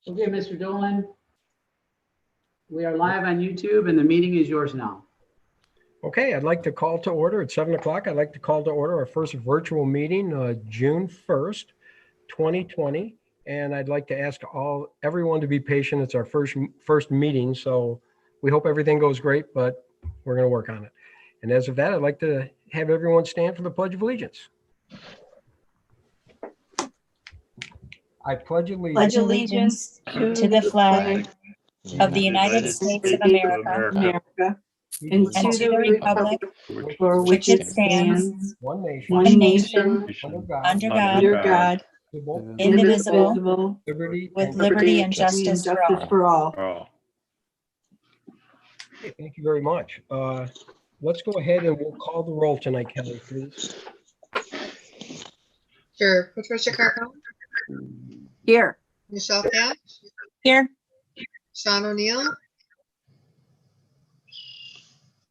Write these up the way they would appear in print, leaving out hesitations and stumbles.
Okay, Mr. Dolan, we are live on YouTube and the meeting is yours now. Okay, I'd like to call to order at 7 o'clock. I'd like to call to order our first virtual meeting, June 1st, 2020. And I'd like to ask everyone to be patient. It's our first meeting, so we hope everything goes great, but we're going to work on it. And as of that, I'd like to have everyone stand for the Pledge of Allegiance. I pledge allegiance to the flag of the United States of America and to the republic for which it stands, one one nation, nation, under under God, indivisible, with liberty and justice for all. Okay, thank you very much. Let's go ahead and we'll call the roll tonight, Kelly, please. Sure. Patricia Carcone, Here. Michelle Cash, Here. Sean O'Neill.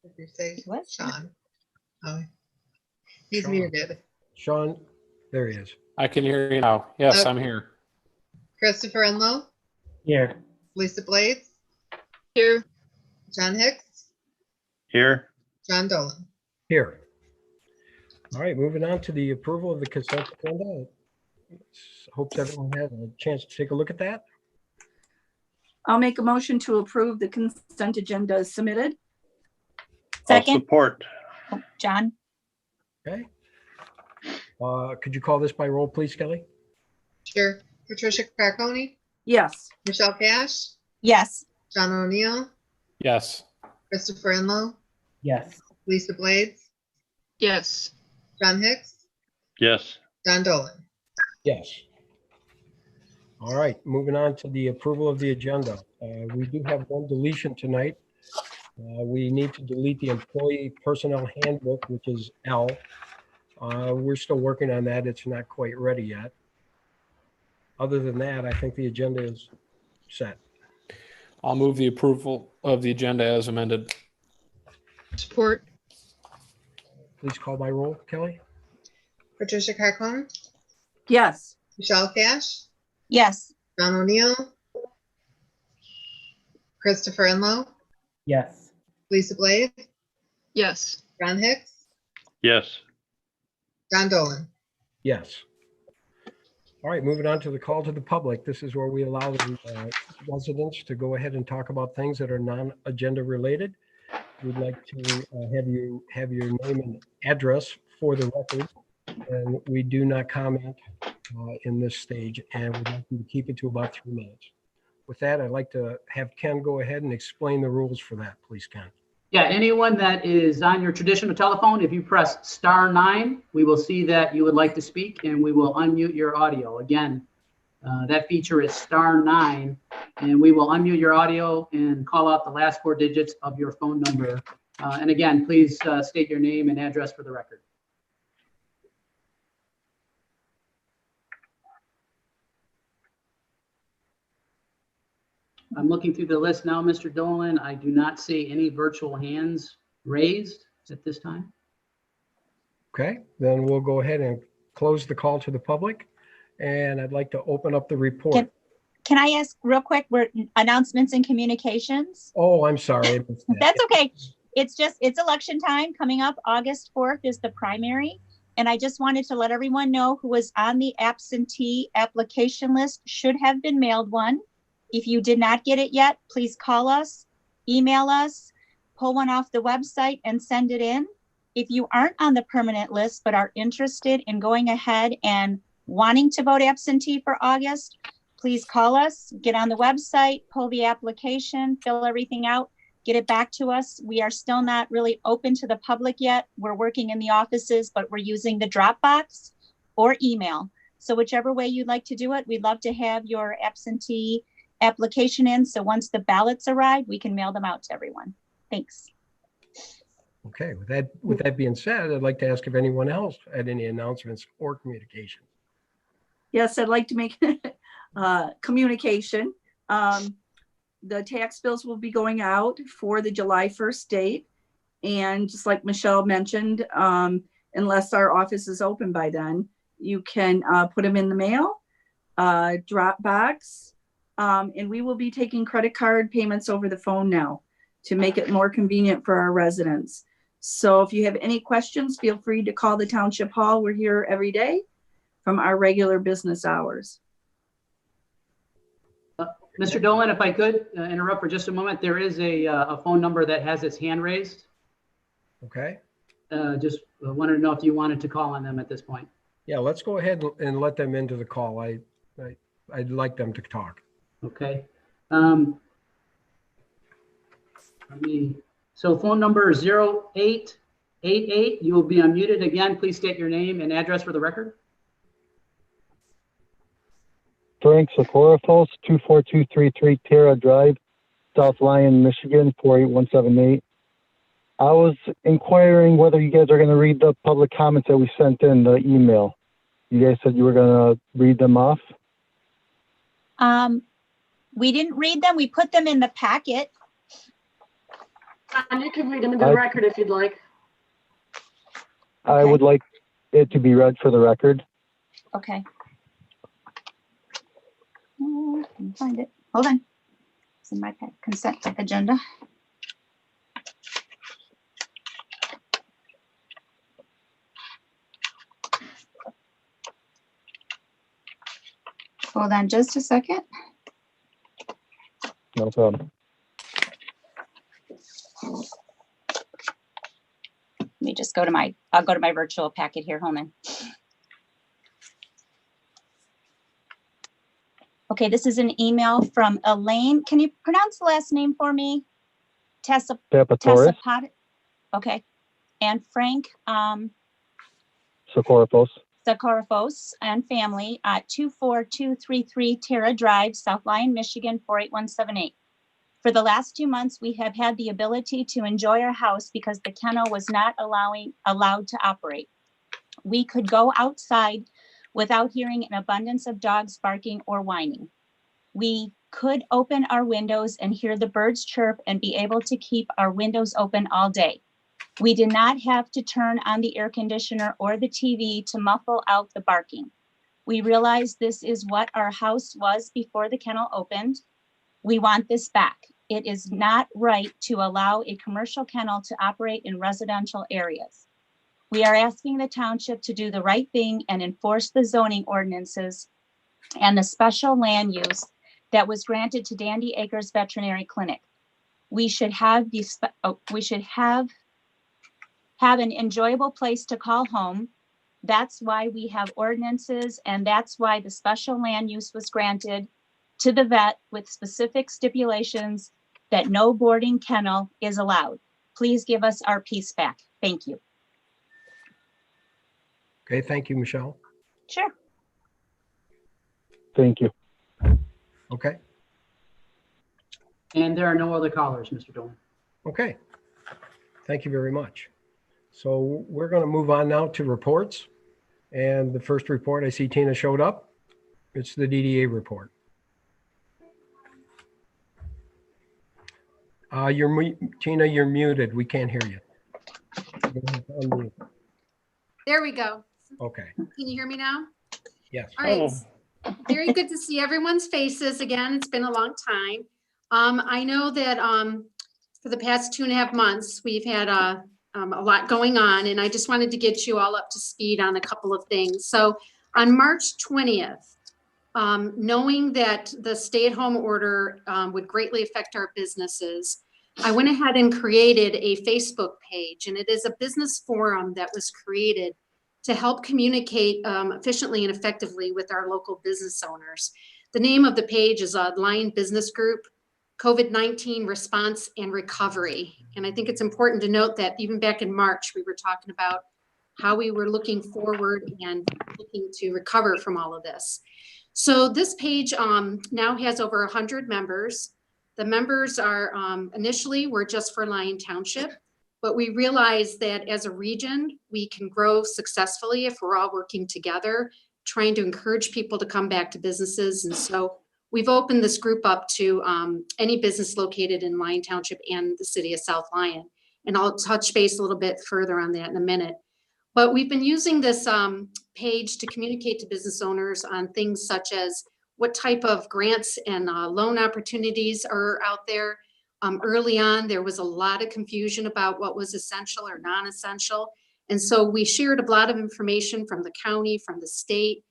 If you say What? Sean. Oh, he's Sean. muted. Sean, there he is. I can hear you now. Yes, Okay. I'm here. Christopher Enlow, Here. Lisa Blades, Here. John Hicks, Here. John Dolan. Here. All right, moving on to the approval of the consent agenda. Hope everyone had a chance to take a look at that. I'll make a motion to approve the consent agenda as submitted. I'll Second, support. John. Okay. Could you call this by roll, please, Kelly? Sure. Patricia Carcone, Yes. Michelle Cash, Yes. Sean O'Neill, Yes. Christopher Enlow, Yes. Lisa Blades, Yes. John Hicks, Yes. John Dolan. Yes. All right, moving on to the approval of the agenda. We do have one deletion tonight. We need to delete the employee personnel handbook, which is L. We're still working on that. It's not quite ready yet. Other than that, I think the agenda is set. I'll move the approval of the agenda as amended. Support. Please call by roll, Kelly. Patricia Carcone, Yes. Michelle Cash, Yes. Sean O'Neill, Christopher Enlow, Yes. Lisa Blades, Yes. John Hicks, Yes. John Dolan. Yes. All right, moving on to the call to the public. This is where we allow the residents to go ahead and talk about things that are non-agenda related. We'd like to have your name and address for the record. And we do not comment in this stage, and we'd like you to keep it to about 3 minutes. With that, I'd like to have Ken go ahead and explain the rules for that, please, Ken. Yeah, anyone that is on your traditional telephone, if you press *9, we will see that you would like to speak and we will unmute your audio. Again, that feature is *9, and we will unmute your audio and call out the last 4 digits of your phone number. And again, please state your name and address for the record. I'm looking through the list now, Mr. Dolan. I do not see any virtual hands raised at this time. Okay, then we'll go ahead and close the call to the public. And I'd like to open up the report. Can I ask real quick, we're announcements and communications? Oh, I'm sorry. I missed that. That's okay. It's election time coming up. August 4th is the primary. And I just wanted to let everyone know who was on the absentee application list should have been mailed one. If you did not get it yet, please call us, email us, pull one off the website and send it in. If you aren't on the permanent list but are interested in going ahead and wanting to vote absentee for August, please call us, get on the website, pull the application, fill everything out, get it back to us. We are still not really open to the public yet. We're working in the offices, but we're using the Dropbox or email. So whichever way you'd like to do it, we'd love to have your absentee application in. So once the ballots arrive, we can mail them out to everyone. Thanks. Okay, with that being said, I'd like to ask if anyone else had any announcements or communication. Yes, I'd like to make communication. The tax bills will be going out for the July 1st date. And just like Michelle mentioned, unless our office is open by then, you can put them in the mail, Dropbox, And we will be taking credit card payments over the phone now to make it more convenient for our residents. So if you have any questions, feel free to call the Township Hall. We're here every day from our regular business hours. Mr. Dolan, if I could interrupt for just a moment, there is a phone number that has its hand raised. Okay. Just wanted to know if you wanted to call on them at this point. Yeah, let's go ahead and let them into the call. I'd like them to talk. Okay. So phone number 0888, you will be unmuted again. Please state your name and address for the record. Frank Socorifos, 24233 Terra Drive, South Lyon, Michigan, 48178. I was inquiring whether you guys are going to read the public comments that we sent in the email. You guys said you were going to read them off. We didn't read them. We put them in the packet. You can read them into the record if you'd like. I would like it to be read for the record. Okay. I can find it. Hold on. It's in my consent agenda. Hold on just a second. No problem. Let me just go to I'll go to my virtual packet here. Hold on. Okay, this is an email from Elaine. Can you pronounce the last name for me? Papatoris. Okay. And Frank Socorifos. Zakarafos and family at 24233 Terra Drive, South Lyon, Michigan, 48178. For the last 2 months, we have had the ability to enjoy our house because the kennel was not allowed to operate. We could go outside without hearing an abundance of dogs barking or whining. We could open our windows and hear the birds chirp and be able to keep our windows open all day. We did not have to turn on the air conditioner or the TV to muffle out the barking. We realized this is what our house was before the kennel opened. We want this back. It is not right to allow a commercial kennel to operate in residential areas. We are asking the township to do the right thing and enforce the zoning ordinances and the special land use that was granted to Dandy Acres Veterinary Clinic. We should have an enjoyable place to call home. That's why we have ordinances, and that's why the special land use was granted to the vet with specific stipulations that no boarding kennel is allowed. Please give us our peace back. Thank you. Okay, thank you, Michelle. Sure. Thank you. Okay, And there are no other callers, Mr. Dolan. okay. Thank you very much. So we're going to move on now to reports. And the first report, I see Tina showed up. It's the DDA report. Tina, you're muted. We can't hear you. You're gonna have to unmute. There we go. Okay, Can you hear me now? yes. All right. Very good to see everyone's faces again. It's been a long time. I know that for the past 2.5 months, we've had a lot going on, and I just wanted to get you all up to speed on a couple of things. So on March 20th, knowing that the stay-at-home order would greatly affect our businesses, I went ahead and created a Facebook page, and it is a business forum that was created to help communicate efficiently and effectively with our local business owners. The name of the page is Lyon Business Group, COVID-19 Response and Recovery. And I think it's important to note that even back in March, we were talking about how we were looking forward and looking to recover from all of this. So this page now has over 100 members. The members are initially were just for Lyon Township, but we realized that as a region, we can grow successfully if we're all working together, trying to encourage people to come back to businesses. And so we've opened this group up to any business located in Lyon Township and the city of South Lyon. And I'll touch base a little bit further on that in a minute. But we've been using this page to communicate to business owners on things such as what type of grants and loan opportunities are out there. Early on, there was a lot of confusion about what was essential or non-essential. And so we shared a lot of information from the county, from the state.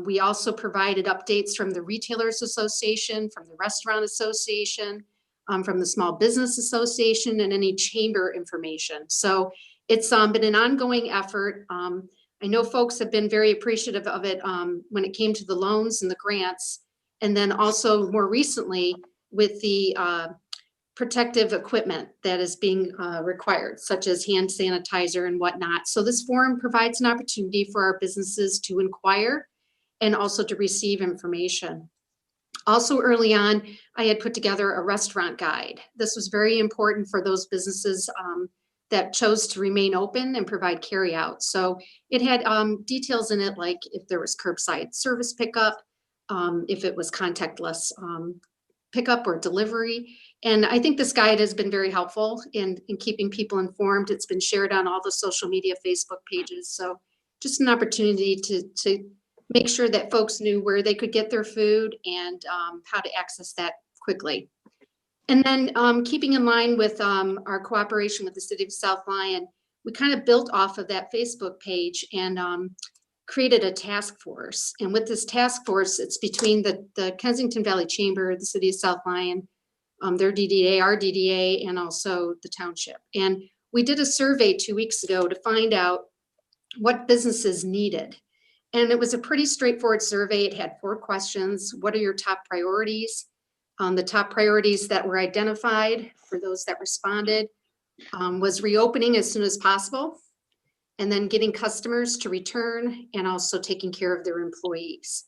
We also provided updates from the Retailers Association, from the Restaurant Association, from the Small Business Association, and any chamber information. So it's been an ongoing effort. I know folks have been very appreciative of it when it came to the loans and the grants. And then also more recently with the protective equipment that is being required, such as hand sanitizer and whatnot. So this forum provides an opportunity for our businesses to inquire and also to receive information. Also early on, I had put together a restaurant guide. This was very important for those businesses that chose to remain open and provide carry out. So it had details in it, like if there was curbside service pickup, if it was contactless pickup or delivery. And I think this guide has been very helpful in keeping people informed. It's been shared on all the social media, Facebook pages. So just an opportunity to make sure that folks knew where they could get their food and how to access that quickly. And then keeping in line with our cooperation with the City of South Lyon, we kind of built off of that Facebook page and created a task force. And with this task force, it's between the Kensington Valley Chamber, the City of South Lyon, their DDA, our DDA, and also the township. And we did a survey 2 weeks ago to find out what businesses needed. And it was a pretty straightforward survey. It had 4 questions. What are your top priorities? The top priorities that were identified for those that responded was reopening as soon as possible, and then getting customers to return, and also taking care of their employees.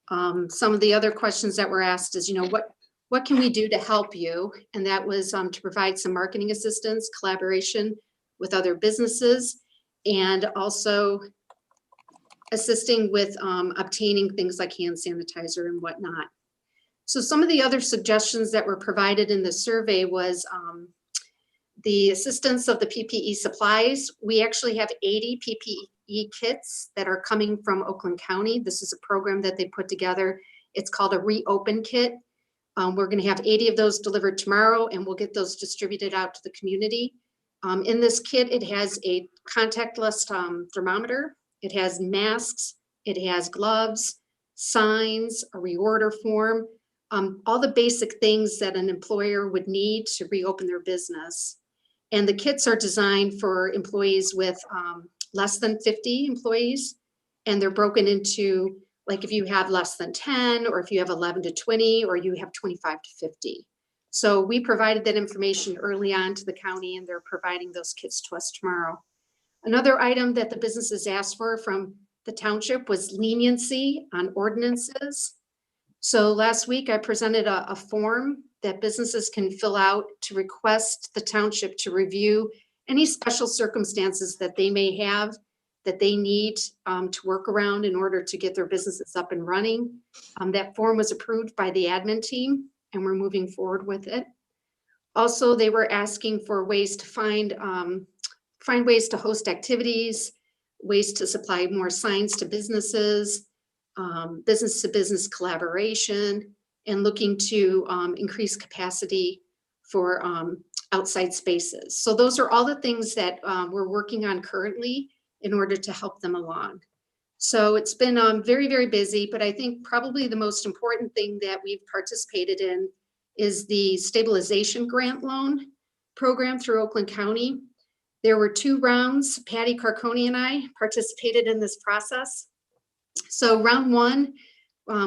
Some of the other questions that were asked is, what can we do to help you? And that was to provide some marketing assistance, collaboration with other businesses, and also assisting with obtaining things like hand sanitizer and whatnot. So some of the other suggestions that were provided in the survey was the assistance of the PPE supplies. We actually have 80 PPE kits that are coming from Oakland County. This is a program that they put together. It's called a Reopen Kit. We're going to have 80 of those delivered tomorrow, and we'll get those distributed out to the community. In this kit, it has a contactless thermometer. It has masks. It has gloves, signs, a reorder form, all the basic things that an employer would need to reopen their business. And the kits are designed for employees with less than 50 employees. And they're broken into, like if you have less than 10, or if you have 11 to 20, or you have 25 to 50. So we provided that information early on to the county, and they're providing those kits to us tomorrow. Another item that the businesses asked for from the township was leniency on ordinances. So last week I presented a form that businesses can fill out to request the township to review any special circumstances that they may have that they need to work around in order to get their businesses up and running. That form was approved by the admin team, and we're moving forward with it. Also, they were asking for ways to find ways to host activities, ways to supply more signs to businesses, business-to-business collaboration, and looking to increase capacity for outside spaces. So those are all the things that we're working on currently in order to help them along. So it's been very, very busy, but I think probably the most important thing that we've participated in is the stabilization grant loan program through Oakland County. There were 2 rounds. Patty Carconi and I participated in this process. So round 1,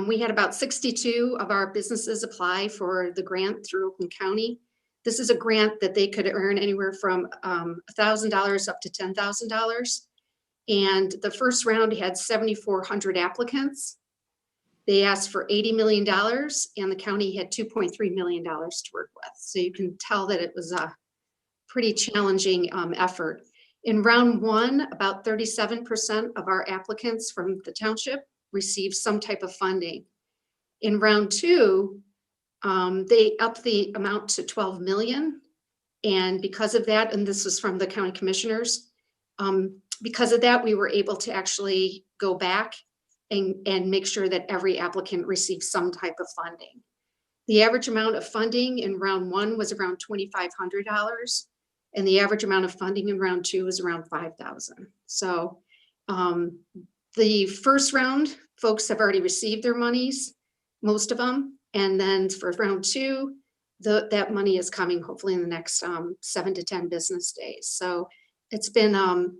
we had about 62 of our businesses apply for the grant through Oakland County. This is a grant that they could earn anywhere from $1,000 up to $10,000. And the first round had 7,400 applicants. They asked for $80 million, and the county had $2.3 million to work with. So you can tell that it was a pretty challenging effort. In round 1, about 37% of our applicants from the township received some type of funding. In round 2, they upped the amount to 12 million. And because of that, and this was from the county commissioners, because of that, we were able to actually go back and make sure that every applicant receives some type of funding. The average amount of funding in round one was around $2,500, and the average amount of funding in round two was around $5,000. So the first round, folks have already received their monies, most of them, and then for round two, that money is coming hopefully in the next 7 to 10 business days. So it's been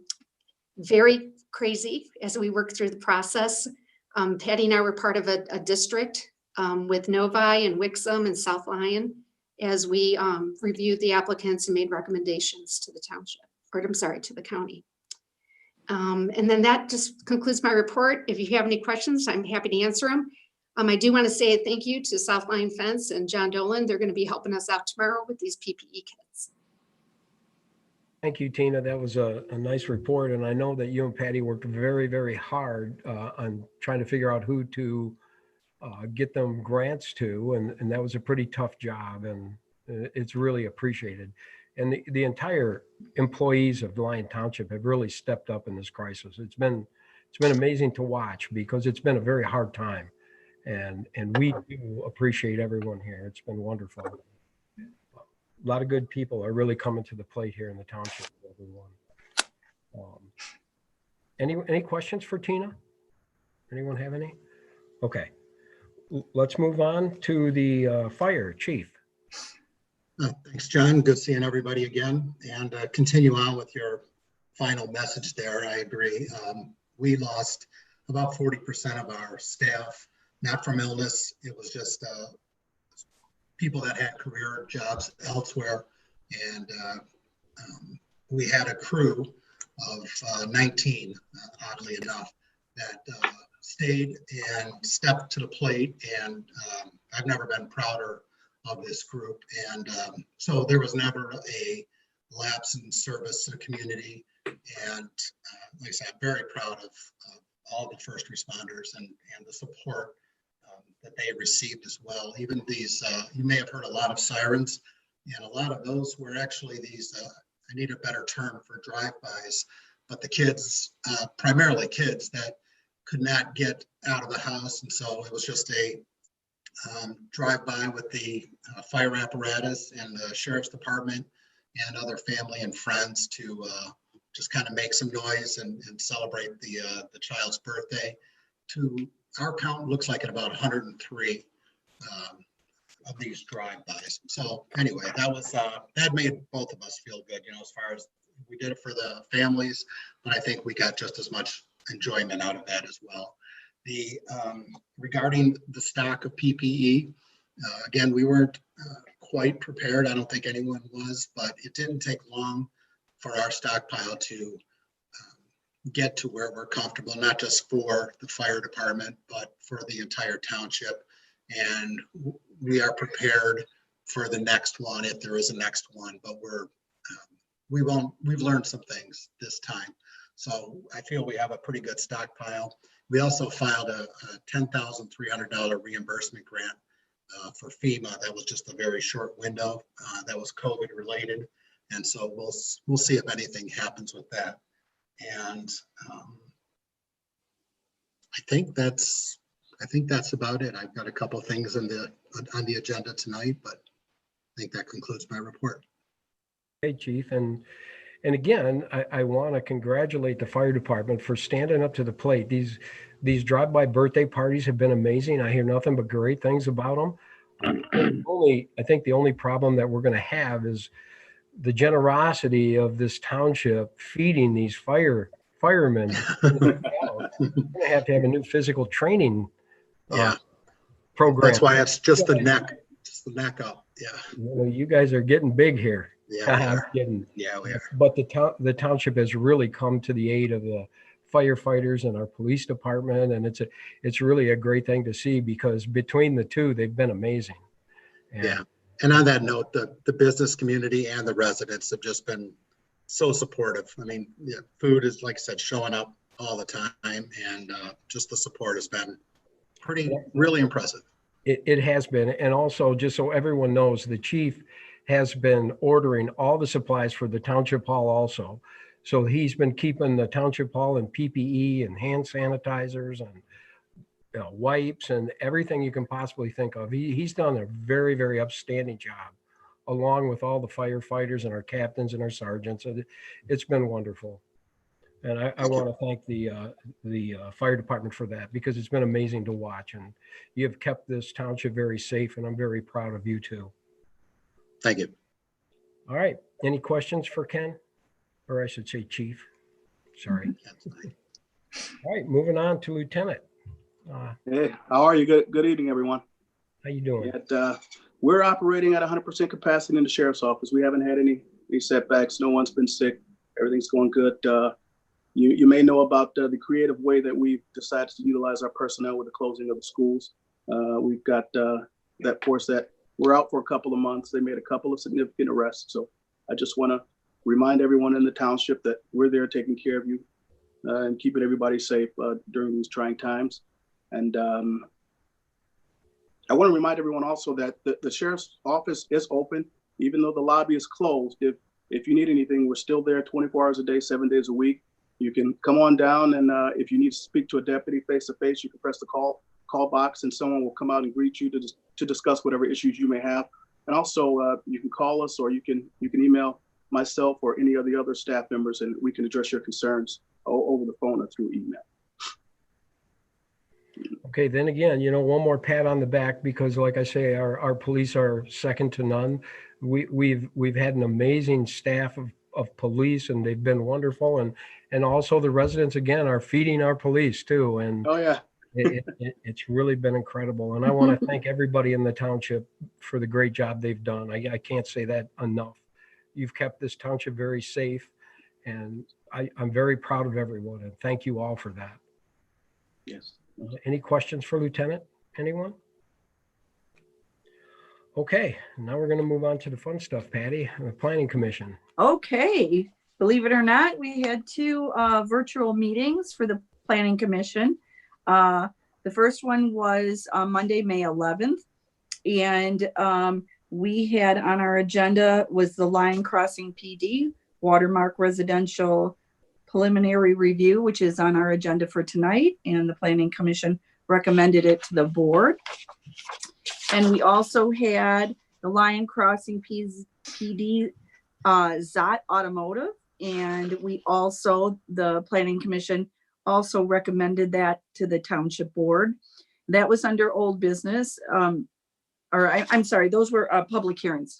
very crazy as we work through the process. Patty and I were part of a district with Novi and Wixom and South Lyon as we reviewed the applicants and made recommendations to the township, or I'm sorry, to the county. And then that just concludes my report. If you have any questions, I'm happy to answer them. I do want to say thank you to South Lyon Fence and John Dolan. They're going to be helping us out tomorrow with these PPE kits. Thank you, Tina. That was a nice report. And I know that you and Patty worked very, very hard on trying to figure out who to get them grants to. And that was a pretty tough job. And it's really appreciated. And the entire employees of Lyon Township have really stepped up in this crisis. It's been amazing to watch because it's been a very hard time. And we do appreciate everyone here. It's been wonderful. A lot of good people are really coming to the plate here in the township, everyone. Any questions for Tina? Anyone have any? Okay. Let's move on to the fire chief. Thanks, John. Good seeing everybody again, and continue on with your final message there. I agree. We lost about 40% of our staff, not from illness. It was just people that had career jobs elsewhere. And we had a crew of 19, oddly enough, that stayed and stepped to the plate. And I've never been prouder of this group. And so there was never a lapse in service to the community. And like I said, I'm very proud of all the first responders and the support that they received as well. Even these, you may have heard a lot of sirens, and a lot of those were actually these, I need a better term for drive-bys, but the kids, primarily kids that could not get out of the house. And so it was just a drive-by with the fire apparatus and the sheriff's department and other family and friends to just kind of make some noise and celebrate the child's birthday. To our count, looks like at about 103 of these drive-bys. So anyway, that was that made both of us feel good, you know, as far as we did it for the families, but I think we got just as much enjoyment out of that as well. The regarding the stock of PPE, again, we weren't quite prepared. I don't think anyone was, but it didn't take long for our stockpile to get to where we're comfortable, not just for the fire department, but for the entire township. And we are prepared for the next one if there is a next one, but we've learned some things this time. So I feel we have a pretty good stockpile. We also filed a $10,300 reimbursement grant for FEMA. That was just a very short window. That was COVID related. And so we'll see if anything happens with that. And I think that's about it. I've got a couple of things on the agenda tonight, but I think that concludes my report. Hey, Chief. And again, I want to congratulate the fire department for standing up to the plate. These drive-by birthday parties have been amazing. I hear nothing but great things about them. I think the only problem that we're going to have is the generosity of this township feeding these firemen. We're going to have a new physical training program. That's why it's just the neck up. Yeah. You know, you guys are getting big here. Yeah, I'm kidding. Yeah, we are. But the township has really come to the aid of the firefighters and our police department, and it's really a great thing to see because between the two, they've been amazing. Yeah. And on that note, the business community and the residents have just been so supportive. I mean, food is, like I said, showing up all the time, and just the support has been really impressive. It has been. And also, just so everyone knows, the chief has been ordering all the supplies for the township hall also. So he's been keeping the township hall in PPE and hand sanitizers and wipes and everything you can possibly think of. He's done a very, very upstanding job, along with all the firefighters and our captains and our sergeants. It's been wonderful. And I want to thank the fire department for that, because it's been amazing to watch. And you have kept this township very safe, and I'm very proud of you too. Thank you. All right. Any questions for Ken? Or I should say Chief. Sorry. All right. Moving on to Lieutenant. Hey, how are you? Good evening, everyone. How you doing? We're operating at 100% capacity in the sheriff's office. We haven't had any setbacks. No one's been sick. Everything's going good. You may know about the creative way that we've decided to utilize our personnel with the closing of the schools. We've got that force that we're out for a couple of months. They made a couple of significant arrests. So I just want to remind everyone in the township that we're there taking care of you and keeping everybody safe during these trying times. And I want to remind everyone also that the sheriff's office is open, even though the lobby is closed. If you need anything, we're still there 24 hours a day, 7 days a week. You can come on down, and if you need to speak to a deputy face to face, you can press the call box, and someone will come out and greet you to discuss whatever issues you may have. And also, you can call us, or you can email myself or any of the other staff members, and we can address your concerns over the phone or through email. Okay, then again, one more pat on the back, because like I say, our police are second to none. We've had an amazing staff of police, and they've been wonderful. And also the residents, again, are feeding our police too. And oh yeah, it's really been incredible. And I want to thank everybody in the township for the great job they've done. I can't say that enough. You've kept this township very safe, and I'm very proud of everyone, and thank you all for that. Yes. Any questions for Lieutenant? Anyone? Okay, now we're going to move on to the fun stuff, Patty, the Planning Commission. Okay, believe it or not, we had two virtual meetings for the Planning Commission. The first one was on Monday, May 11th, and we had on our agenda was the Line Crossing PD, Watermark Residential Preliminary Review, which is on our agenda for tonight, and the Planning Commission recommended it to the board. And we also had the Lion Crossing PD Zot Automotive, and the Planning Commission also recommended that to the Township Board. That was under old business, I'm sorry, those were public hearings.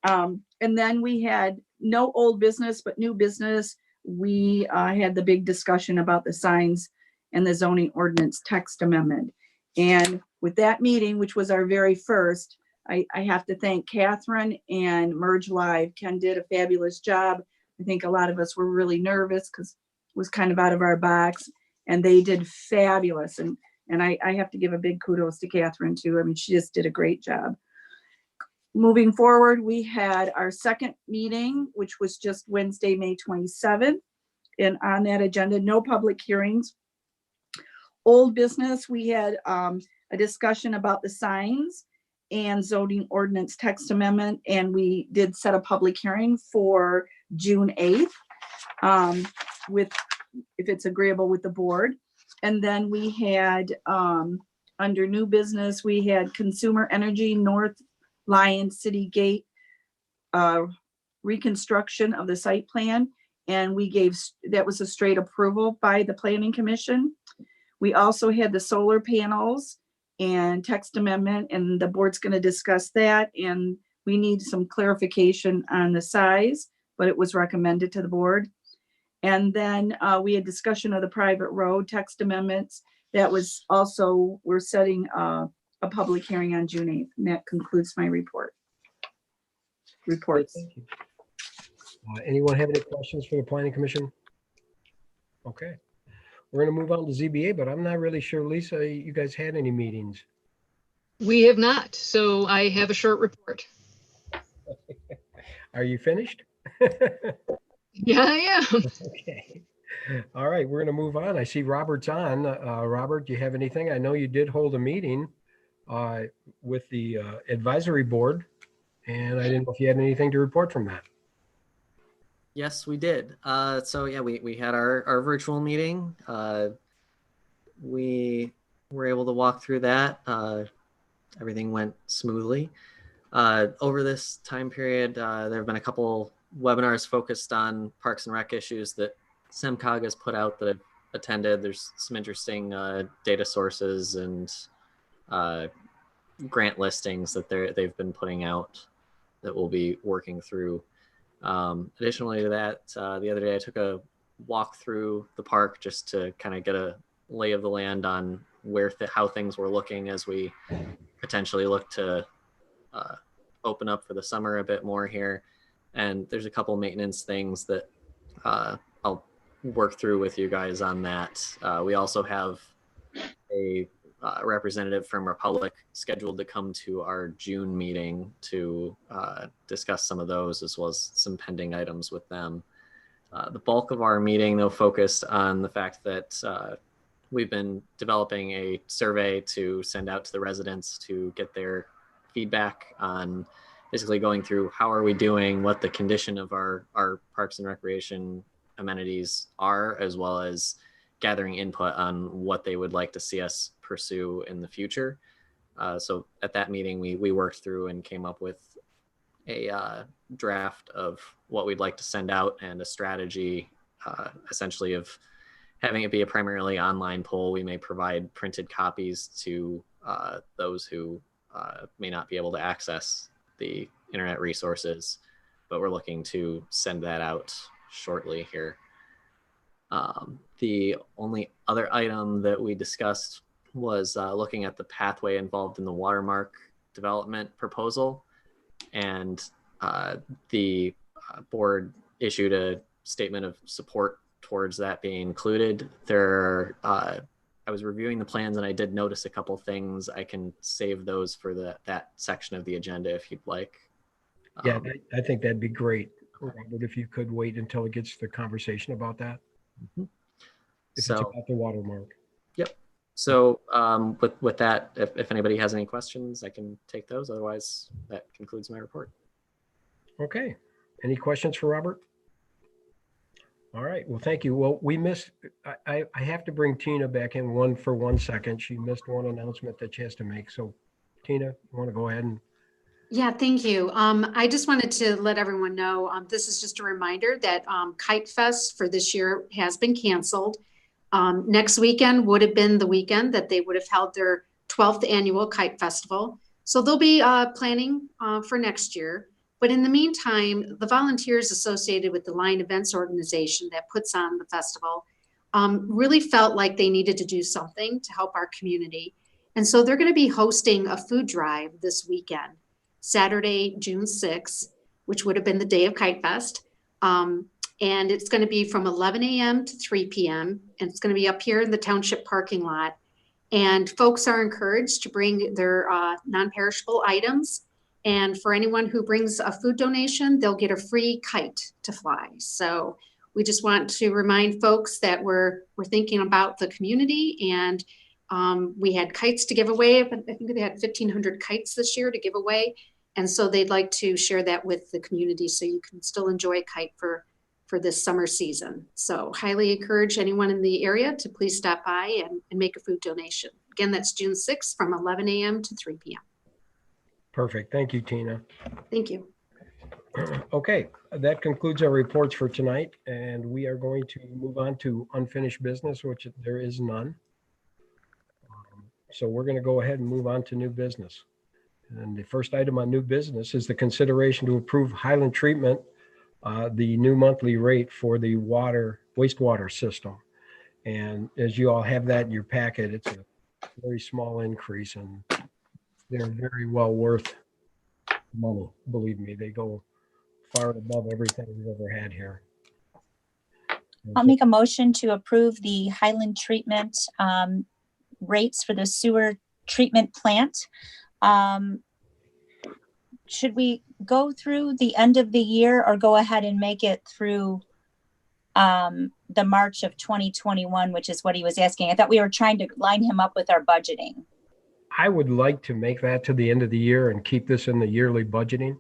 And then we had no old business, but new business. We had the big discussion about the signs and the zoning ordinance text amendment. And with that meeting, which was our very first, I have to thank Catherine and Merge Live. Ken did a fabulous job. I think a lot of us were really nervous because it was kind of out of our box, and they did fabulous. And I have to give a big kudos to Catherine too. I mean, she just did a great job. Moving forward, we had our second meeting, which was just Wednesday, May 27th. And on that agenda, no public hearings. Old business, we had a discussion about the signs and zoning ordinance text amendment. And we did set a public hearing for June 8th, if it's agreeable with the board. And then we had, under new business, we had Consumer Energy North Lion City Gate reconstruction of the site plan, and that was a straight approval by the Planning Commission. We also had the solar panels and text amendment, and the board's going to discuss that, and we need some clarification on the size, but it was recommended to the board. And then we had discussion of the private road text amendments. That was also, we're setting a public hearing on June 8th, and that concludes my reports. Thank you. Anyone have any questions for the Planning Commission? Okay. We're going to move on to ZBA, but I'm not really sure, Lisa, you guys had any meetings? We have not, so I have a short report. Are you finished? Yeah, I am. Okay. All right, we're going to move on. I see Robert's on. Robert, do you have anything? I know you did hold a meeting with the advisory board, and I didn't know if you had anything to report from that. Yes, we did. So yeah, we had our virtual meeting. We were able to walk through that. Everything went smoothly. Over this time period, there have been a couple webinars focused on Parks and Rec issues that SEMCOG has put out that I've attended. There's some interesting data sources and grant listings that they've been putting out that we'll be working through. Additionally to that, the other day I took a walk through the park just to kind of get a lay of the land on how things were looking as we potentially look to open up for the summer a bit more here. And there's a couple maintenance things that I'll work through with you guys on that. We also have a representative from Republic scheduled to come to our June meeting to discuss some of those, as well as some pending items with them. The bulk of our meeting, though, focused on the fact that we've been developing a survey to send out to the residents to get their feedback on basically going through how are we doing, what the condition of our parks and recreation amenities are, as well as gathering input on what they would like to see us pursue in the future. So at that meeting, we worked through and came up with a draft of what we'd like to send out and a strategy essentially of having it be a primarily online poll. We may provide printed copies to those who may not be able to access the internet resources, but we're looking to send that out shortly here. The only other item that we discussed was looking at the pathway involved in the watermark development proposal. And the board issued a statement of support towards that being included. I was reviewing the plans and I did notice a couple things. I can save those for that section of the agenda if you'd like. Yeah, I think that'd be great, Robert, if you could wait until it gets to the conversation about that. Mm-hmm. If it's about the watermark. Yep. So with that, if anybody has any questions, I can take those. Otherwise, that concludes my report. Okay. Any questions for Robert? All right. Well, thank you. Well, we missed, I have to bring Tina back in for 1 second. She missed one announcement that she has to make. So Tina, you want to go ahead and. Yeah, thank you. I just wanted to let everyone know, this is just a reminder that Kite Fest for this year has been canceled. Next weekend would have been the weekend that they would have held their 12th annual Kite Festival. So they'll be planning for next year. But in the meantime, the volunteers associated with the Line Events organization that puts on the festival really felt like they needed to do something to help our community. And so they're going to be hosting a food drive this weekend, Saturday, June 6th, which would have been the day of Kite Fest. And it's going to be from 11 a.m. to 3 p.m. And it's going to be up here in the township parking lot. And folks are encouraged to bring their non-perishable items. And for anyone who brings a food donation, they'll get a free kite to fly. So we just want to remind folks that we're thinking about the community, and we had kites to give away. I think they had 1,500 kites this year to give away. And so they'd like to share that with the community so you can still enjoy kite for this summer season. So highly encourage anyone in the area to please stop by and make a food donation. Again, that's June 6th from 11 a.m. to 3 p.m. Perfect. Thank you, Tina. Thank you. Okay, that concludes our reports for tonight, and we are going to move on to unfinished business, which there is none. So we're going to go ahead and move on to new business. And the first item on new business is the consideration to approve Highland Treatment, the new monthly rate for the wastewater system. And as you all have that in your packet, it's a very small increase, and they're very well worth money. Believe me, they go far above everything we've ever had here. I'll make a motion to approve the Highland Treatment rates for the sewer treatment plant. Should we go through the end of the year or go ahead and make it through the March of 2021, which is what he was asking? I thought we were trying to line him up with our budgeting. I would like to make that to the end of the year and keep this in the yearly budgeting.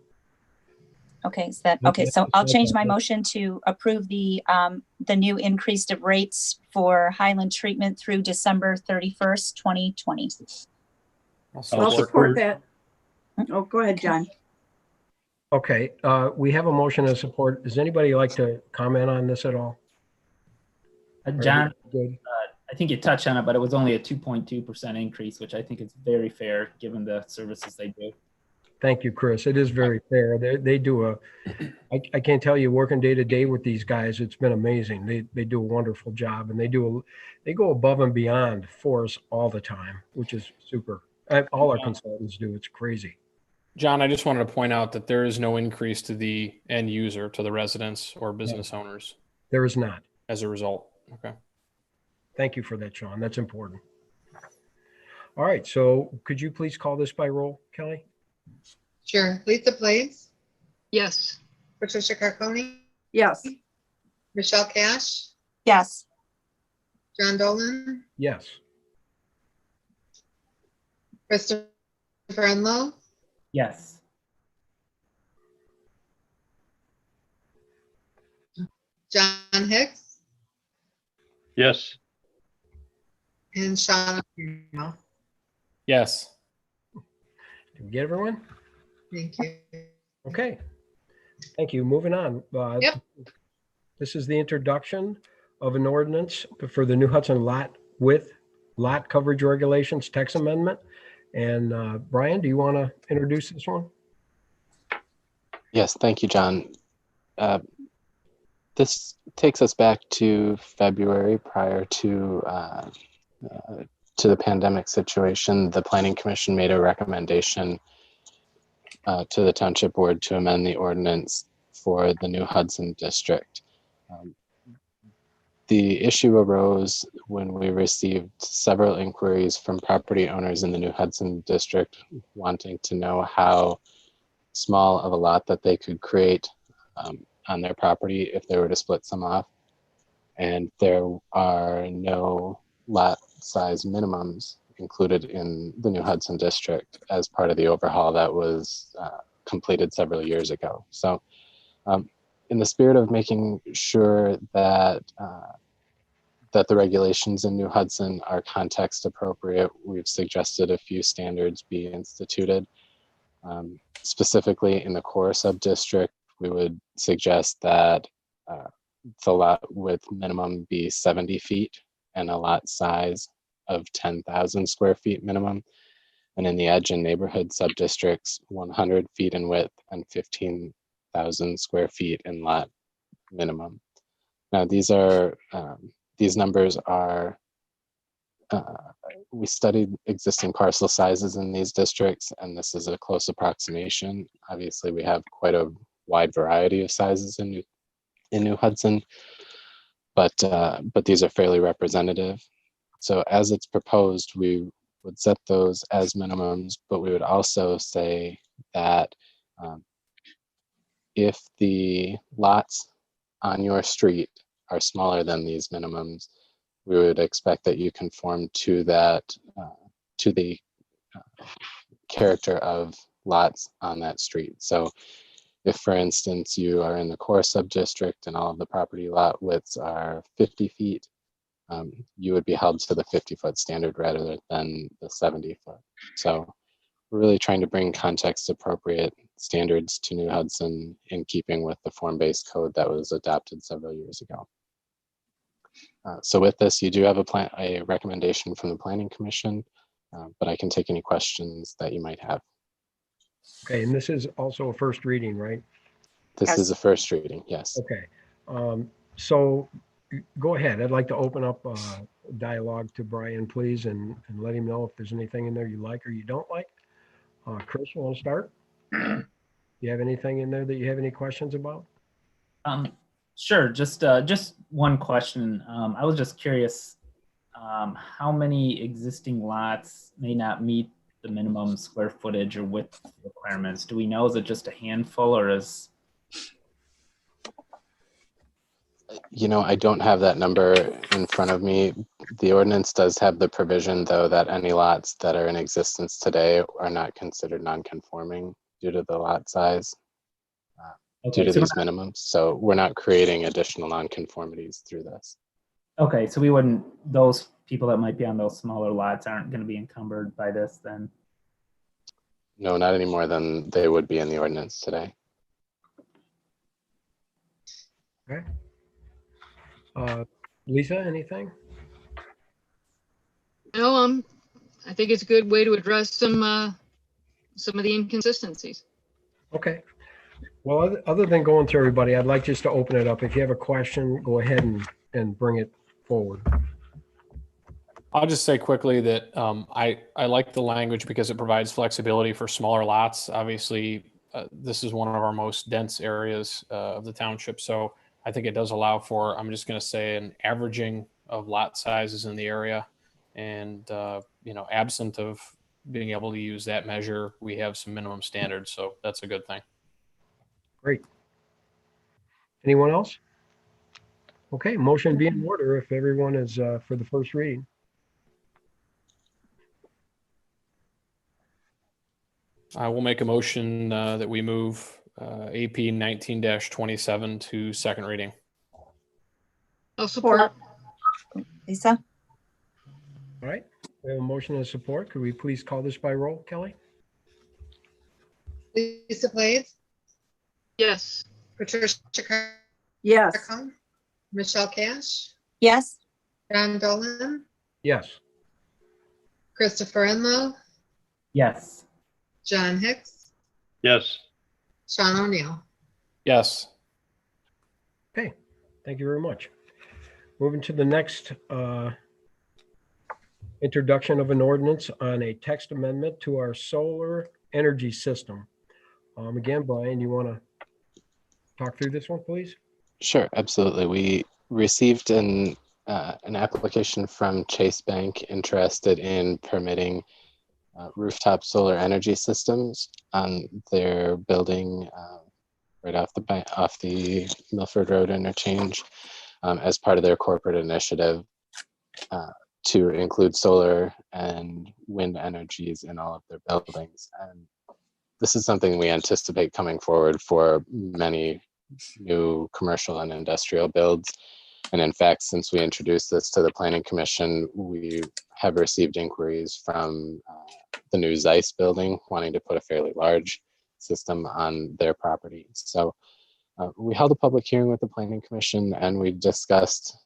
Okay, so I'll change my motion to approve the new increase of rates for Highland treatment through December 31st, 2020. I'll support that. Oh, go ahead, John. Okay, we have a motion and support. Does anybody like to comment on this at all? John, Good. I think you touched on it, but it was only a 2.2% increase, which I think is very fair given the services they do. Thank you, Chris. It is very fair. They do I can't tell you, working day to day with these guys, it's been amazing. They do a wonderful job, and they go above and beyond for us all the time, which is super. All our consultants do. It's crazy. John, I just wanted to point out that there is no increase to the end user, to the residents or business owners There is not. as a result. Okay. Thank you for that, Sean. That's important. All right. So could you please call this by roll, Kelly? Sure. Lisa Blades, Yes. Patricia Carconi, Yes. Michelle Cash, Yes. John Dolan, Yes. Christopher Enlow, Yes. John Hicks, Yes. and Sean. Yes. Did we get everyone? Thank you. Okay. Thank you. Moving on. Yep. This is the introduction of an ordinance for the New Hudson lot coverage regulations text amendment. And Brian, do you want to introduce this one? Yes, thank you, John. This takes us back to February prior to the pandemic situation. The Planning Commission made a recommendation to the Township Board to amend the ordinance for the New Hudson District. The issue arose when we received several inquiries from property owners in the New Hudson District wanting to know how small of a lot that they could create on their property if they were to split some off. And there are no lot size minimums included in the New Hudson District as part of the overhaul that was completed several years ago. So in the spirit of making sure that that the regulations in New Hudson are context appropriate, we've suggested a few standards be instituted. Specifically in the core sub-district, we would suggest that the lot width minimum be 70 feet and a lot size of 10,000 square feet minimum. And in the edge and neighborhood sub-districts, 100 feet in width and 15,000 square feet in lot minimum. Now these numbers are, we studied existing parcel sizes in these districts, and this is a close approximation. Obviously, we have quite a wide variety of sizes in New Hudson, but these are fairly representative. So as it's proposed, we would set those as minimums, but we would also say that if the lots on your street are smaller than these minimums, we would expect that you conform to that, to the character of lots on that street. So if, for instance, you are in the core sub-district and all of the property lot widths are 50 feet, you would be held to the 50-foot standard rather than the 70-foot. So we're really trying to bring context-appropriate standards to New Hudson in keeping with the form-based code that was adopted several years ago. So with this, you do have a recommendation from the Planning Commission, but I can take any questions that you might have. Okay, and this is also a first reading, right? This is a first reading, yes. Okay, so go ahead. I'd like to open up dialogue to Brian, please, and let him know if there's anything in there you like or you don't like. Chris, you want to start? You have anything in there that you have any questions about? Sure. Just one question. I was just curious, how many existing lots may not meet the minimum square footage or width requirements? Do we know? Is it just a handful, or is? You know, I don't have that number in front of me. The ordinance does have the provision, though, that any lots that are in existence today are not considered non-conforming due to the lot size. due Okay, to so these minimums. So we're not creating additional nonconformities through this. okay, so we wouldn't, those people that might be on those smaller lots aren't going to be encumbered by this then? No, not any more than they would be in the ordinance today. Okay. Lisa, anything? No, I think it's a good way to address some of the inconsistencies. Okay. Well, other than going through everybody, I'd like just to open it up. If you have a question, go ahead and bring it forward. I'll just say quickly that I like the language because it provides flexibility for smaller lots. Obviously, this is one of our most dense areas of the township. So I think it does allow for, I'm just going to say, an averaging of lot sizes in the area. And, absent of being able to use that measure, we have some minimum standards. So that's a good thing. Great. Anyone else? Okay, motion be in order if everyone is for the first reading. I will make a motion that we move AP 19-27 to second reading. I'll support. Lisa? All right, we have a motion and support. Could we please call this by roll, Kelly? Lisa Blades, Yes. Patricia Yes. Carcone, Michelle Cash, Yes. John Dolan, Yes. Christopher Enlow, Yes. John Hicks, Yes. Sean O'Neill. Yes. Okay, thank you very much. Moving to the next introduction of an ordinance on a text amendment to our solar energy system. Again, Brian, you want to talk through this one, please? Sure, absolutely. We received an application from Chase Bank interested in permitting rooftop solar energy systems on their building right off the Milford Road interchange as part of their corporate initiative to include solar and wind energies in all of their buildings. And this is something we anticipate coming forward for many new commercial and industrial builds. And in fact, since we introduced this to the Planning Commission, we have received inquiries from the new Zeiss building wanting to put a fairly large system on their property. So we held a public hearing with the Planning Commission and we discussed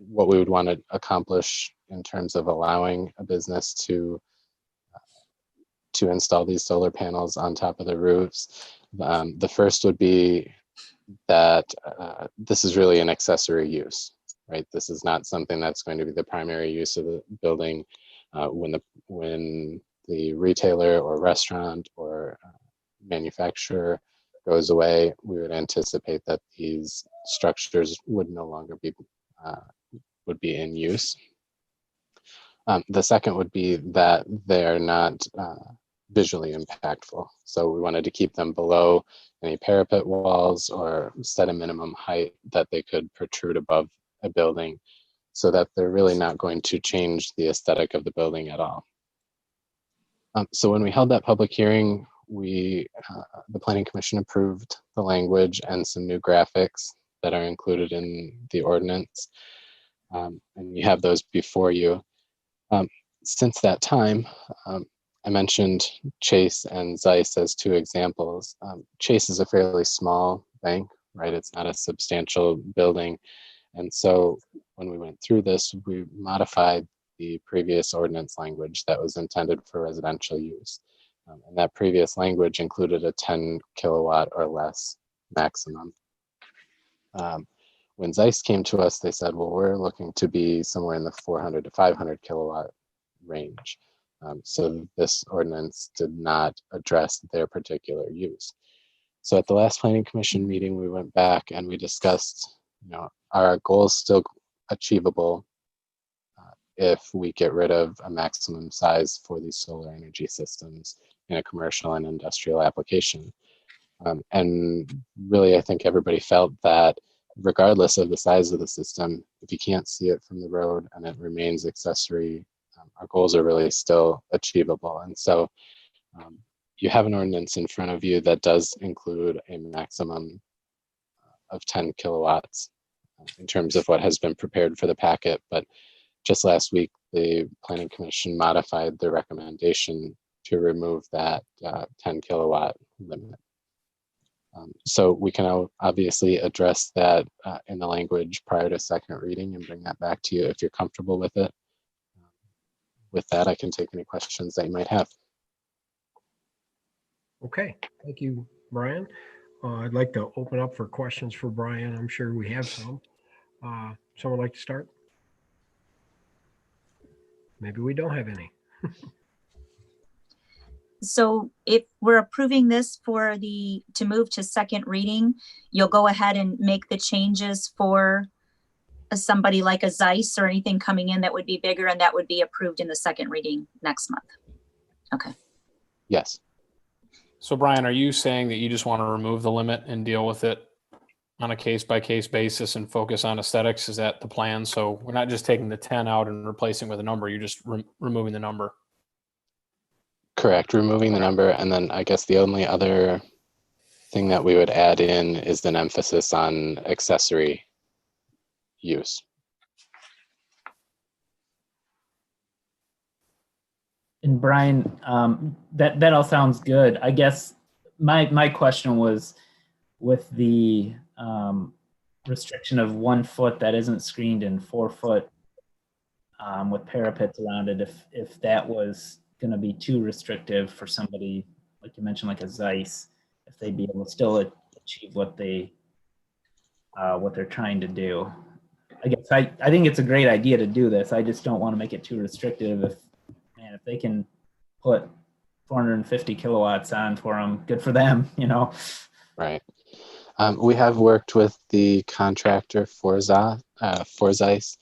what we would want to accomplish in terms of allowing a business to install these solar panels on top of the roofs. The first would be that this is really an accessory use, right? This is not something that's going to be the primary use of the building. When the retailer or restaurant or manufacturer goes away, we would anticipate that these structures would no longer be in use. The second would be that they are not visually impactful. So we wanted to keep them below any parapet walls or set a minimum height that they could protrude above a building so that they're really not going to change the aesthetic of the building at all. So when we held that public hearing, the Planning Commission approved the language and some new graphics that are included in the ordinance. And you have those before you. Since that time, I mentioned Chase and Zeiss as two examples. Chase is a fairly small bank, right? It's not a substantial building. And so when we went through this, we modified the previous ordinance language that was intended for residential use. And that previous language included a 10 kilowatt or less maximum. When Zeiss came to us, they said, well, we're looking to be somewhere in the 400 to 500 kilowatt range. So this ordinance did not address their particular use. So at the last Planning Commission meeting, we went back and we discussed, are our goals still achievable if we get rid of a maximum size for these solar energy systems in a commercial and industrial application? And really, I think everybody felt that regardless of the size of the system, if you can't see it from the road and it remains accessory, our goals are really still achievable. And so you have an ordinance in front of you that does include a maximum of 10 kilowatts in terms of what has been prepared for the packet. But just last week, the Planning Commission modified their recommendation to remove that 10 kilowatt limit. So we can obviously address that in the language prior to second reading and bring that back to you if you're comfortable with it. With that, I can take any questions that you might have. Okay, thank you, Brian. I'd like to open up for questions for Brian. I'm sure we have some. Someone like to start? Maybe we don't have any. So if we're approving this for to move to second reading, you'll go ahead and make the changes for somebody like a Zeiss or anything coming in that would be bigger, and that would be approved in the second reading next month. Okay. Yes. So Brian, are you saying that you just want to remove the limit and deal with it on a case-by-case basis and focus on aesthetics? Is that the plan? So we're not just taking the 10 out and replacing with a number, you're just removing the number. Correct, removing the number. And then I guess the only other thing that we would add in is an emphasis on accessory use. And Brian, that all sounds good. I guess my question was with the restriction of 1 foot that isn't screened and 4 foot with parapets around it, if that was going to be too restrictive for somebody, like you mentioned, like a Zeiss, if they'd be able to still achieve what they're trying to do. I guess I think it's a great idea to do this. I just don't want to make it too restrictive. If they can put 450 kilowatts on for them, good for them, you know? Right. We have worked with the contractor for Zeiss.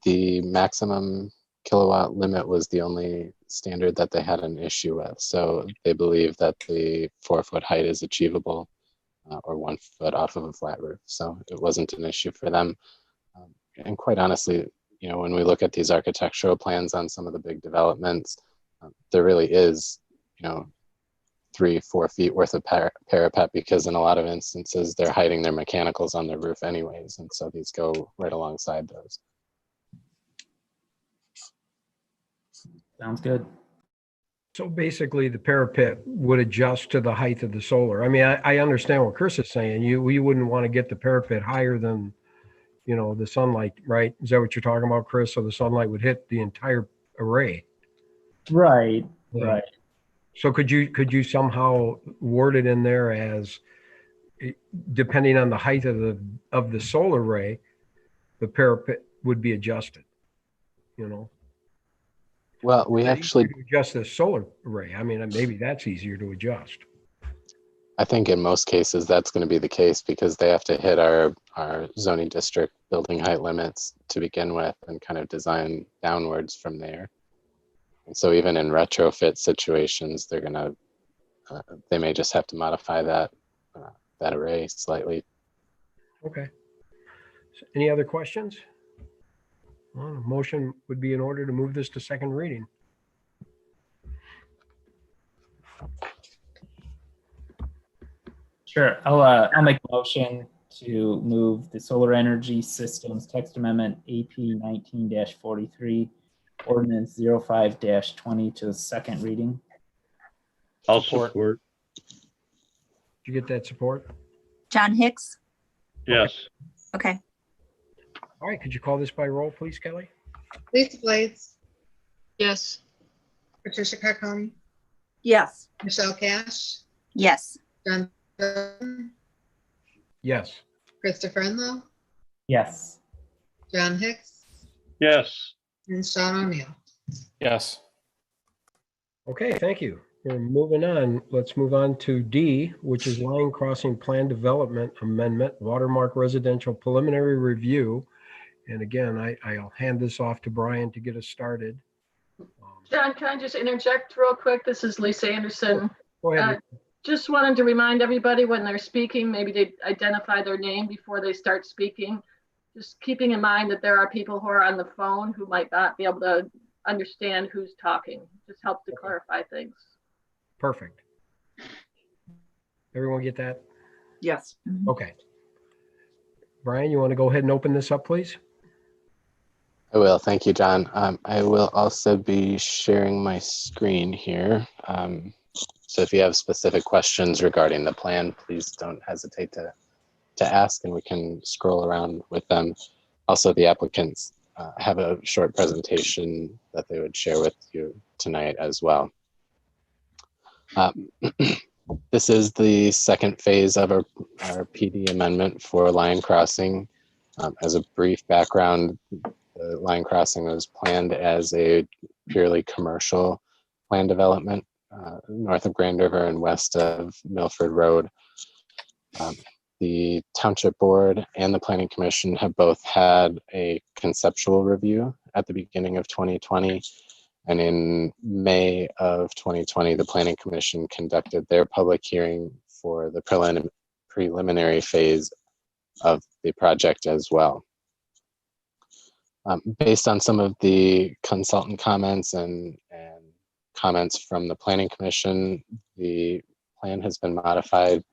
The maximum kilowatt limit was the only standard that they had an issue with. So they believe that the 4 foot height is achievable or 1 foot off of a flat roof. So it wasn't an issue for them. And quite honestly, you know, when we look at these architectural plans on some of the big developments, there really is, you know, 3-4 feet worth of parapet, because in a lot of instances they're hiding their mechanicals on their roof anyways. And so these go right alongside those. Sounds good. So basically the parapet would adjust to the height of the solar. I mean, I understand what Chris is saying. You wouldn't want to get the parapet higher than, you know, the sunlight, right? Is that what you're talking about, Chris? So the sunlight would hit the entire array. Right. Yeah. Right. So could you somehow word it in there as, depending on the height of the solar array, the parapet would be adjusted, you know? Well, we actually adjust the solar array. I mean, maybe that's easier to adjust. I think in most cases that's going to be the case, because they have to hit our zoning district building height limits to begin with and kind of design downwards from there. And so even in retrofit situations, they're going to, they may just have to modify that array slightly. Okay. So any other questions? Well, a motion would be in order to move this to second reading. Sure. I'll make a motion to move the solar energy systems text amendment AP 19-43 ordinance 05-20 to the second reading. I'll support. Did you get that support? John Hicks? Yes. Okay. All right, could you call this by roll, please, Kelly? Lisa Blades, Yes. Patricia Carcone, Yes. Michelle Cash, Yes. John Dolan, Yes. Christopher Enlow, Yes. John Hicks, Yes. and Sean O'Neill. Yes. Okay, thank you. We're moving on. Let's move on to D, which is line crossing plan development amendment, watermark residential preliminary review. And again, I'll hand this off to Brian to get us started. John, can I just interject real quick? This is Lisa Anderson. Go ahead. Just wanted to remind everybody when they're speaking, maybe they identify their name before they start speaking. Just keeping in mind that there are people who are on the phone who might not be able to understand who's talking. Just helps to clarify things. Perfect. Everyone get that? Yes. Okay. Brian, you want to go ahead and open this up, please? I will. Thank you, John. I will also be sharing my screen here. So if you have specific questions regarding the plan, please don't hesitate to ask, and we can scroll around with them. Also, the applicants have a short presentation that they would share with you tonight as well. This is the second phase of our PD amendment for Lion Crossing. As a brief background, the Lion Crossing was planned as a purely commercial plan development north of Grand River and west of Milford Road. The Township Board and the Planning Commission have both had a conceptual review at the beginning of 2020. And in May of 2020, the Planning Commission conducted their public hearing for the preliminary phase of the project as well. Based on some of the consultant comments and comments from the Planning Commission, the plan has been modified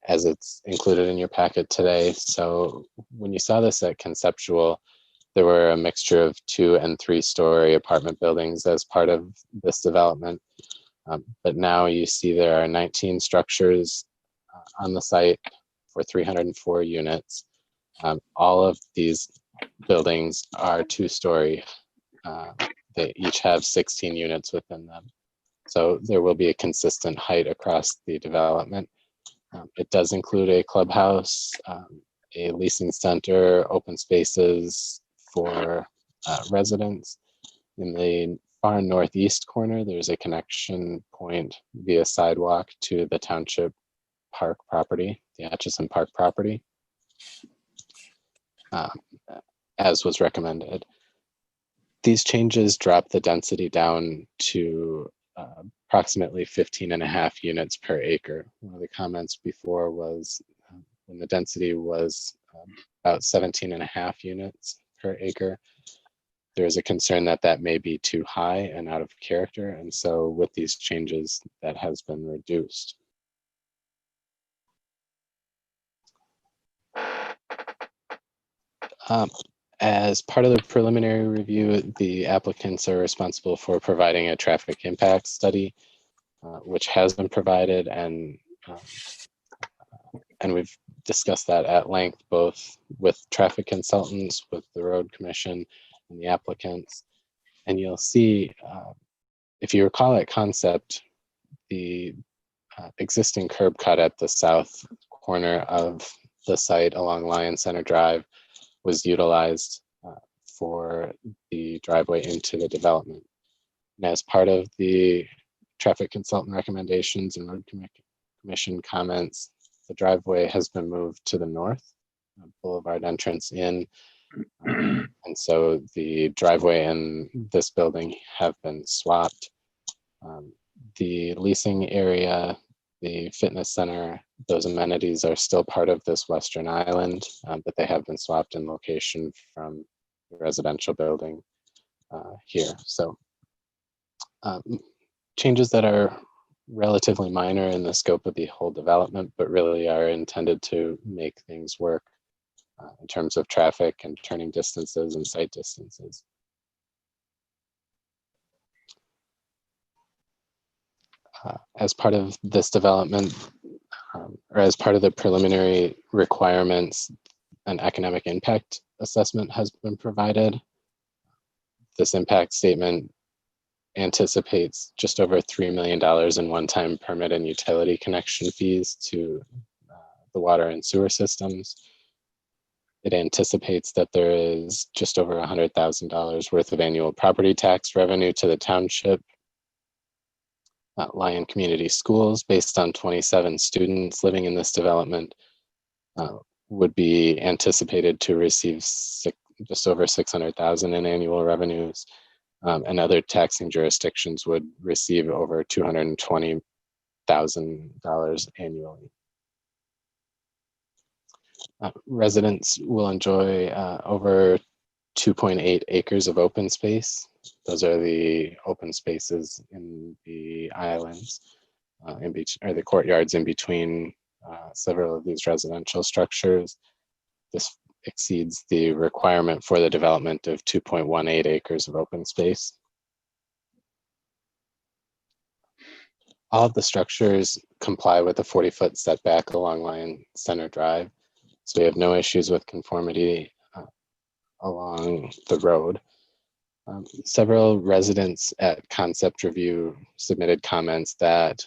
as it's included in your packet today. So when you saw this at conceptual, there were a mixture of 2- and 3-story apartment buildings as part of this development. But now you see there are 19 structures on the site for 304 units. All of these buildings are 2-story. They each have 16 units within them. So there will be a consistent height across the development. It does include a clubhouse, a leasing center, open spaces for residents. In the far northeast corner, there's a connection point via sidewalk to the Township Park property, the Atchison Park property, as was recommended. These changes drop the density down to approximately 15.5 units per acre. One of the comments before was when the density was about 17.5 units per acre, there is a concern that that may be too high and out of character. And so with these changes, that has been reduced. As part of the preliminary review, the applicants are responsible for providing a traffic impact study, which has been provided, and we've discussed that at length, both with traffic consultants, with the road commission, and the applicants. And you'll see, if you recall at concept, the existing curb cut at the south corner of the site along Lion Center Drive was utilized for the driveway into the development. And as part of the traffic consultant recommendations and road commission comments, the driveway has been moved to the north, boulevard entrance in. And so the driveway and this building have been swapped. The leasing area, the fitness center, those amenities are still part of this western island, but they have been swapped in location from the residential building here. So changes that are relatively minor in the scope of the whole development, but really are intended to make things work in terms of traffic and turning distances and site distances. As part of this development, or as part of the preliminary requirements, an economic impact assessment has been provided. This impact statement anticipates just over $3 million in one-time permit and utility connection fees to the water and sewer systems. It anticipates that there is just over $100,000 worth of annual property tax revenue to the township. Lion Community Schools, based on 27 students living in this development, would be anticipated to receive just over $600,000 in annual revenues, and other taxing jurisdictions would receive over $220,000 annually. Residents will enjoy over 2.8 acres of open space. Those are the open spaces in the islands, or the courtyards in between several of these residential structures. This exceeds the requirement for the development of 2.18 acres of open space. All of the structures comply with the 40-foot setback along Lion Center Drive, so we have no issues with conformity along the road. Several residents at concept review submitted comments that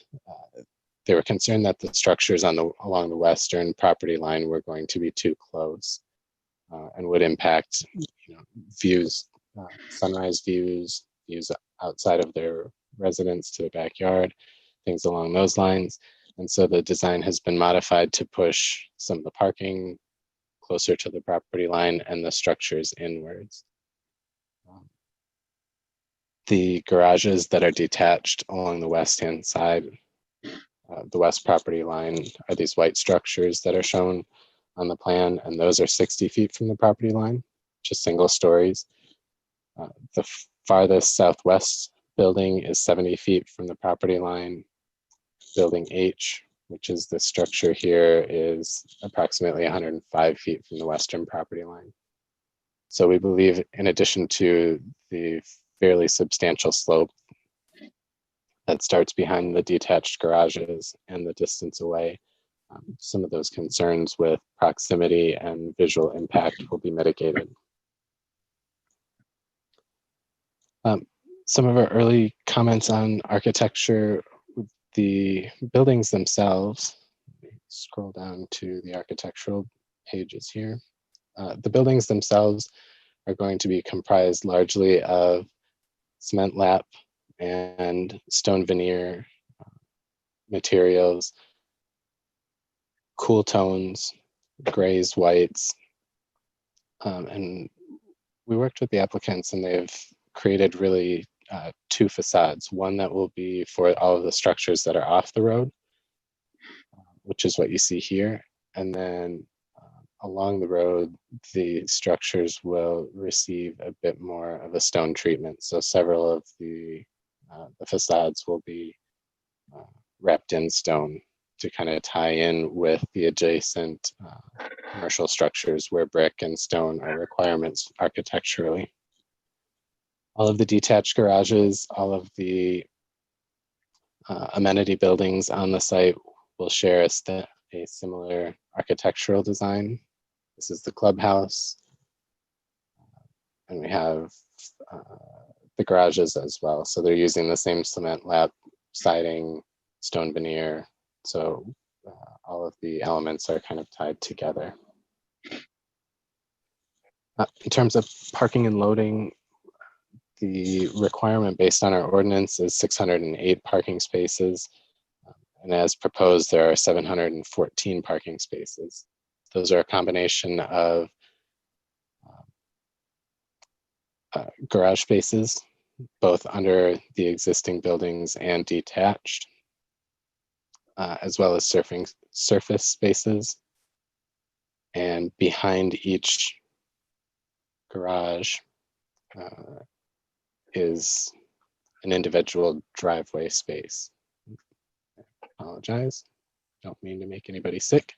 they were concerned that the structures along the western property line were going to be too close and would impact, views, sunrise views outside of their residence to the backyard, things along those lines. And so the design has been modified to push some of the parking closer to the property line and the structures inwards. The garages that are detached along the west-hand side, the west property line, are these white structures that are shown on the plan, and those are 60 feet from the property line, just single stories. The farthest southwest building is 70 feet from the property line. Building H, which is the structure here, is approximately 105 feet from the western property line. So we believe, in addition to the fairly substantial slope that starts behind the detached garages and the distance away, some of those concerns with proximity and visual impact will be mitigated. Some of our early comments on architecture, the buildings themselves, scroll down to the architectural pages here. The buildings themselves are going to be comprised largely of cement lap and stone veneer materials, cool tones, grays, whites. And we worked with the applicants, and they've created really two facades. One that will be for all of the structures that are off the road, which is what you see here. And then along the road, the structures will receive a bit more of a stone treatment. So several of the facades will be wrapped in stone to kind of tie in with the adjacent commercial structures where brick and stone are requirements architecturally. All of the detached garages, all of the amenity buildings on the site will share a similar architectural design. This is the clubhouse, and we have the garages as well. So they're using the same cement lap, siding, stone veneer. So all of the elements are kind of tied together. In terms of parking and loading, the requirement based on our ordinance is 608 parking spaces. And as proposed, there are 714 parking spaces. Those are a combination of garage spaces, both under the existing buildings and detached, as well as surface spaces. And behind each garage is an individual driveway space. Apologize, don't mean to make anybody sick.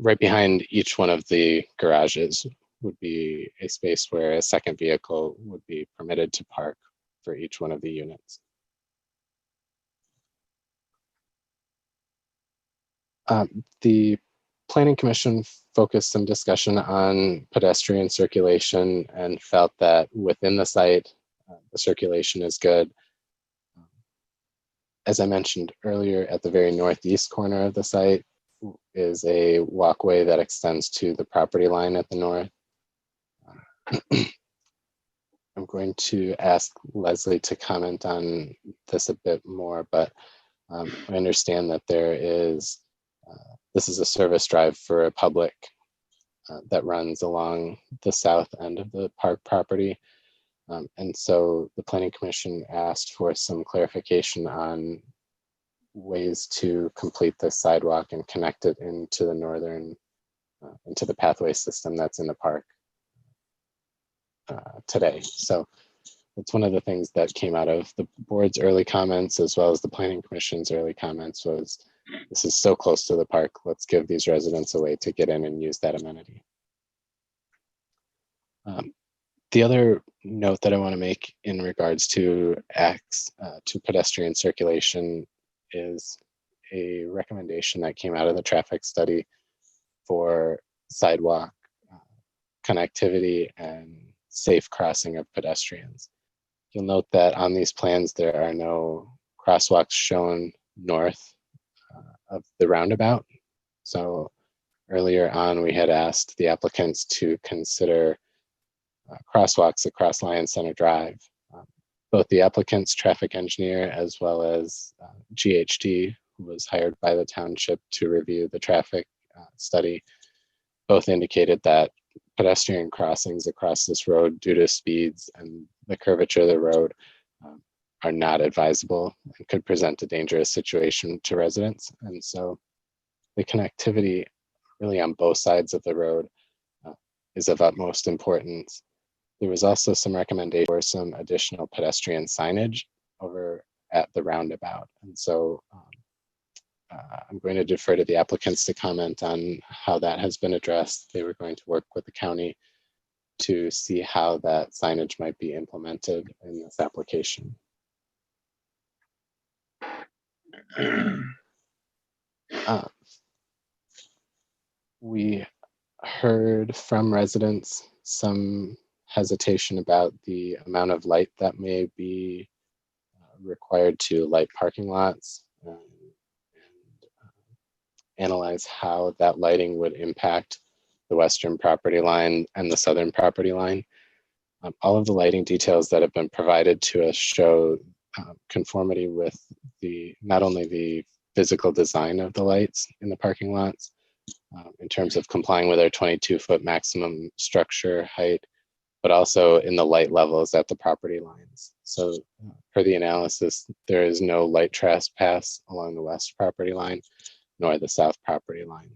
Right behind each one of the garages would be a space where a second vehicle would be permitted to park for each one of the units. The Planning Commission focused some discussion on pedestrian circulation and felt that within the site, the circulation is good. As I mentioned earlier, at the very northeast corner of the site is a walkway that extends to the property line at the north. I'm going to ask Leslie to comment on this a bit more, but I understand that there is, this is a service drive for a public that runs along the south end of the park property. And so the Planning Commission asked for some clarification on ways to complete the sidewalk and connect it into the northern, into the pathway system that's in the park. today. So that's one of the things that came out of the board's early comments, as well as the planning commission's early comments, was this is so close to the park. Let's give these residents a way to get in and use that amenity. The other note that I want to make in regards to pedestrian circulation is a recommendation that came out of the traffic study for sidewalk connectivity and safe crossing of pedestrians. You'll note that on these plans, there are no crosswalks shown north of the roundabout. So earlier on, we had asked the applicants to consider crosswalks across Lion Center Drive. Both the applicant's traffic engineer as well as GHD, who was hired by the township to review the traffic study, both indicated that pedestrian crossings across this road due to speeds and the curvature of the road are not advisable and could present a dangerous situation to residents. And so the connectivity really on both sides of the road is of utmost importance. There was also some recommendation for some additional pedestrian signage over at the roundabout. And so I'm going to defer to the applicants to comment on how that has been addressed. They were going to work with the county to see how that signage might be implemented in this application. We heard from residents some hesitation about the amount of light that may be required to light parking lots and analyze how that lighting would impact the western property line and the southern property line. All of the lighting details that have been provided to us show conformity with not only the physical design of the lights in the parking lots, in terms of complying with our 22-foot maximum structure height, but also in the light levels at the property lines. So per the analysis, there is no light trespass along the west property line, nor the south property line.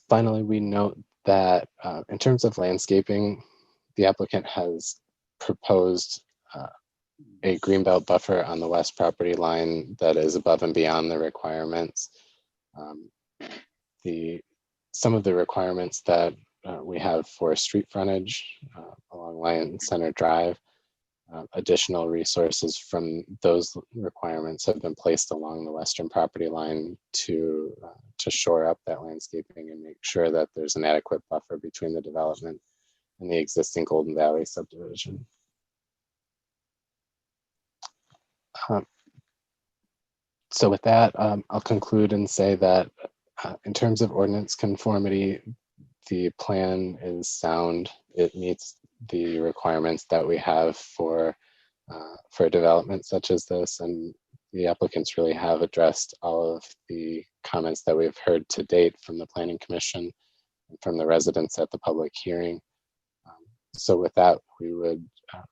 Finally, we note that in terms of landscaping, the applicant has proposed a greenbelt buffer on the west property line that is above and beyond the requirements. Some of the requirements that we have for street frontage along Lion Center Drive, additional resources from those requirements have been placed along the western property line to shore up that landscaping and make sure that there's an adequate buffer between the development and the existing Golden Valley subdivision. So with that, I'll conclude and say that in terms of ordinance conformity, the plan is sound. It meets the requirements that we have for a development such as this, and the applicants really have addressed all of the comments that we've heard to date from the Planning Commission and from the residents at the public hearing. So with that, we would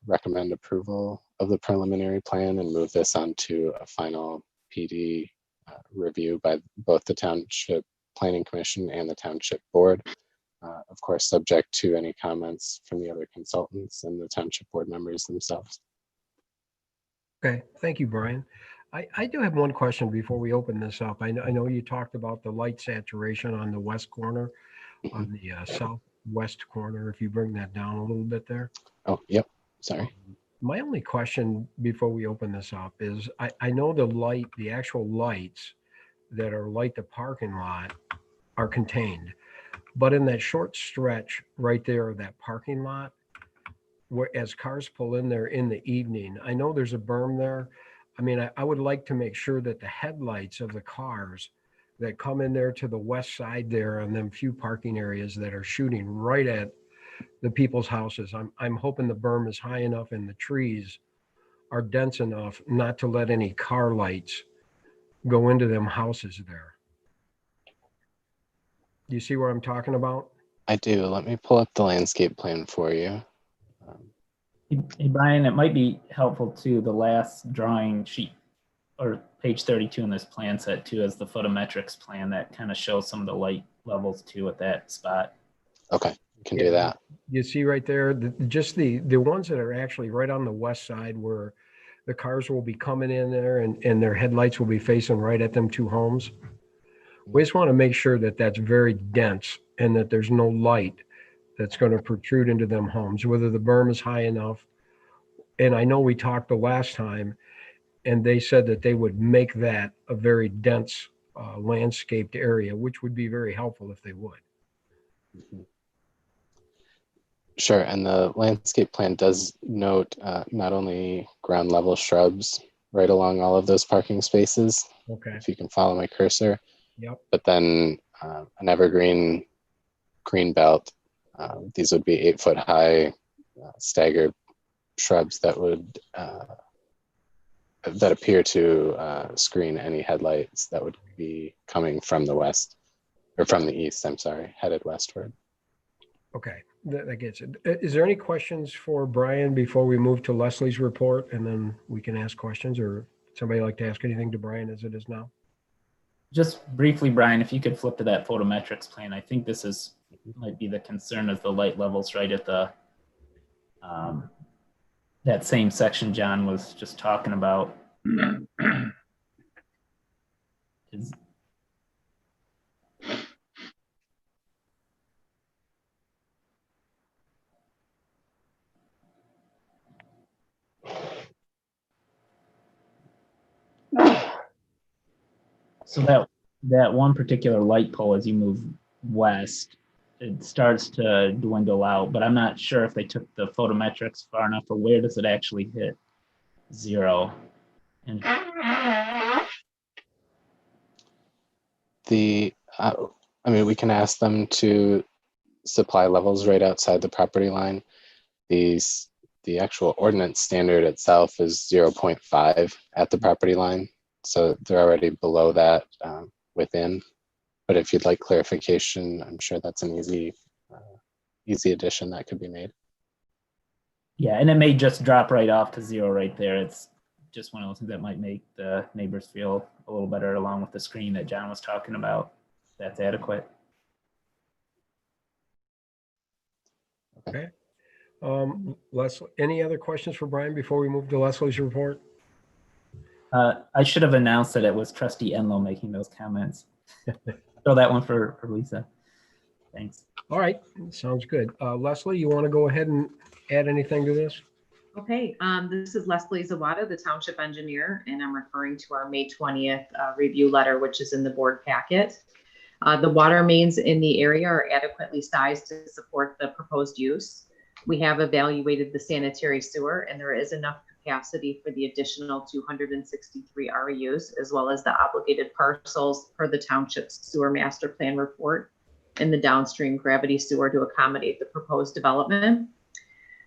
recommend approval of the preliminary plan and move this on to a final PD review by both the Township Planning Commission and the Township Board. Of course, subject to any comments from the other consultants and the Township Board members themselves. Okay, thank you, Brian. I do have one question before we open this up. I know you talked about the light saturation on the west corner, on the southwest corner, if you bring that down a little bit there. Oh, yep, sorry. My only question before we open this up is, I know the actual lights that are light the parking lot are contained, but in that short stretch right there of that parking lot, where as cars pull in there in the evening, I know there's a berm there. I mean, I would like to make sure that the headlights of the cars that come in there to the west side there and them few parking areas that are shooting right at the people's houses. I'm hoping the berm is high enough and the trees are dense enough not to let any car lights go into them houses there. Do you see what I'm talking about? I do. Let me pull up the landscape plan for you. Hey, Brian, it might be helpful too, the last drawing sheet or page 32 in this plan set too, as the photometrics plan that kind of shows some of the light levels too at that spot. Okay, we can do that. You see right there, just the ones that are actually right on the west side where the cars will be coming in there and their headlights will be facing right at them two homes. We just want to make sure that that's very dense and that there's no light that's going to protrude into them homes, whether the berm is high enough. And I know we talked the last time and they said that they would make that a very dense landscaped area, which would be very helpful if they would. Sure, and the landscape plan does note not only ground level shrubs right along all of those parking spaces. Okay. If you can follow my cursor. Yep. But then an evergreen green belt. These would be 8-foot high staggered shrubs that would that appear to screen any headlights that would be coming from the west or from the east. I'm sorry, headed westward. Okay, that gets it. Is there any questions for Brian before we move to Leslie's report, and then we can ask questions, or somebody like to ask anything to Brian as it is now? Just briefly, Brian, if you could flip to that photometrics plan. I think this is might be the concern of the light levels right at the that same section John was just talking about. So that one particular light pole, as you move west, it starts to dwindle out, but I'm not sure if they took the photometrics far enough, or where does it actually hit zero? And I mean, we can ask them to supply levels right outside the property line. The actual ordinance standard itself is 0.5 at the property line. So they're already below that within. But if you'd like clarification, I'm sure that's an easy addition that could be made. yeah, and it may just drop right off to zero right there. It's just one of those things that might make the neighbors feel a little better, along with the screen that John was talking about. That's adequate. Okay. Leslie, any other questions for Brian before we move to Leslie's report? I should have announced that it was Trustee Enlow making those comments. Throw that one for Lisa. Thanks. All right, sounds good. Leslie, you want to go ahead and add anything to this? Okay, this is Leslie Zawada, the Township Engineer, and I'm referring to our May 20th review letter, which is in the board packet. The water mains in the area are adequately sized to support the proposed use. We have evaluated the sanitary sewer, and there is enough capacity for the additional 263 REUs, as well as the obligated parcels per the township's sewer master plan report in the downstream gravity sewer to accommodate the proposed development.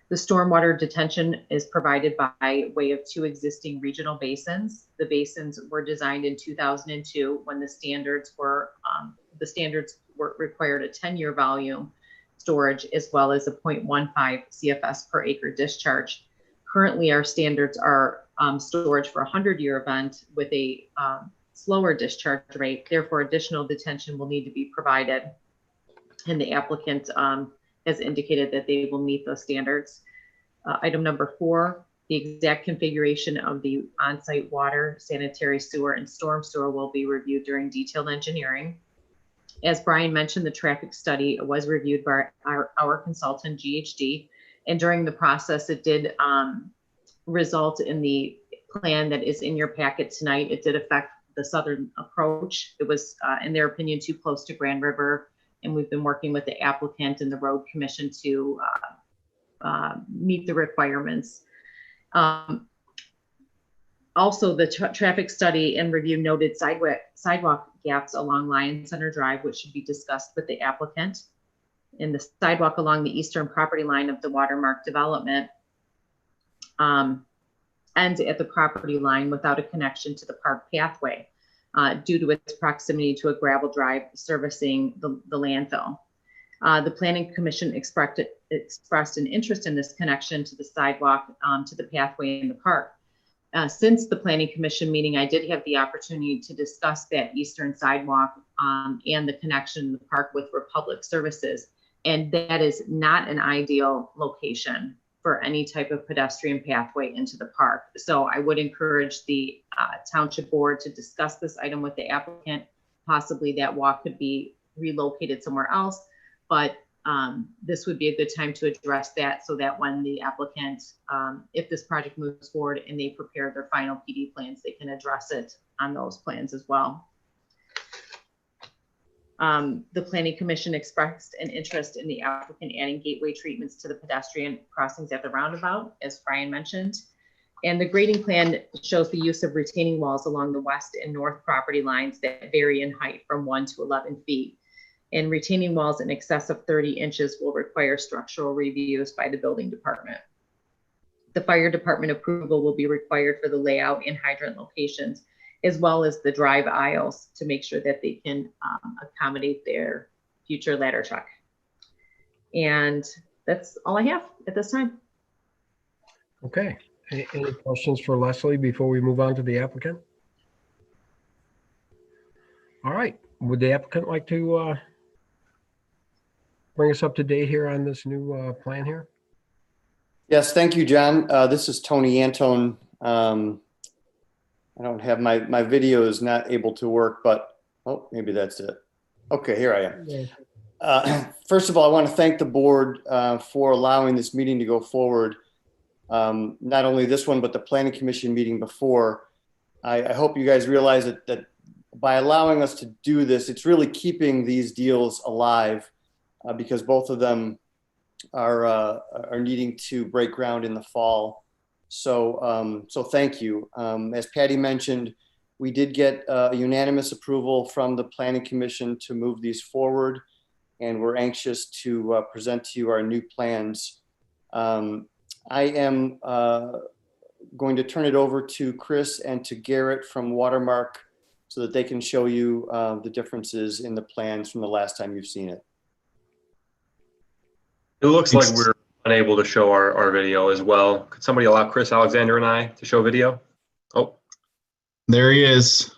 The stormwater detention is provided by way of two existing regional basins. The basins were designed in 2002 when the standards were required a 10-year volume storage as well as a 0.15 CFS per acre discharge. Currently, our standards are storage for a 100-year event with a slower discharge rate. Therefore, additional detention will need to be provided, and the applicant has indicated that they will meet those standards. Item number 4, the exact configuration of the on-site water, sanitary sewer, and storm sewer will be reviewed during detailed engineering. As Brian mentioned, the traffic study was reviewed by our consultant, GHD, and during the process, it did result in the plan that is in your packet tonight. It did affect the southern approach. It was, in their opinion, too close to Grand River, and we've been working with the applicant and the road commission to meet the requirements. Also, the traffic study and review noted sidewalk gaps along Lion Center Drive, which should be discussed with the applicant. And the sidewalk along the eastern property line of the watermark development ends at the property line without a connection to the park pathway due to its proximity to a gravel drive servicing the landfill. The Planning Commission expressed an interest in this connection to the sidewalk to the pathway in the park. Since the Planning Commission meeting, I did have the opportunity to discuss that eastern sidewalk and the connection in the park with Republic Services. And that is not an ideal location for any type of pedestrian pathway into the park. So I would encourage the Township Board to discuss this item with the applicant. Possibly that walk could be relocated somewhere else, but this would be a good time to address that so that when the applicant, if this project moves forward and they prepare their final PD plans, they can address it on those plans as well. The Planning Commission expressed an interest in the applicant adding gateway treatments to the pedestrian crossings at the roundabout, as Brian mentioned. And the grading plan shows the use of retaining walls along the west and north property lines that vary in height from 1 to 11 feet. And retaining walls in excess of 30 inches will require structural reviews by the building department. The fire department approval will be required for the layout and hydrant locations, as well as the drive aisles, to make sure that they can accommodate their future ladder truck. And that's all I have at this time. Okay. Any questions for Leslie before we move on to the applicant? All right. Would the applicant like to bring us up to date here on this new plan here? Yes, thank you, John. This is Tony Antone. I don't have my video is not able to work, but oh, maybe that's it. Okay, here I am. First of all, I want to thank the board for allowing this meeting to go forward. Not only this one, but the Planning Commission meeting before. I hope you guys realize that by allowing us to do this, it's really keeping these deals alive because both of them are needing to break ground in the fall. So, so thank you. As Patty mentioned, we did get a unanimous approval from the Planning Commission to move these forward, and we're anxious to present to you our new plans. I am going to turn it over to Chris and to Garrett from Watermark so that they can show you the differences in the plans from the last time you've seen it. It looks like we're unable to show our video as well. Could somebody allow Chris Alexander and I to show video? Oh, there he is.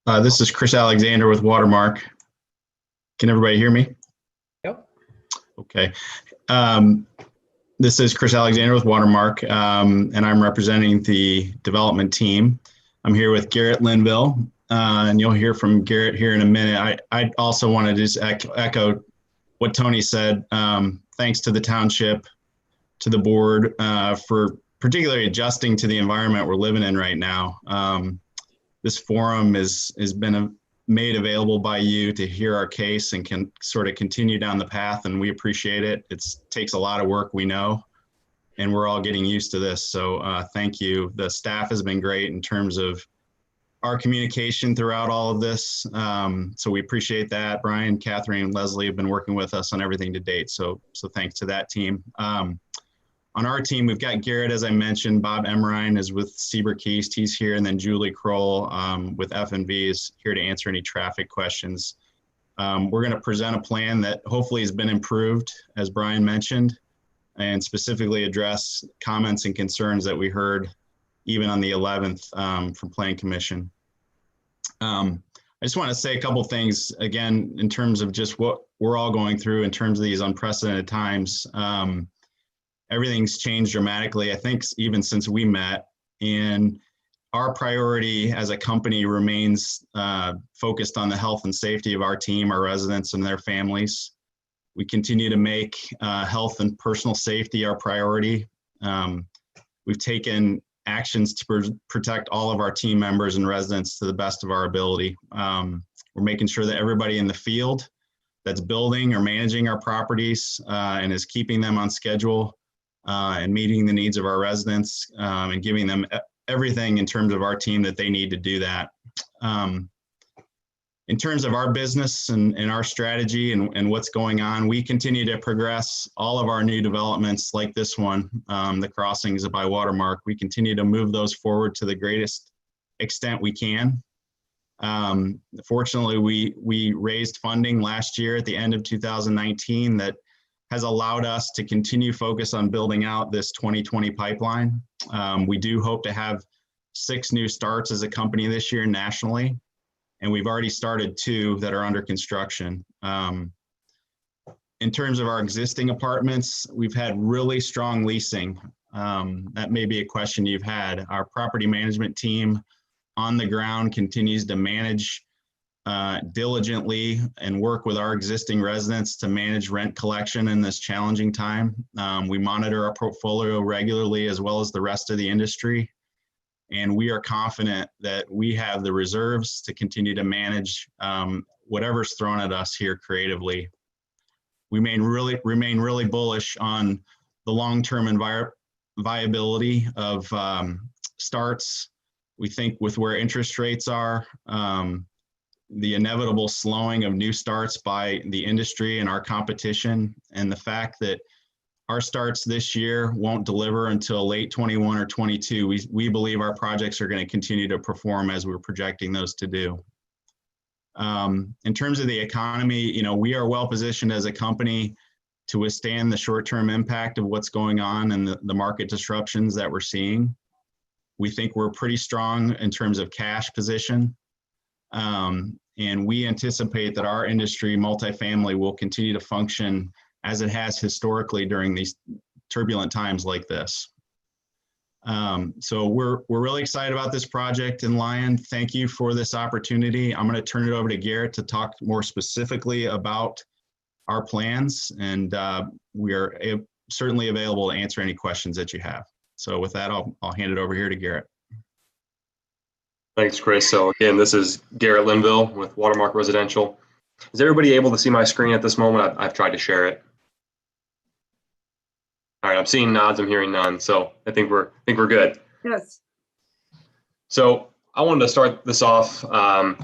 This is Chris Alexander with Watermark. Can everybody hear me? Yep. Okay. This is Chris Alexander with Watermark, and I'm representing the development team. I'm here with Garrett Linville, and you'll hear from Garrett here in a minute. I also want to just echo what Tony said. Thanks to the township, to the board for particularly adjusting to the environment we're living in right now. This forum has been made available by you to hear our case and can sort of continue down the path, and we appreciate it. It takes a lot of work, we know, and we're all getting used to this. So thank you. The staff has been great in terms of our communication throughout all of this. So we appreciate that. Brian, Catherine, and Leslie have been working with us on everything to date. So thanks to that team. On our team, we've got Garrett, as I mentioned. Bob Emmerine is with Seabrook East. He's here. And then Julie Kroll with FNV is here to answer any traffic questions. We're going to present a plan that hopefully has been improved, as Brian mentioned, and specifically address comments and concerns that we heard even on the 11th from Planning Commission. I just want to say a couple things, again, in terms of just what we're all going through in terms of these unprecedented times. Everything's changed dramatically, I think, even since we met. And our priority as a company remains focused on the health and safety of our team, our residents, and their families. We continue to make health and personal safety our priority. We've taken actions to protect all of our team members and residents to the best of our ability. We're making sure that everybody in the field that's building or managing our properties and is keeping them on schedule and meeting the needs of our residents and giving them everything in terms of our team that they need to do that. In terms of our business and our strategy and what's going on, we continue to progress all of our new developments like this one, the crossings by Watermark. We continue to move those forward to the greatest extent we can. Fortunately, we raised funding last year at the end of 2019 that has allowed us to continue focus on building out this 2020 pipeline. We do hope to have 6 new starts as a company this year nationally, and we've already started 2 that are under construction. In terms of our existing apartments, we've had really strong leasing. That may be a question you've had. Our property management team on the ground continues to manage diligently and work with our existing residents to manage rent collection in this challenging time. We monitor our portfolio regularly as well as the rest of the industry. And we are confident that we have the reserves to continue to manage whatever's thrown at us here creatively. We remain really bullish on the long-term viability of starts. We think with where interest rates are, the inevitable slowing of new starts by the industry and our competition, and the fact that our starts this year won't deliver until late 21 or 22, we believe our projects are going to continue to perform as we're projecting those to do. In terms of the economy, we are well positioned as a company to withstand the short-term impact of what's going on and the market disruptions that we're seeing. We think we're pretty strong in terms of cash position. And we anticipate that our industry, multifamily, will continue to function as it has historically during these turbulent times like this. So we're really excited about this project in Lyon. Thank you for this opportunity. I'm going to turn it over to Garrett to talk more specifically about our plans, and we are certainly available to answer any questions that you have. So with that, I'll hand it over here to Garrett. Thanks, Chris. So again, this is Garrett Linville with Watermark Residential. Is everybody able to see my screen at this moment? I've tried to share it. All right, I'm seeing nods, I'm hearing none, so I think we're good. Yes. So I wanted to start this off by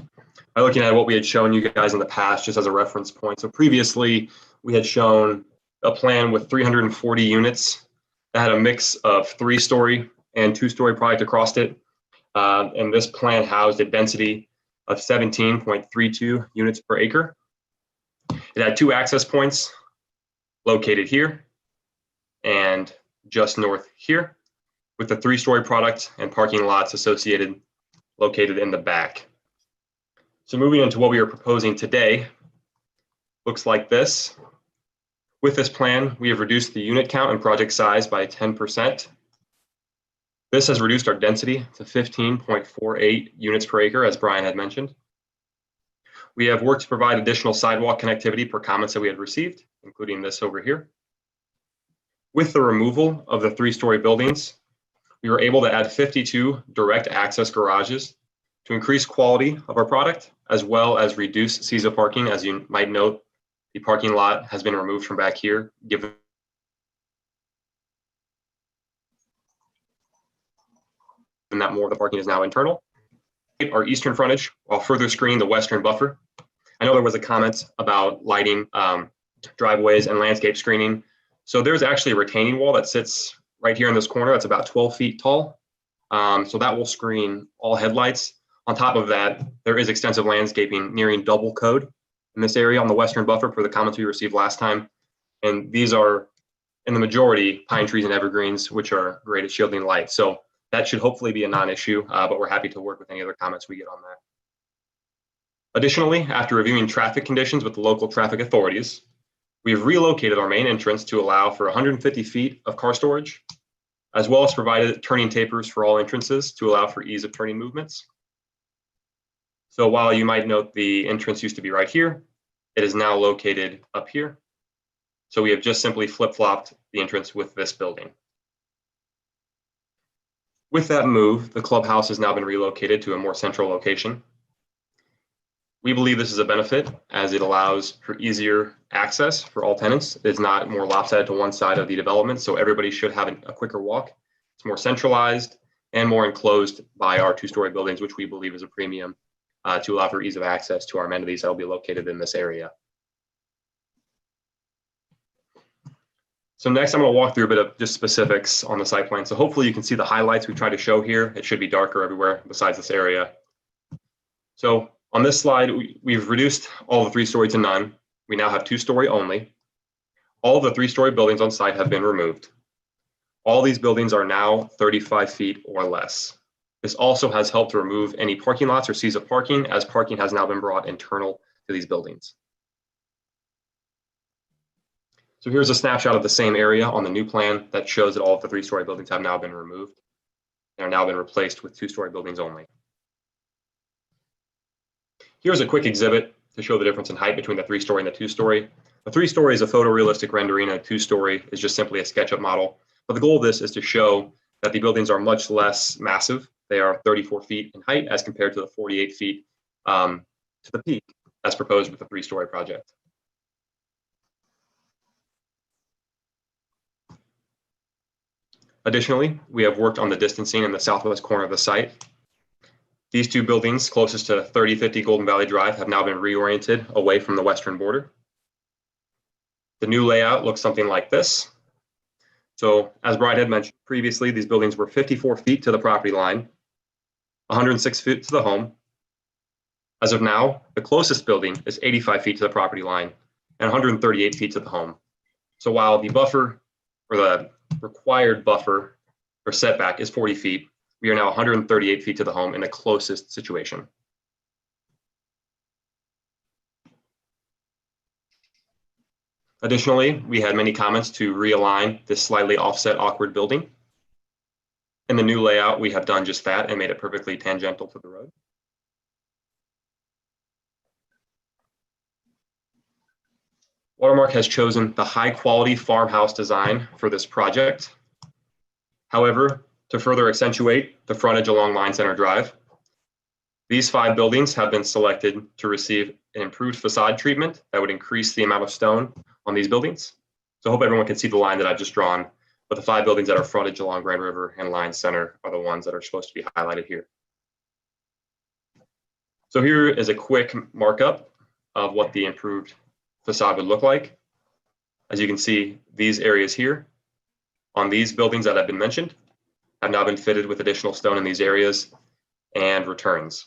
looking at what we had shown you guys in the past, just as a reference point. So previously, we had shown a plan with 340 units that had a mix of 3-story and 2-story product across it. And this plan housed a density of 17.32 units per acre. It had 2 access points located here and just north here, with the 3-story product and parking lots associated located in the back. So moving into what we are proposing today, looks like this. With this plan, we have reduced the unit count and project size by 10%. This has reduced our density to 15.48 units per acre, as Brian had mentioned. We have worked to provide additional sidewalk connectivity per comments that we had received, including this over here. With the removal of the 3-story buildings, we were able to add 52 direct access garages to increase quality of our product, as well as reduce CISA parking. As you might note, the parking lot has been removed from back here, given that more of the parking is now internal. Our eastern frontage, while further screening the western buffer. I know there was a comment about lighting driveways and landscape screening. So there's actually a retaining wall that sits right here in this corner. That's about 12 feet tall. So that will screen all headlights. On top of that, there is extensive landscaping nearing double code in this area on the western buffer per the comments we received last time. And these are, in the majority, pine trees and evergreens, which are great at shielding light. So that should hopefully be a non-issue, but we're happy to work with any other comments we get on that. Additionally, after reviewing traffic conditions with the local traffic authorities, we have relocated our main entrance to allow for 150 feet of car storage, as well as provided turning tapers for all entrances to allow for ease of turning movements. So while you might note the entrance used to be right here, it is now located up here. So we have just simply flip-flopped the entrance with this building. With that move, the clubhouse has now been relocated to a more central location. We believe this is a benefit as it allows for easier access for all tenants. It's not more lopsided to one side of the development, so everybody should have a quicker walk. It's more centralized and more enclosed by our 2-story buildings, which we believe is a premium to allow for ease of access to our amenities that will be located in this area. So next, I'm going to walk through a bit of just specifics on the site plan. So hopefully you can see the highlights we try to show here. It should be darker everywhere besides this area. So on this slide, we've reduced all the 3-story to none. We now have 2-story only. All of the 3-story buildings on site have been removed. All these buildings are now 35 feet or less. This also has helped to remove any parking lots or seas of parking, as parking has now been brought internal to these buildings. So here's a snapshot of the same area on the new plan that shows that all of the 3-story buildings have now been removed and are now been replaced with 2-story buildings only. Here's a quick exhibit to show the difference in height between the 3-story and the 2-story. The 3-story is a photorealistic rendering, and a 2-story is just simply a SketchUp model. But the goal of this is to show that the buildings are much less massive. They are 34 feet in height as compared to the 48 feet to the peak as proposed with the 3-story project. Additionally, we have worked on the distancing in the southwest corner of the site. These 2 buildings closest to 3050 Golden Valley Drive have now been reoriented away from the western border. The new layout looks something like this. So as Brian had mentioned previously, these buildings were 54 feet to the property line, 106 feet to the home. As of now, the closest building is 85 feet to the property line and 138 feet to the home. So while the buffer, or the required buffer or setback, is 40 feet, we are now 138 feet to the home in the closest situation. Additionally, we had many comments to realign this slightly offset awkward building. In the new layout, we have done just that and made it perfectly tangential to the road. Watermark has chosen the high quality farmhouse design for this project. However, to further accentuate the frontage along Line Center Drive, these 5 buildings have been selected to receive an improved facade treatment that would increase the amount of stone on these buildings. So I hope everyone can see the line that I've just drawn, but the 5 buildings that are frontage along Grand River and Line Center are the ones that are supposed to be highlighted here. So here is a quick markup of what the improved facade would look like. As you can see, these areas here on these buildings that have been mentioned have now been fitted with additional stone in these areas and returns.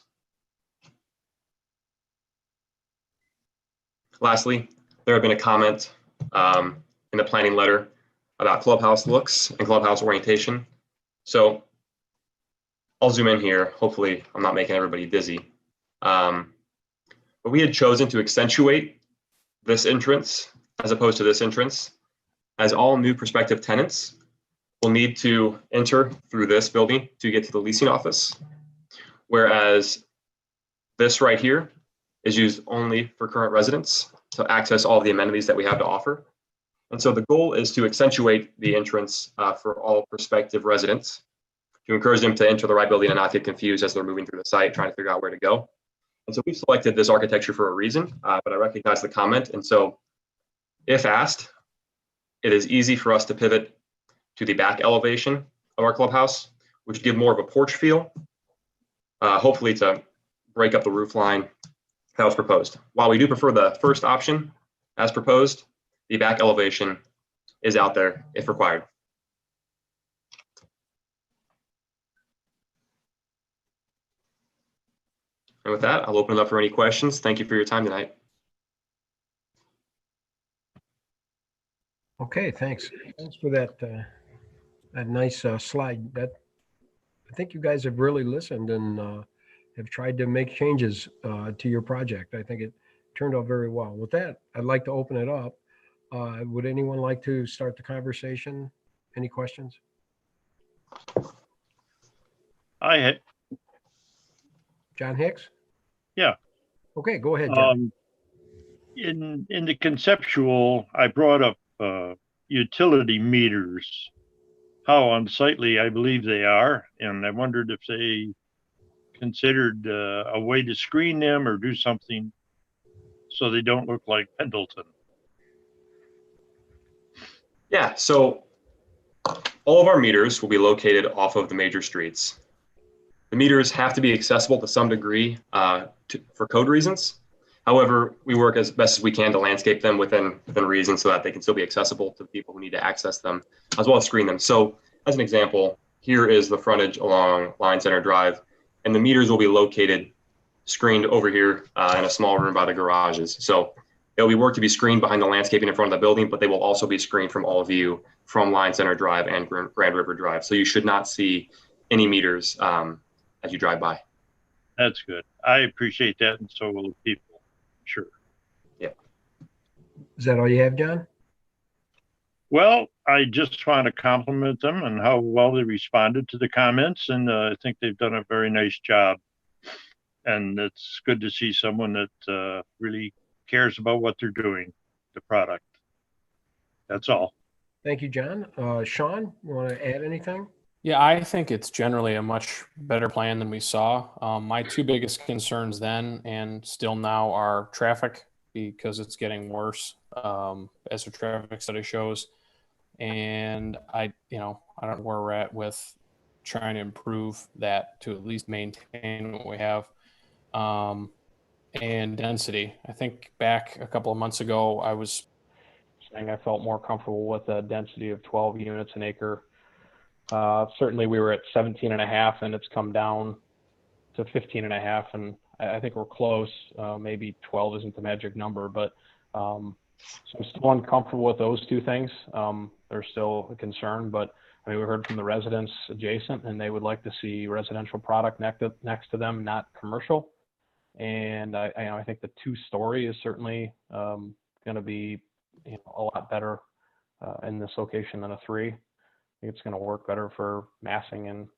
Lastly, there have been a comment in the planning letter about clubhouse looks and clubhouse orientation. So I'll zoom in here. Hopefully I'm not making everybody dizzy. But we had chosen to accentuate this entrance as opposed to this entrance, as all new prospective tenants will need to enter through this building to get to the leasing office, whereas this right here is used only for current residents to access all the amenities that we have to offer. And so the goal is to accentuate the entrance for all prospective residents, to encourage them to enter the right building and not get confused as they're moving through the site, trying to figure out where to go. And so we've selected this architecture for a reason, but I recognize the comment. And so if asked, it is easy for us to pivot to the back elevation of our clubhouse, which would give more of a porch feel, hopefully to break up the roof line that was proposed. While we do prefer the first option as proposed, the back elevation is out there if required. And with that, I'll open it up for any questions. Thank you for your time tonight. Okay, thanks. Thanks for that that nice slide. That I think you guys have really listened and have tried to make changes to your project. I think it turned out very well. With that, I'd like to open it up. Would anyone like to start the conversation? Any questions? I had, John Hicks? yeah. Okay, go ahead, John. In the conceptual, I brought up utility meters, how unsightly I believe they are, and I wondered if they considered a way to screen them or do something so they don't look like Pendleton. Yeah, so all of our meters will be located off of the major streets. The meters have to be accessible to some degree for code reasons. However, we work as best as we can to landscape them within reason so that they can still be accessible to people who need to access them, as well as screen them. So as an example, here is the frontage along Line Center Drive, and the meters will be located screened over here in a small room by the garages. So it'll be work to be screened behind the landscaping in front of the building, but they will also be screened from all view from Line Center Drive and Grand River Drive. So you should not see any meters as you drive by. That's good. I appreciate that, and so will the people. Sure. Yeah. Is that all you have, John? Well, I just want to compliment them on how well they responded to the comments, and I think they've done a very nice job. And it's good to see someone that really cares about what they're doing, the product. That's all. Thank you, John. Sean, you want to add anything? Yeah, I think it's generally a much better plan than we saw. My two biggest concerns then and still now are traffic, because it's getting worse as the traffic study shows. And I don't know where we're at with trying to improve that to at least maintain what we have. And density. I think back a couple of months ago, I was saying I felt more comfortable with a density of 12 units an acre. Certainly we were at 17 and a half, and it's come down to 15 and a half, and I think we're close. Maybe 12 isn't the magic number, but so I'm still uncomfortable with those two things. They're still a concern, but I mean, we heard from the residents adjacent, and they would like to see residential product next to them, not commercial. And I think the 2-story is certainly going to be a lot better in this location than a 3. I think it's going to work better for massing, and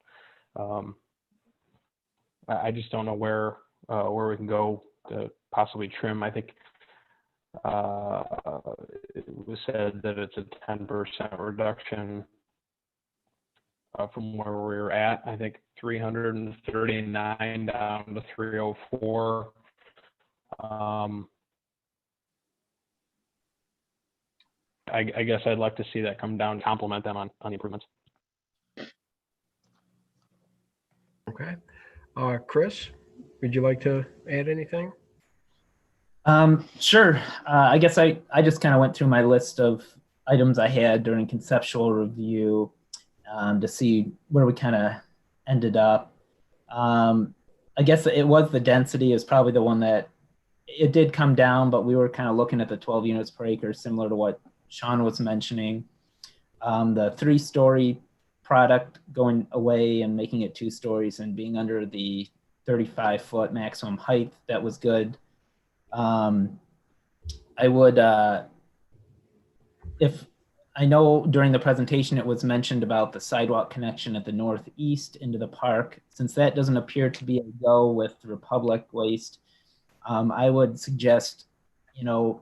I just don't know where we can go to possibly trim. I think it was said that it's a 10% reduction from where we were at. I think 339 down to 304. I guess I'd like to see that come down, compliment them on the improvements. Okay. Chris, would you like to add anything? Sure. I guess I just kind of went through my list of items I had during conceptual review to see where we kind of ended up. I guess it was the density is probably the one that it did come down, but we were kind of looking at the 12 units per acre, similar to what Sean was mentioning. The 3-story product going away and making it 2 stories and being under the 35-foot maximum height, that was good. I would, if I know during the presentation it was mentioned about the sidewalk connection at the northeast into the park. Since that doesn't appear to be a go with Republic Waste, I would suggest,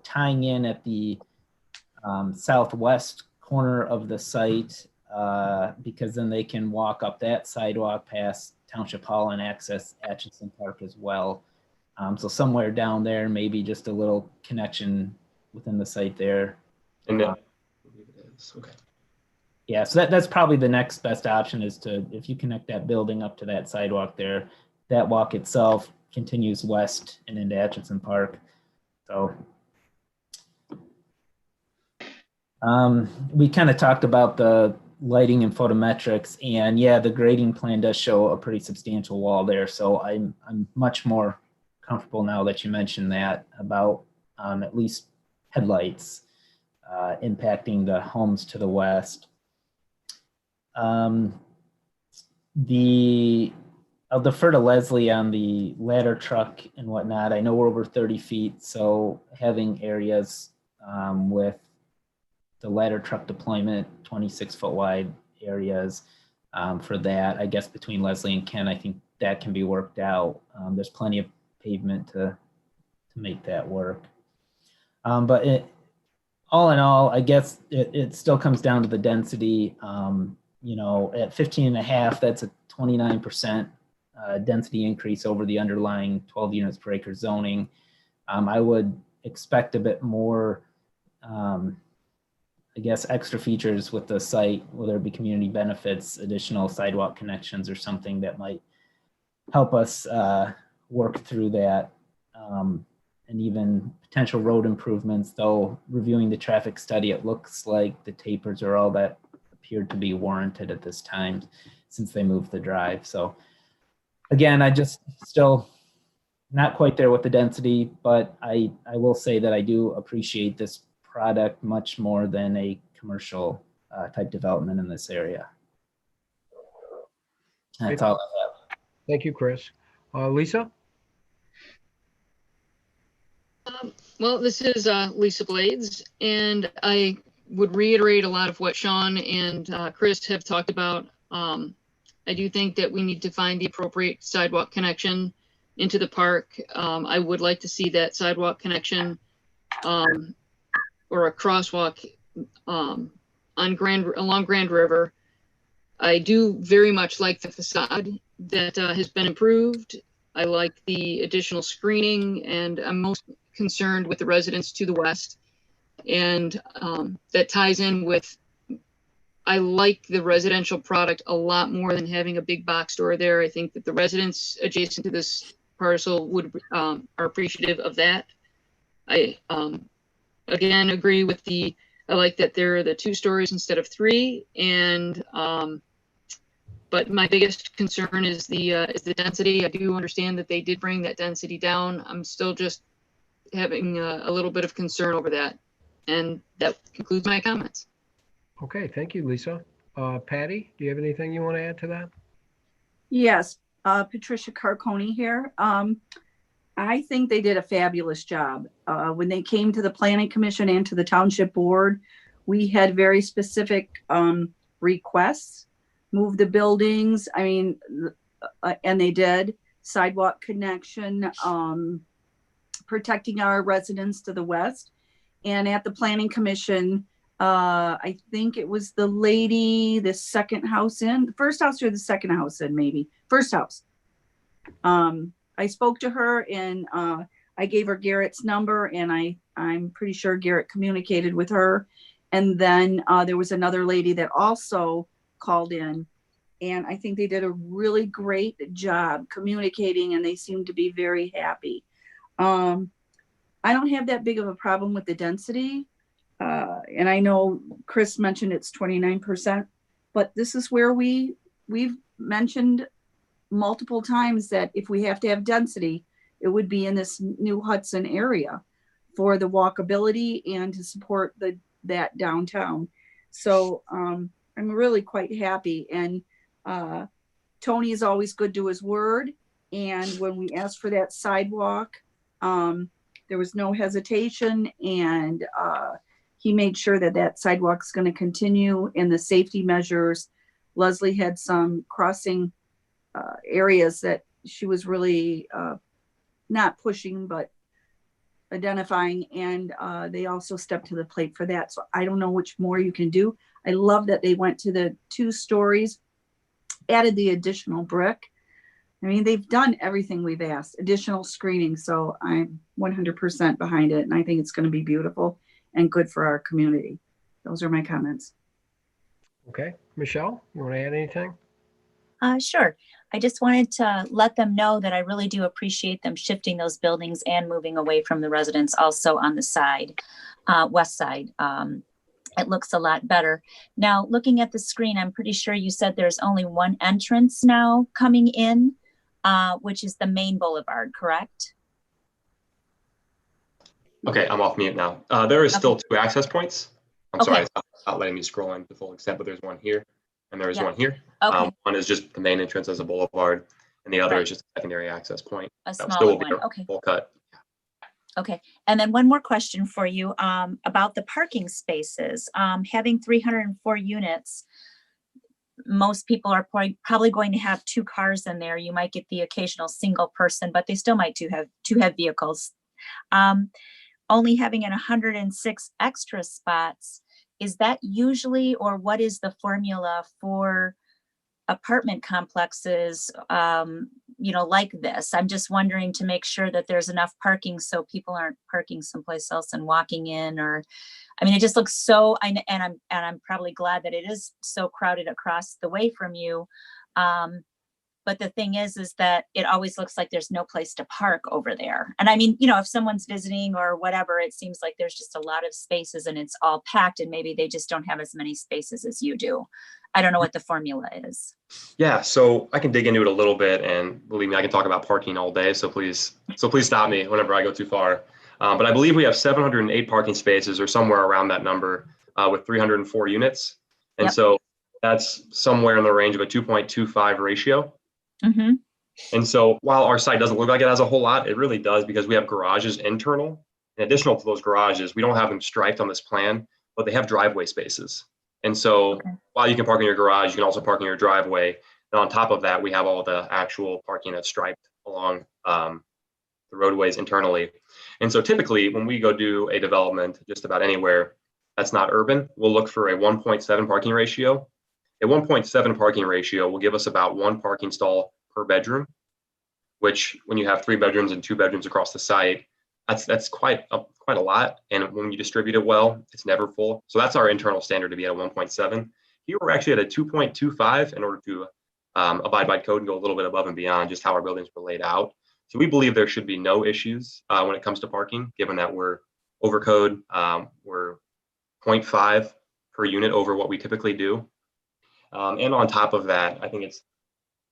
tying in at the southwest corner of the site, because then they can walk up that sidewalk past Township Hall and access Atchison Park as well. So somewhere down there, maybe just a little connection within the site there. And then, okay. Yeah, so that's probably the next best option, is to, if you connect that building up to that sidewalk there, that walk itself continues west and into Atchison Park. So we kind of talked about the lighting and photometrics, and yeah, the grading plan does show a pretty substantial wall there. So I'm much more comfortable now that you mentioned that about at least headlights impacting the homes to the west. I'll defer to Leslie on the ladder truck and whatnot. I know we're over 30 feet, so having areas with the ladder truck deployment, 26-foot wide areas for that, I guess between Leslie and Ken, I think that can be worked out. There's plenty of pavement to make that work. But all in all, I guess it still comes down to the density. At 15 and a half, that's a 29% density increase over the underlying 12 units per acre zoning. I would expect a bit more, I guess, extra features with the site, whether it be community benefits, additional sidewalk connections, or something that might help us work through that. And even potential road improvements, though reviewing the traffic study, it looks like the tapers are all that appeared to be warranted at this time since they moved the drive. So again, I just still not quite there with the density, but I will say that I do appreciate this product much more than a commercial type development in this area. That's all I have. Thank you, Chris. Lisa? Well, this is Lisa Blades, and I would reiterate a lot of what Sean and Chris have talked about. I do think that we need to find the appropriate sidewalk connection into the park. I would like to see that sidewalk connection or a crosswalk along Grand River. I do very much like the facade that has been improved. I like the additional screening, and I'm most concerned with the residents to the west. And that ties in with, I like the residential product a lot more than having a big box store there. I think that the residents adjacent to this parcel are appreciative of that. I again agree with I like that there are the 2 stories instead of 3, and but my biggest concern is the density. I do understand that they did bring that density down. I'm still just having a little bit of concern over that. And that concludes my comments. Okay, thank you, Lisa. Patty, do you have anything you want to add to that? Yes, Patricia Carconi here. I think they did a fabulous job. When they came to the Planning Commission and to the Township Board, we had very specific requests. Move the buildings, I mean, and they did. Sidewalk connection, protecting our residents to the west. And at the Planning Commission, I think it was the lady, the second house in, the first house or the second house in, maybe first house. I spoke to her, and I gave her Garrett's number, and I'm pretty sure Garrett communicated with her. And then there was another lady that also called in, and I think they did a really great job communicating, and they seemed to be very happy. I don't have that big of a problem with the density. And I know Chris mentioned it's 29%, but this is where we've mentioned multiple times that if we have to have density, it would be in this new Hudson area for the walkability and to support that downtown. So I'm really quite happy. And Tony is always good to his word. And when we asked for that sidewalk, there was no hesitation, and he made sure that sidewalk is going to continue in the safety measures. Leslie had some crossing areas that she was really not pushing, but identifying, and they also stepped to the plate for that. So I don't know which more you can do. I love that they went to the 2 stories, added the additional brick. I mean, they've done everything we've asked, additional screening. So I'm 100% behind it. And I think it's going to be beautiful and good for our community. Those are my comments. Okay, Michelle, you want to add anything? Sure. I just wanted to let them know that I really do appreciate them shifting those buildings and moving away from the residents also on the side, west side. It looks a lot better. Now, looking at the screen, I'm pretty sure you said there's only one entrance now coming in, which is the main boulevard, correct? Okay, I'm off mute now. There is still 2 access points. I'm sorry, Okay. it's not letting me scroll in to full extent, but there's one here and there is Yeah. one here. Okay. One is just the main entrance as a boulevard, and the other Right. is just a secondary access point. A That still smaller will be one. a Okay. full cut. Okay. And then one more question for you about the parking spaces. Having 304 units, most people are probably going to have 2 cars in there. You might get the occasional single person, but they still might have vehicles. Only having 106 extra spots, is that usually, or what is the formula for apartment complexes, like this? I'm just wondering to make sure that there's enough parking so people aren't parking someplace else and walking in, or, I mean, it just looks so, and I'm probably glad that it is so crowded across the way from you. But the thing is that it always looks like there's no place to park over there. And I mean, if someone's visiting or whatever, it seems like there's just a lot of spaces and it's all packed, and maybe they just don't have as many spaces as you do. I don't know what the formula is. Yeah, so I can dig into it a little bit, and believe me, I can talk about parking all day. So please stop me whenever I go too far. But I believe we have 708 parking spaces, or somewhere around that number, with 304 units. And Yep. so that's somewhere in the range of a 2.25 ratio. Mm-hmm. And so while our site doesn't look like it has a whole lot, it really does because we have garages internal. In addition to those garages, we don't have them striped on this plan, but they have driveway spaces. And so while you can park in your garage, you can also park in your driveway. And on top of that, we have all the actual parking that's striped along the roadways internally. And so typically when we go do a development just about anywhere that's not urban, we'll look for a 1.7 parking ratio. A 1.7 parking ratio will give us about 1 parking stall per bedroom, which when you have 3 bedrooms and 2 bedrooms across the site, that's quite a lot. And when you distribute it well, it's never full. So that's our internal standard to be at a 1.7. Here we're actually at a 2.25 in order to abide by code and go a little bit above and beyond just how our buildings were laid out. So we believe there should be no issues when it comes to parking, given that we're over code. We're 0.5 per unit over what we typically do. And on top of that, I think it's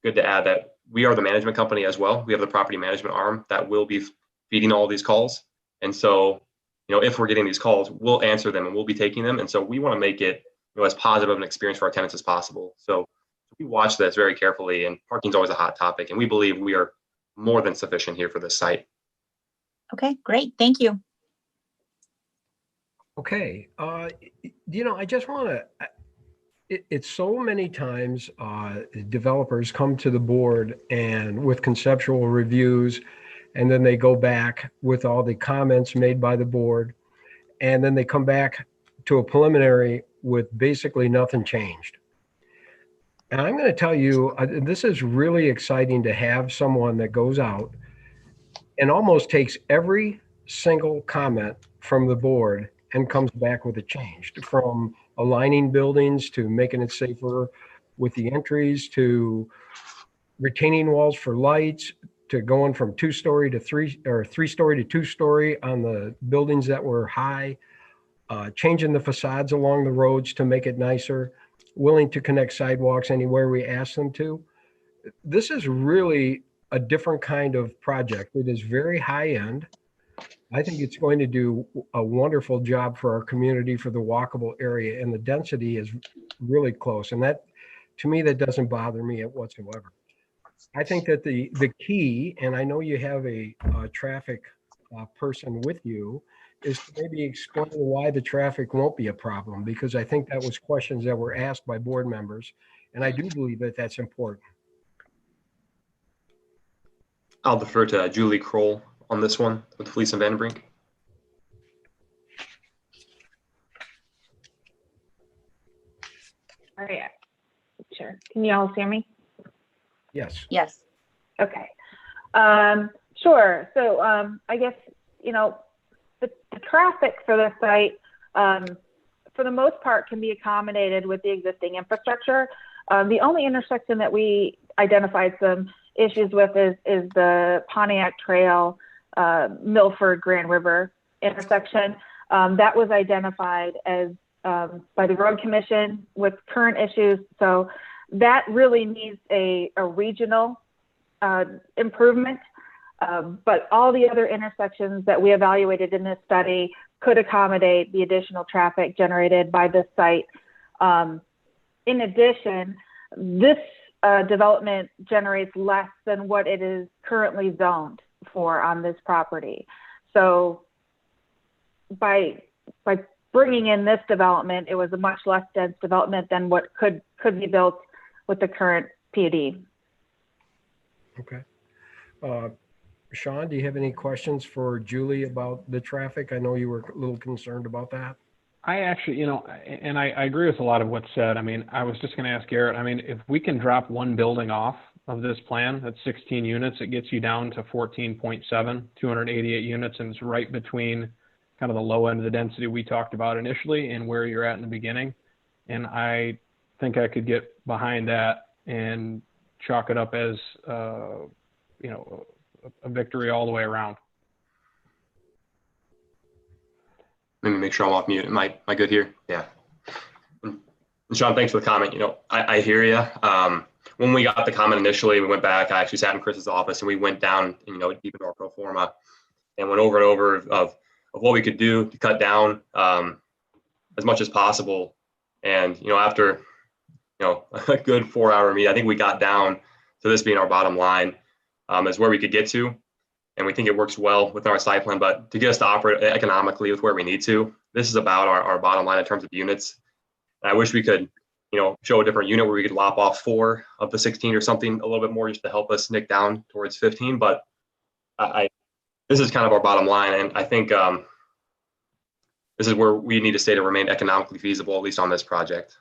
good to add that we are the management company as well. We have the property management arm that will be feeding all these calls. And so, if we're getting these calls, we'll answer them and we'll be taking them. And so we want to make it as positive of an experience for our tenants as possible. So we watch this very carefully, and parking is always a hot topic. And we believe we are more than sufficient here for this site. Okay, great. Thank you. Okay. I just want to, it's so many times developers come to the board and with conceptual reviews, and then they go back with all the comments made by the board, and then they come back to a preliminary with basically nothing changed. And I'm going to tell you, this is really exciting to have someone that goes out and almost takes every single comment from the board and comes back with a change, from aligning buildings to making it safer with the entries to retaining walls for lights to going from 2-story to 3 or 3-story to 2-story on the buildings that were high, changing the facades along the roads to make it nicer, willing to connect sidewalks anywhere we ask them to. This is really a different kind of project. It is very high end. I think it's going to do a wonderful job for our community, for the walkable area, and the density is really close. And that, to me, that doesn't bother me whatsoever. I think that the key, and I know you have a traffic person with you, is to maybe explain why the traffic won't be a problem, because I think that was questions that were asked by board members, and I do believe that that's important. I'll defer to Julie Kroll on this one with Felice and Vandenbrink. All right, sure. Can you all hear me? Yes. Yes. Okay. Sure. So I guess, the traffic for the site, for the most part, can be accommodated with the existing infrastructure. The only intersection that we identified some issues with is the Pontiac Trail, Milford Grand River intersection. That was identified as by the Road Commission with current issues. So that really needs a regional improvement. But all the other intersections that we evaluated in this study could accommodate the additional traffic generated by this site. In addition, this development generates less than what it is currently zoned for on this property. So by bringing in this development, it was a much less dense development than what could be built with the current PUD. Okay. Sean, do you have any questions for Julie about the traffic? I know you were a little concerned about that. I actually, and I agree with a lot of what's said. I mean, I was just going to ask Garrett, if we can drop one building off of this plan, that's 16 units, it gets you down to 14.7, 288 units, and it's right between kind of the low end of the density we talked about initially and where you're at in the beginning. And I think I could get behind that and chalk it up as, a victory all the way around. Let me make sure I'm off mute. Am I good here? Yeah. And Sean, thanks for the comment. I hear you. When we got the comment initially, we went back. I actually sat in Chris's office and we went down, deep into our pro forma and went over and over of what we could do to cut down as much as possible. And, after, a good 4-hour meeting, I think we got down to this being our bottom line. is where we could get to. And we think it works well with our site plan, but to get us to operate economically with where we need to, this is about our bottom line in terms of units. And I wish we could, show a different unit where we could lop off 4 of the 16 or something a little bit more just to help us nick down towards 15. But this is kind of our bottom line. And I think this is where we need to stay to remain economically feasible, at least on this project.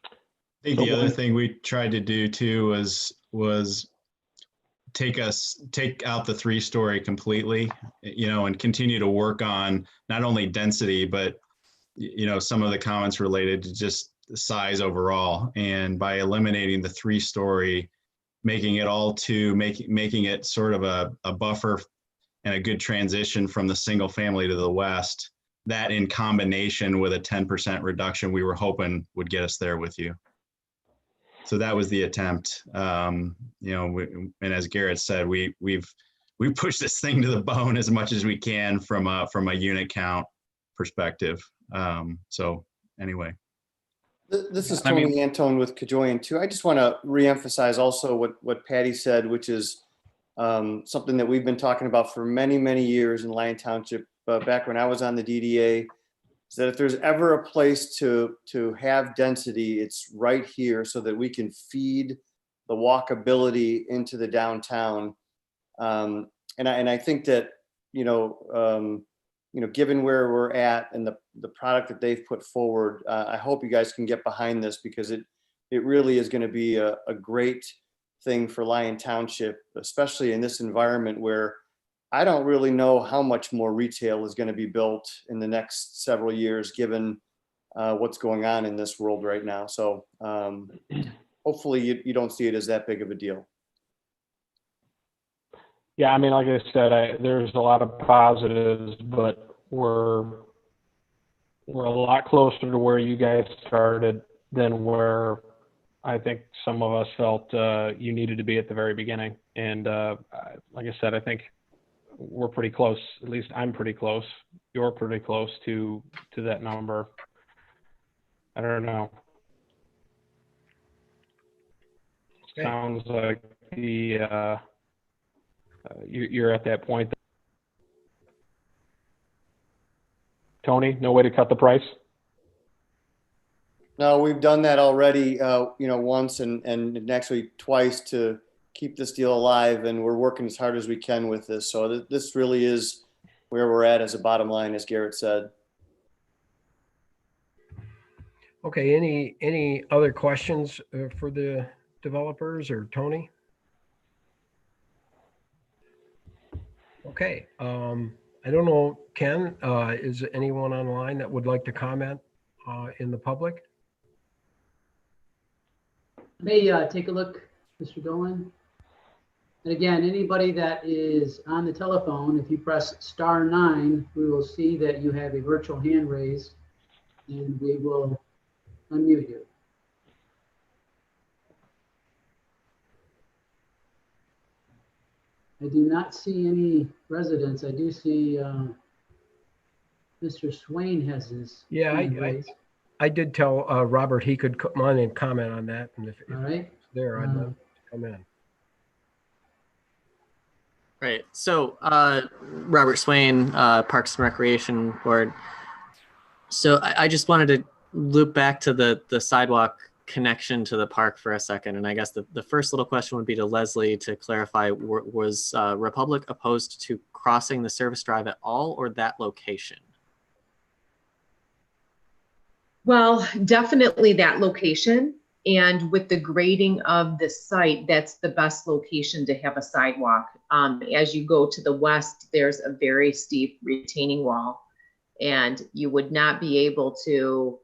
I think the other thing we tried to do too was take out the 3-story completely, and continue to work on not only density, but, some of the comments related to just the size overall. And by eliminating the 3-story, making it all making it sort of a buffer and a good transition from the single family to the west, that in combination with a 10% reduction, we were hoping would get us there with you. So that was the attempt. And as Garrett said, we pushed this thing to the bone as much as we can from a unit count perspective. So anyway. This is Tony Antone with Kajoyan too. I just want to reemphasize also what Patty said, which is something that we've been talking about for many, many years in Lyon Township, back when I was on the DDA, is that if there's ever a place to have density, it's right here so that we can feed the walkability into the downtown. And I think that, given where we're at and the product that they've put forward, I hope you guys can get behind this, because it really is going to be a great thing for Lyon Township, especially in this environment where I don't really know how much more retail is going to be built in the next several years, given what's going on in this world right now. So hopefully you don't see it as that big of a deal. Yeah, I mean, like I said, there's a lot of positives, but we're a lot closer to where you guys started than where I think some of us felt you needed to be at the very beginning. And like I said, I think we're pretty close. At least I'm pretty close. You're pretty close to that number. I don't know. Okay. Sounds like you're at that point. Tony, no way to cut the price? No, we've done that already, once and actually twice to keep this deal alive, and we're working as hard as we can with this. So this really is where we're at as a bottom line, as Garrett said. Okay, any other questions for the developers or Tony? Okay, I don't know, Ken, is anyone online that would like to comment in the public? May take a look, Mr. Dolan. And again, anybody that is on the telephone, if you press *9, we will see that you have a virtual hand raised, and we will unmute you. I do not see any residents. I do see Mr. Swain has his hand raised. I did tell Robert he could come on and comment on that. And if All right. it's there, I'd love to come in. Right. So Robert Swain, Parks and Recreation Board. So I just wanted to loop back to the sidewalk connection to the park for a second. And I guess the first little question would be to Leslie to clarify, was Republic opposed to crossing the service drive at all, or that location? Well, definitely that location. And with the grading of the site, that's the best location to have a sidewalk. As you go to the west, there's a very steep retaining wall, and you would not be able to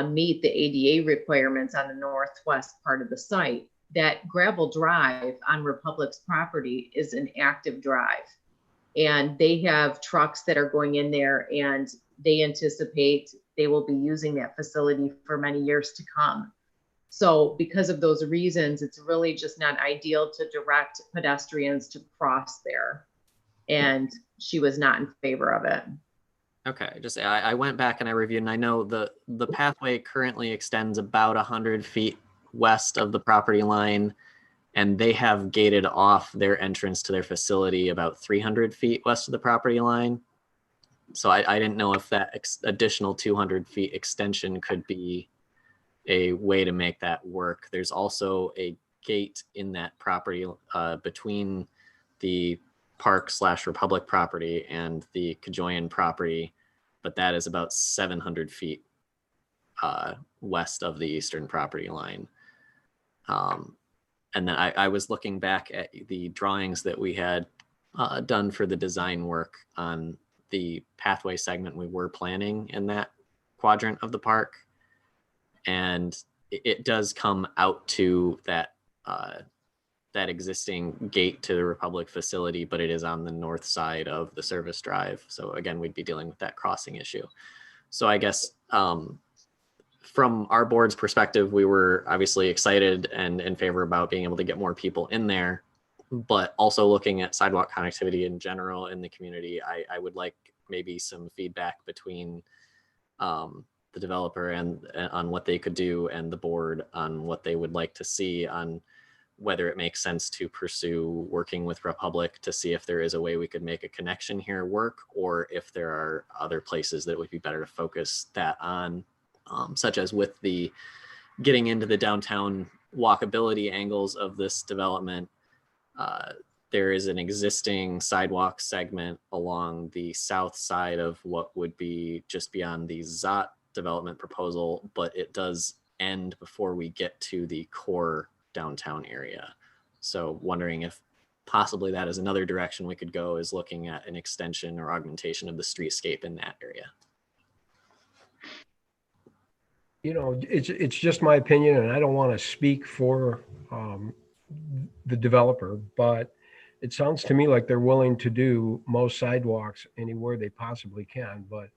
meet the ADA requirements on the northwest part of the site. That gravel drive on Republic's property is an active drive, and they have trucks that are going in there, and they anticipate they will be using that facility for many years to come. So because of those reasons, it's really just not ideal to direct pedestrians to cross there. And she was not in favor of it. Okay, just I went back and I reviewed, and I know the pathway currently extends about 100 feet west of the property line. and they have gated off their entrance to their facility about 300 feet west of the property line. So I didn't know if that additional 200 feet extension could be a way to make that work. There's also a gate in that property between the park/Republic property and the Kajoyan property, but that is about 700 feet west of the eastern property line. And then I was looking back at the drawings that we had done for the design work on the pathway segment we were planning in that quadrant of the park. And it does come out to that that existing gate to the Republic facility, but it is on the north side of the service drive. So again, we'd be dealing with that crossing issue. So I guess from our board's perspective, we were obviously excited and in favor about being able to get more people in there, but also looking at sidewalk connectivity in general in the community, I would like maybe some feedback between the developer and on what they could do and the board on what they would like to see on whether it makes sense to pursue working with Republic to see if there is a way we could make a connection here work, or if there are other places that would be better to focus that on, such as with the getting into the downtown walkability angles of this development. There is an existing sidewalk segment along the south side of what would be just beyond the ZOT development proposal, but it does end before we get to the core downtown area. So wondering if possibly that is another direction we could go, is looking at an extension or augmentation of the streetscape in that area. You know, it's just my opinion, and I don't want to speak for the developer, but it sounds to me like they're willing to do most sidewalks anywhere they possibly can, but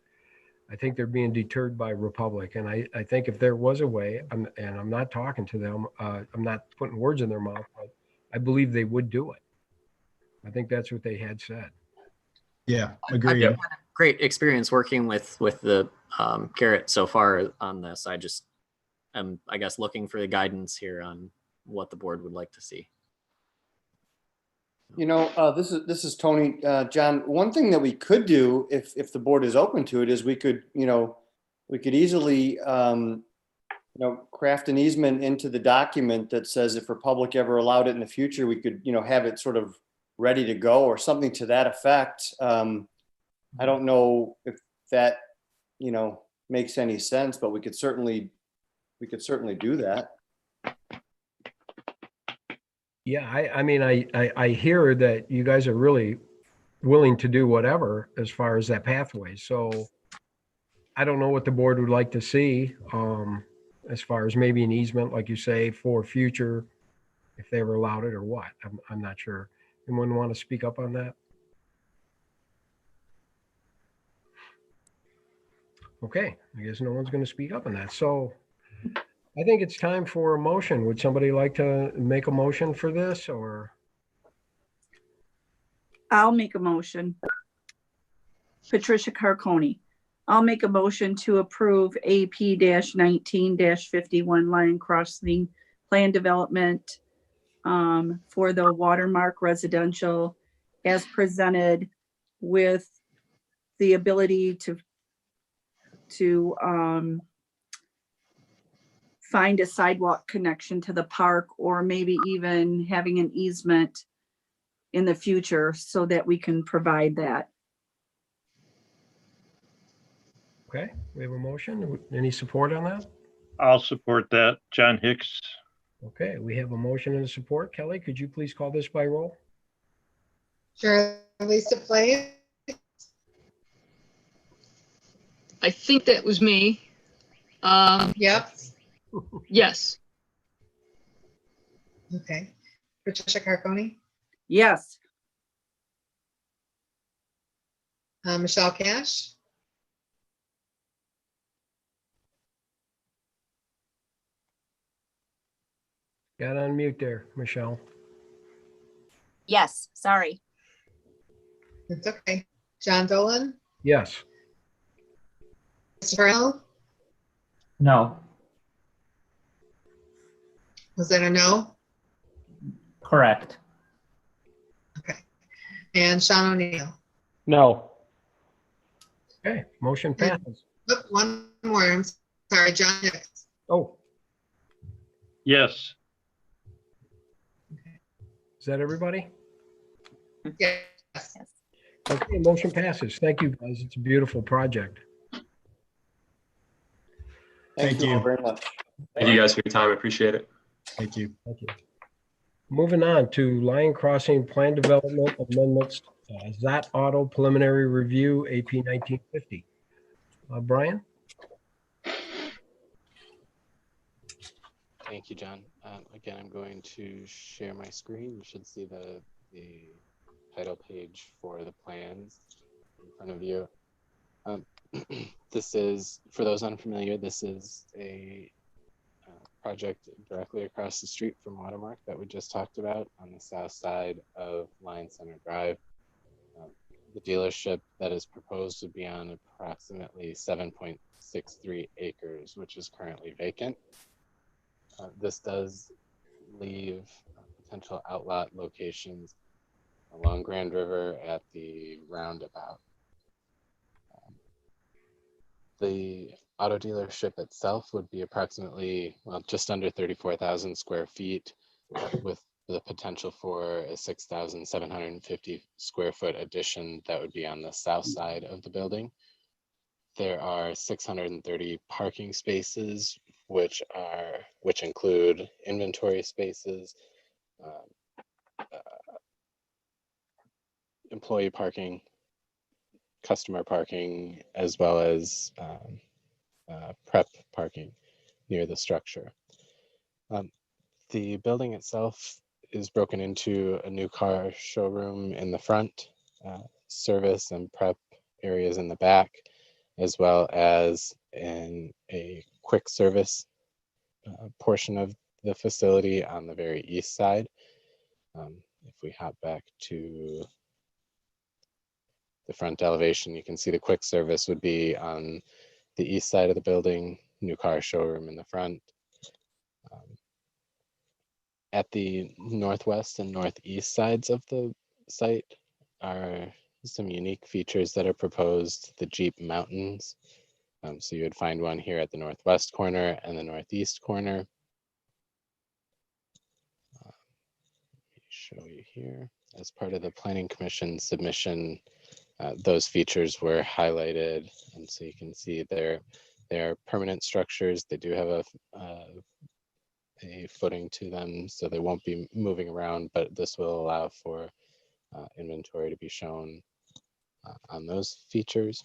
I think they're being deterred by Republic. And I think if there was a way, and I'm not talking to them, I'm not putting words in their mouth, but I believe they would do it. I think that's what they had said. Yeah, agreed. I've had a great experience working with the Garrett so far on this. I just am, I guess, looking for the guidance here on what the board would like to see. You know, this is Tony. John, one thing that we could do, if the board is open to it, is we could easily craft an easement into the document that says if Republic ever allowed it in the future, we could have it sort of ready to go or something to that effect. I don't know if that makes any sense, but we could certainly do that. Yeah, I mean, I hear that you guys are really willing to do whatever as far as that pathway. So I don't know what the board would like to see as far as maybe an easement, like you say, for future, if they ever allowed it or what. I'm not sure. Anyone want to speak up on that? Okay, I guess no one's going to speak up on that. So I think it's time for a motion. Would somebody like to make a motion for this, or? I'll make a motion. Patricia Carconi. I'll make a motion to approve AP-19-51 line crossing plan development for the Watermark residential as presented, with the ability to find a sidewalk connection to the park, or maybe even having an easement in the future so that we can provide that. Okay, we have a motion. Any support on that? I'll support that. John Hicks. Okay, we have a motion and a support. Kelly, could you please call this by roll? Sure. Lisa Place, I think that was me. yep. Yes. Okay. Patricia Carconi, Yes. Michelle Cash, Got on mute there, Michelle. Yes, sorry. it's okay. John Dolan, Yes. Christopher L. No. Was that a no? Correct. And Sean O'Neill. No. Okay, motion passes. Oh, one more. I'm sorry, John Hicks. Oh, Yes. is that everybody? Yes. Okay, motion passes. Thank you, guys. It's a beautiful project. Thank you all very much. Thank you guys for your time. I appreciate it. Thank you. Thank you. Moving on to Line Crossing Plan Development Amendments, ZAT Auto Preliminary Review, AP 1950. Brian? Thank you, John. Again, I'm going to share my screen. You should see the title page for the plans in front of you. This is, for those unfamiliar, this is a project directly across the street from Watermark that we just talked about on the south side of Lion Center Drive. The dealership that is proposed would be on approximately 7.63 acres, which is currently vacant. This does leave potential outlot locations along Grand River at the roundabout. The auto dealership itself would be approximately, well, just under 34,000 square feet with the potential for a 6,750 square foot addition that would be on the south side of the building. There are 630 parking spaces, which include inventory spaces, employee parking, customer parking, as well as prep parking near the structure. The building itself is broken into a new car showroom in the front, service and prep areas in the back, as well as a quick service portion of the facility on the very east side. If we hop back to the front elevation, you can see the quick service would be on the east side of the building, new car showroom in the front. At the northwest and northeast sides of the site are some unique features that are proposed, the Jeep Mountains. So you would find one here at the northwest corner and the northeast corner. Let me show you here. As part of the Planning Commission submission, those features were highlighted, and so you can see they're permanent structures. They do have a footing to them, so they won't be moving around, but this will allow for inventory to be shown on those features.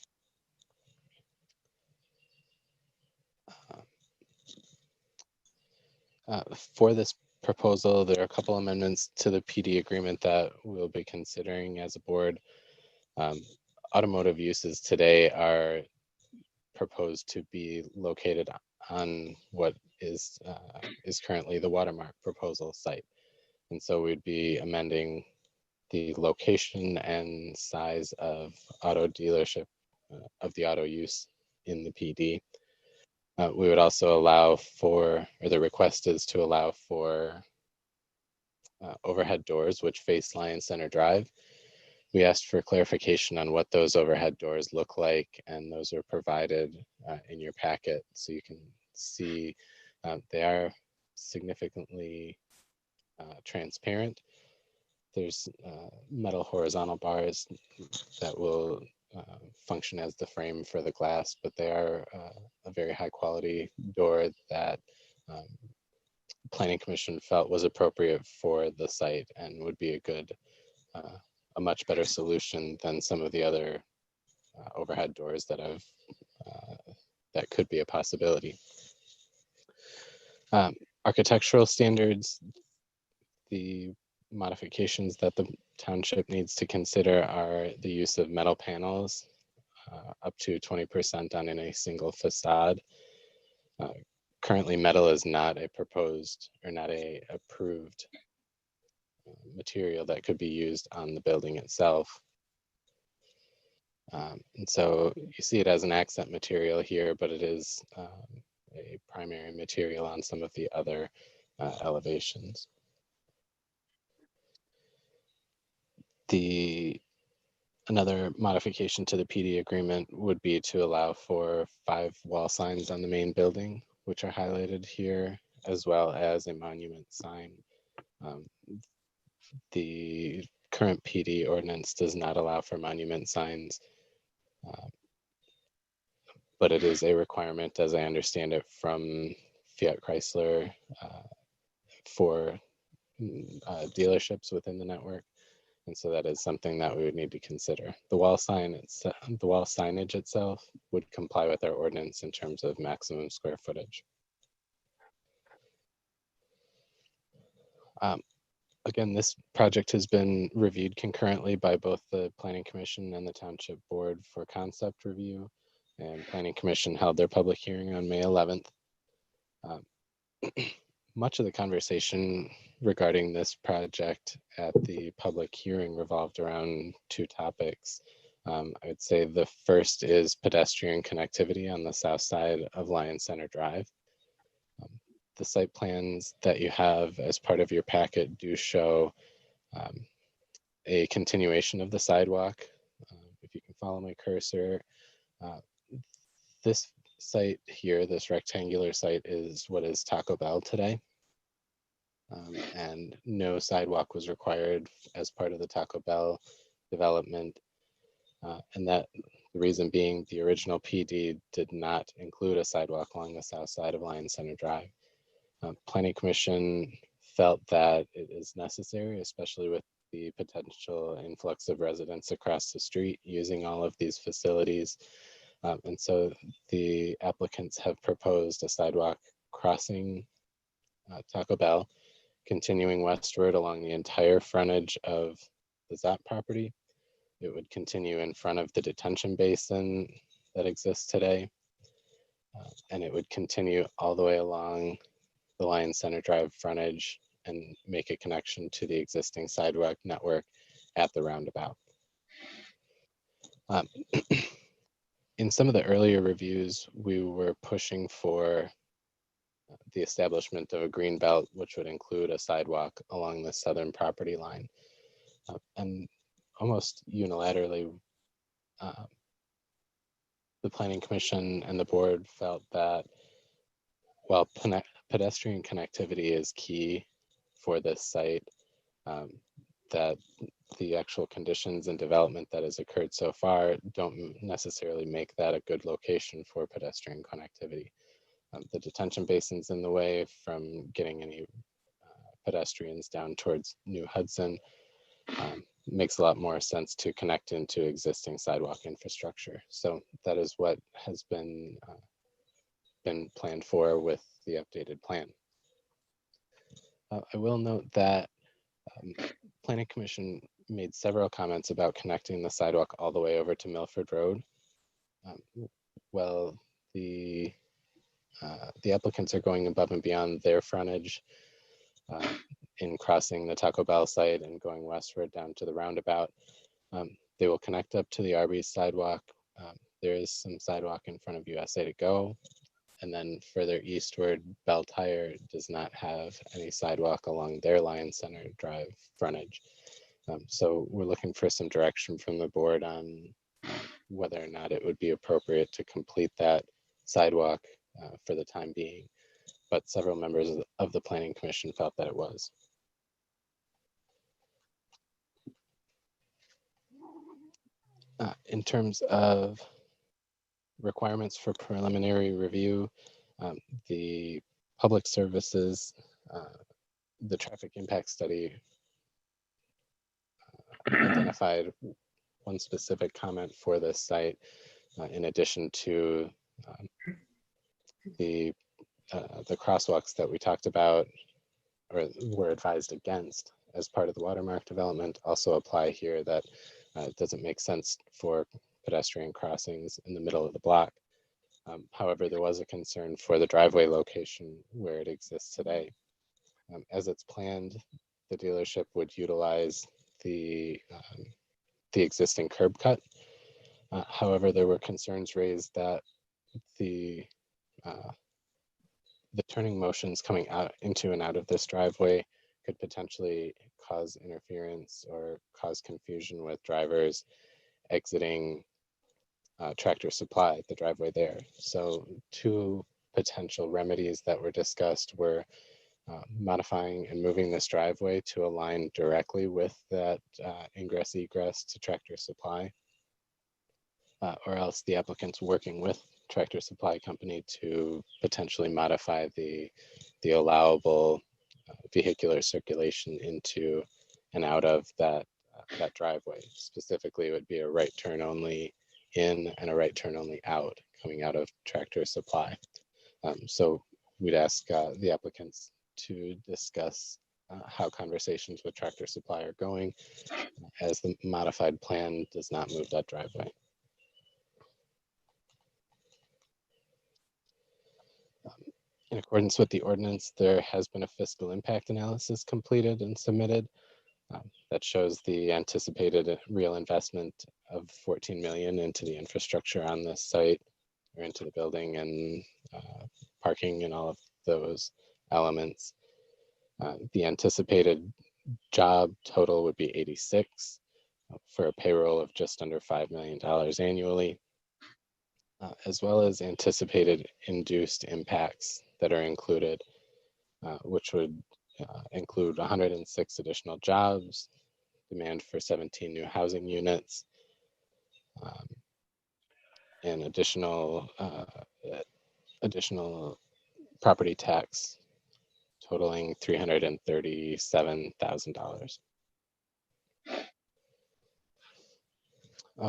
For this proposal, there are a couple amendments to the PD agreement that we'll be considering as a board. Automotive uses today are proposed to be located on what is currently the Watermark proposal site. And so we'd be amending the location and size of auto dealership, of the auto use in the PD. We would also allow for, or the request is to allow for overhead doors which face Lion Center Drive. We asked for clarification on what those overhead doors look like, and those are provided in your packet, so you can see they are significantly transparent. There's metal horizontal bars that will function as the frame for the glass, but they are a very high quality door that Planning Commission felt was appropriate for the site and would be a much better solution than some of the other overhead doors that that could be a possibility. Architectural standards, the modifications that the township needs to consider are the use of metal panels, up to 20% on any single facade. Currently, metal is not a proposed or not a approved material that could be used on the building itself. And so you see it as an accent material here, but it is a primary material on some of the other elevations. Another modification to the PD agreement would be to allow for 5 wall signs on the main building, which are highlighted here, as well as a monument sign. The current PD ordinance does not allow for monument signs, but it is a requirement, as I understand it, from Fiat Chrysler for dealerships within the network. And so that is something that we would need to consider. The wall signage itself would comply with our ordinance in terms of maximum square footage. Again, this project has been reviewed concurrently by both the Planning Commission and the Township Board for concept review, and Planning Commission held their public hearing on May 11th. Much of the conversation regarding this project at the public hearing revolved around 2 topics. I would say the first is pedestrian connectivity on the south side of Lion Center Drive. The site plans that you have as part of your packet do show a continuation of the sidewalk. If you can follow my cursor, this site here, this rectangular site, is what is Taco Bell today. And no sidewalk was required as part of the Taco Bell development. And that the reason being the original PD did not include a sidewalk along the south side of Lion Center Drive. Planning Commission felt that it is necessary, especially with the potential influx of residents across the street using all of these facilities. And so the applicants have proposed a sidewalk crossing Taco Bell, continuing westward along the entire frontage of the Zapp property. It would continue in front of the detention basin that exists today. And it would continue all the way along the Lion Center Drive frontage and make a connection to the existing sidewalk network at the roundabout. In some of the earlier reviews, we were pushing for the establishment of a green belt, which would include a sidewalk along the southern property line. And almost unilaterally, the Planning Commission and the board felt that while pedestrian connectivity is key for this site, that the actual conditions and development that has occurred so far don't necessarily make that a good location for pedestrian connectivity. The detention basin's in the way from getting any pedestrians down towards New Hudson. Makes a lot more sense to connect into existing sidewalk infrastructure. So that is what has been planned for with the updated plan. I will note that Planning Commission made several comments about connecting the sidewalk all the way over to Milford Road. Well, the applicants are going above and beyond their frontage in crossing the Taco Bell site and going westward down to the roundabout. They will connect up to the Arby's sidewalk. There is some sidewalk in front of USA to Go. And then further eastward, Bell Tire does not have any sidewalk along their Lion Center Drive frontage. So we're looking for some direction from the board on whether or not it would be appropriate to complete that sidewalk for the time being. But several members of the Planning Commission felt that it was. In terms of requirements for preliminary review, the public services, the traffic impact study identified one specific comment for this site, in addition to the crosswalks that we talked about or were advised against as part of the watermark development also apply here, that it doesn't make sense for pedestrian crossings in the middle of the block. However, there was a concern for the driveway location where it exists today. As it's planned, the dealership would utilize the existing curb cut. However, there were concerns raised that the turning motions coming out into and out of this driveway could potentially cause interference or cause confusion with drivers exiting Tractor Supply, the driveway there. So two potential remedies that were discussed were modifying and moving this driveway to align directly with that ingress egress to Tractor Supply, or else the applicant's working with Tractor Supply Company to potentially modify the allowable vehicular circulation into and out of that driveway. Specifically, it would be a right turn only in and a right turn only out coming out of Tractor Supply. So we'd ask the applicants to discuss how conversations with Tractor Supply are going, as the modified plan does not move that driveway. In accordance with the ordinance, there has been a fiscal impact analysis completed and submitted that shows the anticipated real investment of 14 million into the infrastructure on this site, or into the building and parking and all of those elements. The anticipated job total would be 86 for a payroll of just under $5 million annually, as well as anticipated induced impacts that are included, which would include 106 additional jobs, demand for 17 new housing units, and additional property tax totaling $337,000.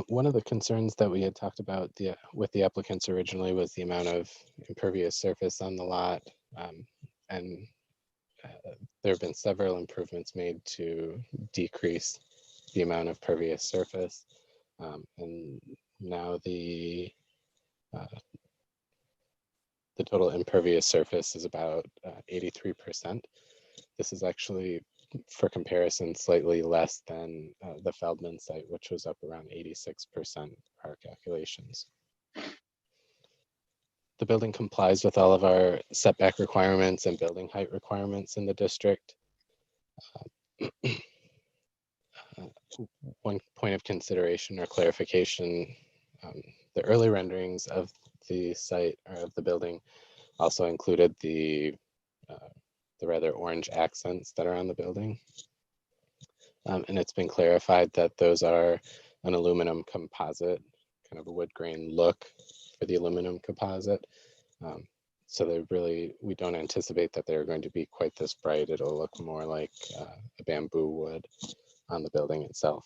One of the concerns that we had talked about with the applicants originally was the amount of impervious surface on the lot, and there have been several improvements made to decrease the amount of pervious surface, and now the total impervious surface is about 83%. This is actually, for comparison, slightly less than the Feldman site, which was up around 86% our calculations. The building complies with all of our setback requirements and building height requirements in the district. One point of consideration or clarification, the early renderings of the site or of the building also included the rather orange accents that are on the building. And it's been clarified that those are an aluminum composite, kind of a wood grain look for the aluminum composite. So we don't anticipate that they're going to be quite this bright. It'll look more like a bamboo wood on the building itself.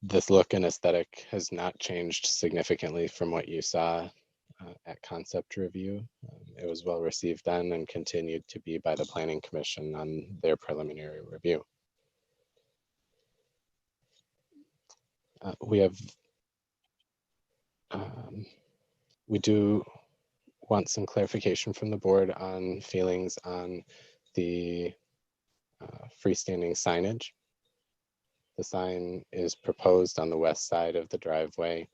This look and aesthetic has not changed significantly from what you saw at concept review. It was well received then and continued to be by the Planning Commission on their preliminary review. We do want some clarification from the board on feelings on the freestanding signage. The sign is proposed on the west side of the driveway.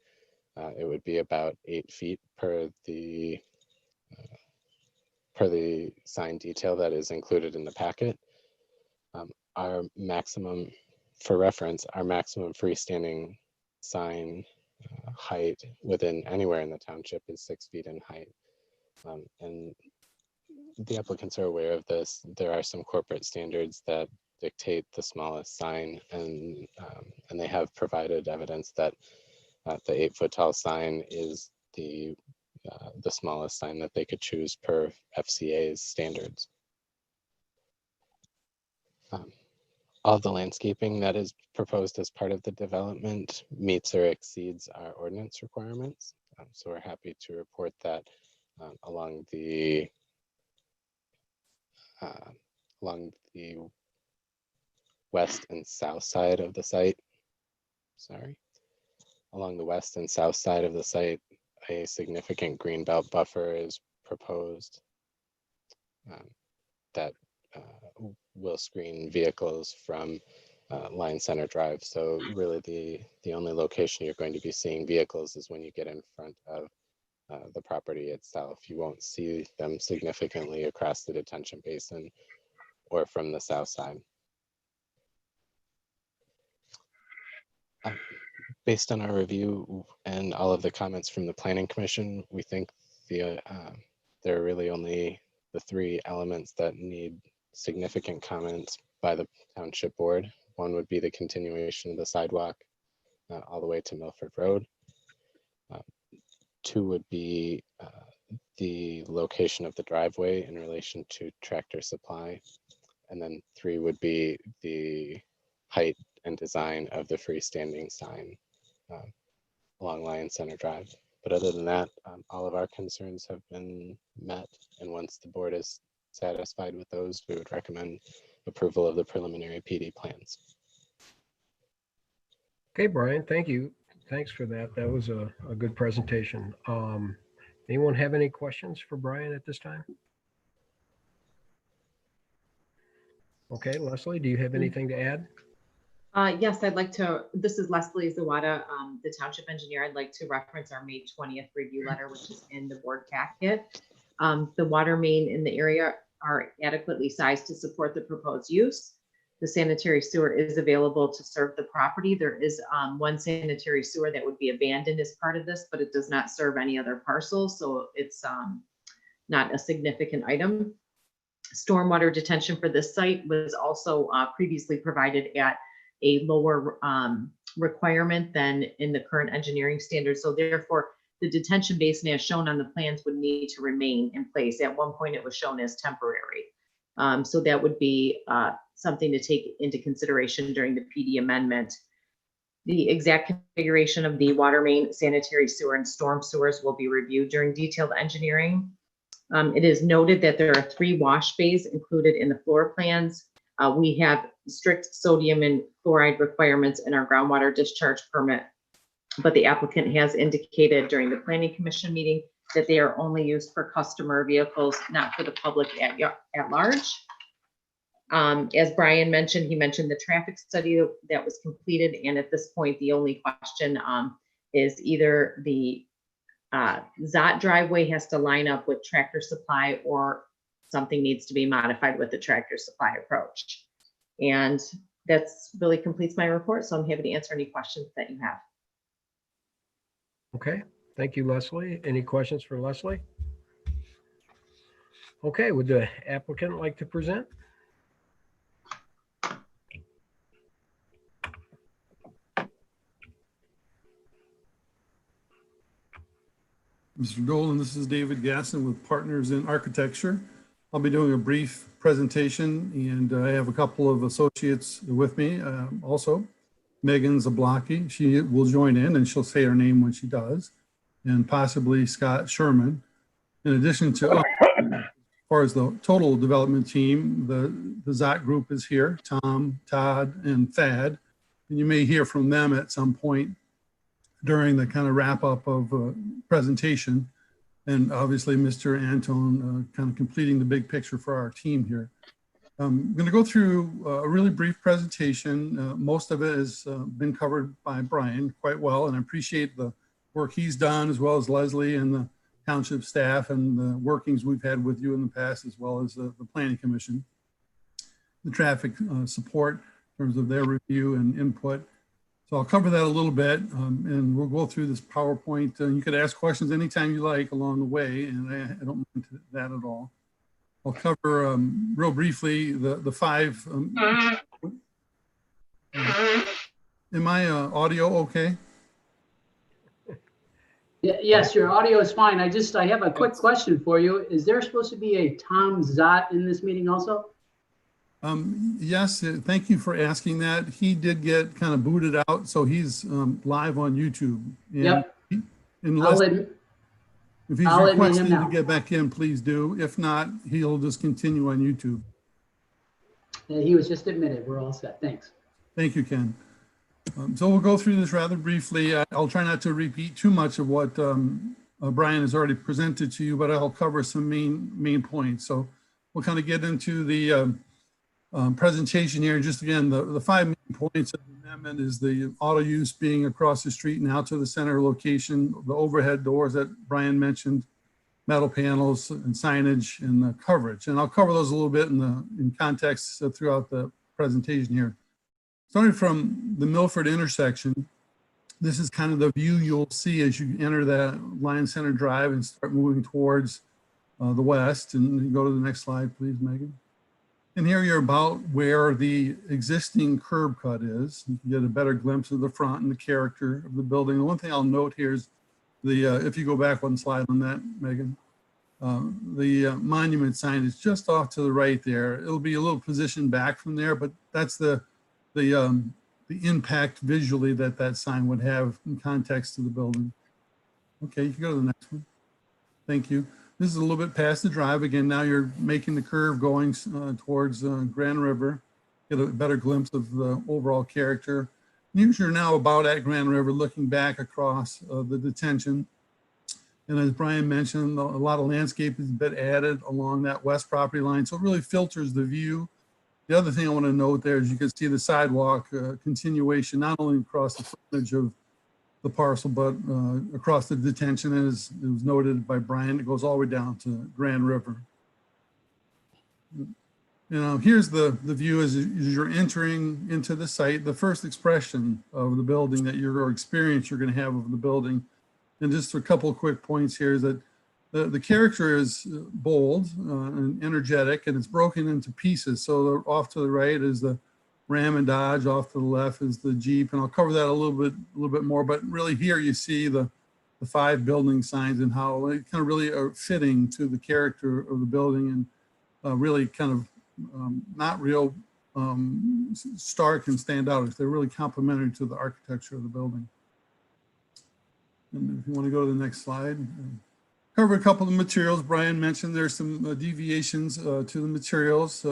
It would be about 8 feet per the sign detail that is included in the packet. Our maximum, for reference, our maximum freestanding sign height within anywhere in the township is 6 feet in height. And the applicants are aware of this. There are some corporate standards that dictate the smallest sign, and they have provided evidence that the 8 foot tall sign is the smallest sign that they could choose per FCA's standards. All the landscaping that is proposed as part of the development meets or exceeds our ordinance requirements. So we're happy to report that along the west and south side of the site. Along the west and south side of the site, a significant greenbelt buffer is proposed that will screen vehicles from Line Center Drive. So really the only location you're going to be seeing vehicles is when you get in front of the property itself. You won't see them significantly across the detention basin or from the south side. Based on our review and all of the comments from the Planning Commission, we think there are really only the 3 elements that need significant comments by the Township Board. One would be the continuation of the sidewalk all the way to Milford Road. 2 would be the location of the driveway in relation to Tractor Supply. And then 3 would be the height and design of the freestanding sign along Lion Center Drive. But other than that, all of our concerns have been met. And once the board is satisfied with those, we would recommend approval of the preliminary PD plans. Okay, Brian, thank you. Thanks for that. That was a good presentation. Anyone have any questions for Brian at this time? Okay, Leslie, do you have anything to add? Yes, I'd like to, this is Leslie Zawada, the township engineer. I'd like to reference our May 20th review letter, which is in the board packet. The water main in the area are adequately sized to support the proposed use. The sanitary sewer is available to serve the property. There is one sanitary sewer that would be abandoned as part of this, but it does not serve any other parcels, so it's not a significant item. Stormwater detention for this site was also previously provided at a lower requirement than in the current engineering standards. So therefore, the detention basin as shown on the plans would need to remain in place. At one point, it was shown as temporary. So that would be something to take into consideration during the PD amendment. The exact configuration of the water main, sanitary sewer, and storm sewers will be reviewed during detailed engineering. It is noted that there are 3 wash bays included in the floor plans. We have strict sodium and chloride requirements in our groundwater discharge permit, but the applicant has indicated during the Planning Commission meeting that they are only used for customer vehicles, not for the public at large. As Brian mentioned, he mentioned the traffic study that was completed, and at this point, the only question is either the Zot driveway has to line up with Tractor Supply or something needs to be modified with the Tractor Supply approach. And that's really completes my report. So I'm happy to answer any questions that you have. Okay, thank you, Leslie. Any questions for Leslie? Okay, would the applicant like to present? Mr. Dolan, this is David Gasson with Partners in Architecture. I'll be doing a brief presentation, and I have a couple of associates with me also. Megan Zablocki, she will join in and she'll say her name when she does, and possibly Scott Sherman. In addition to us, as far as the total development team, the Zot group is here, Tom, Todd, and Thad. And you may hear from them at some point during the kind of wrap up of presentation. And obviously Mr. Antone kind of completing the big picture for our team here. I'm going to go through a really brief presentation. Most of it has been covered by Brian quite well, and I appreciate the work he's done, as well as Leslie and the township staff and the workings we've had with you in the past, as well as the Planning Commission. The traffic support in terms of their review and input. So I'll cover that a little bit, and we'll go through this PowerPoint. You could ask questions anytime you like along the way, and I don't mind that at all. I'll cover real briefly the 5. Am I audio okay? Yes, your audio is fine. I have a quick question for you. Is there supposed to be a Tom Zot in this meeting also? Yes, thank you for asking that. He did get kind of booted out, so he's live on YouTube. And yep. If he's requesting to get back in, please do. If not, he'll just continue on YouTube. He was just admitted. We're all set. Thanks. Thank you, Ken. So we'll go through this rather briefly. I'll try not to repeat too much of what Brian has already presented to you, but I'll cover some main points. So we'll kind of get into the presentation here. Just again, the 5 main points of the amendment is the auto use being across the street now to the center location, the overhead doors that Brian mentioned, metal panels and signage and the coverage. And I'll cover those a little bit in context throughout the presentation here. Starting from the Milford intersection, this is kind of the view you'll see as you enter that Lion Center Drive and start moving towards the west. And you go to the next slide, please, Megan. And here you're about where the existing curb cut is. You can get a better glimpse of the front and the character of the building. The one thing I'll note here is if you go back one slide on that, Megan, the monument sign is just off to the right there. It'll be a little positioned back from there, but that's the impact visually that sign would have in context to the building. Okay, you can go to the next one. Thank you. This is a little bit past the drive. Again, now you're making the curve going towards Grand River. Get a better glimpse of the overall character. You're now about at Grand River, looking back across the detention. And as Brian mentioned, a lot of landscape has been added along that west property line. So it really filters the view. The other thing I want to note there is you can see the sidewalk continuation, not only across the frontage of the parcel, but across the detention, as it was noted by Brian, it goes all the way down to Grand River. You know, here's the view as you're entering into the site, the first expression of the building that your experience you're going to have of the building. And just a couple of quick points here is that the character is bold and energetic, and it's broken into pieces. So off to the right is the Ram and Dodge, off to the left is the Jeep, and I'll cover that a little bit more. But really here you see the 5 building signs and how they kind of really are fitting to the character of the building, and really kind of not real stark and stand out. They're really complementary to the architecture of the building. And if you want to go to the next slide. Cover a couple of materials. Brian mentioned there's some deviations to the materials.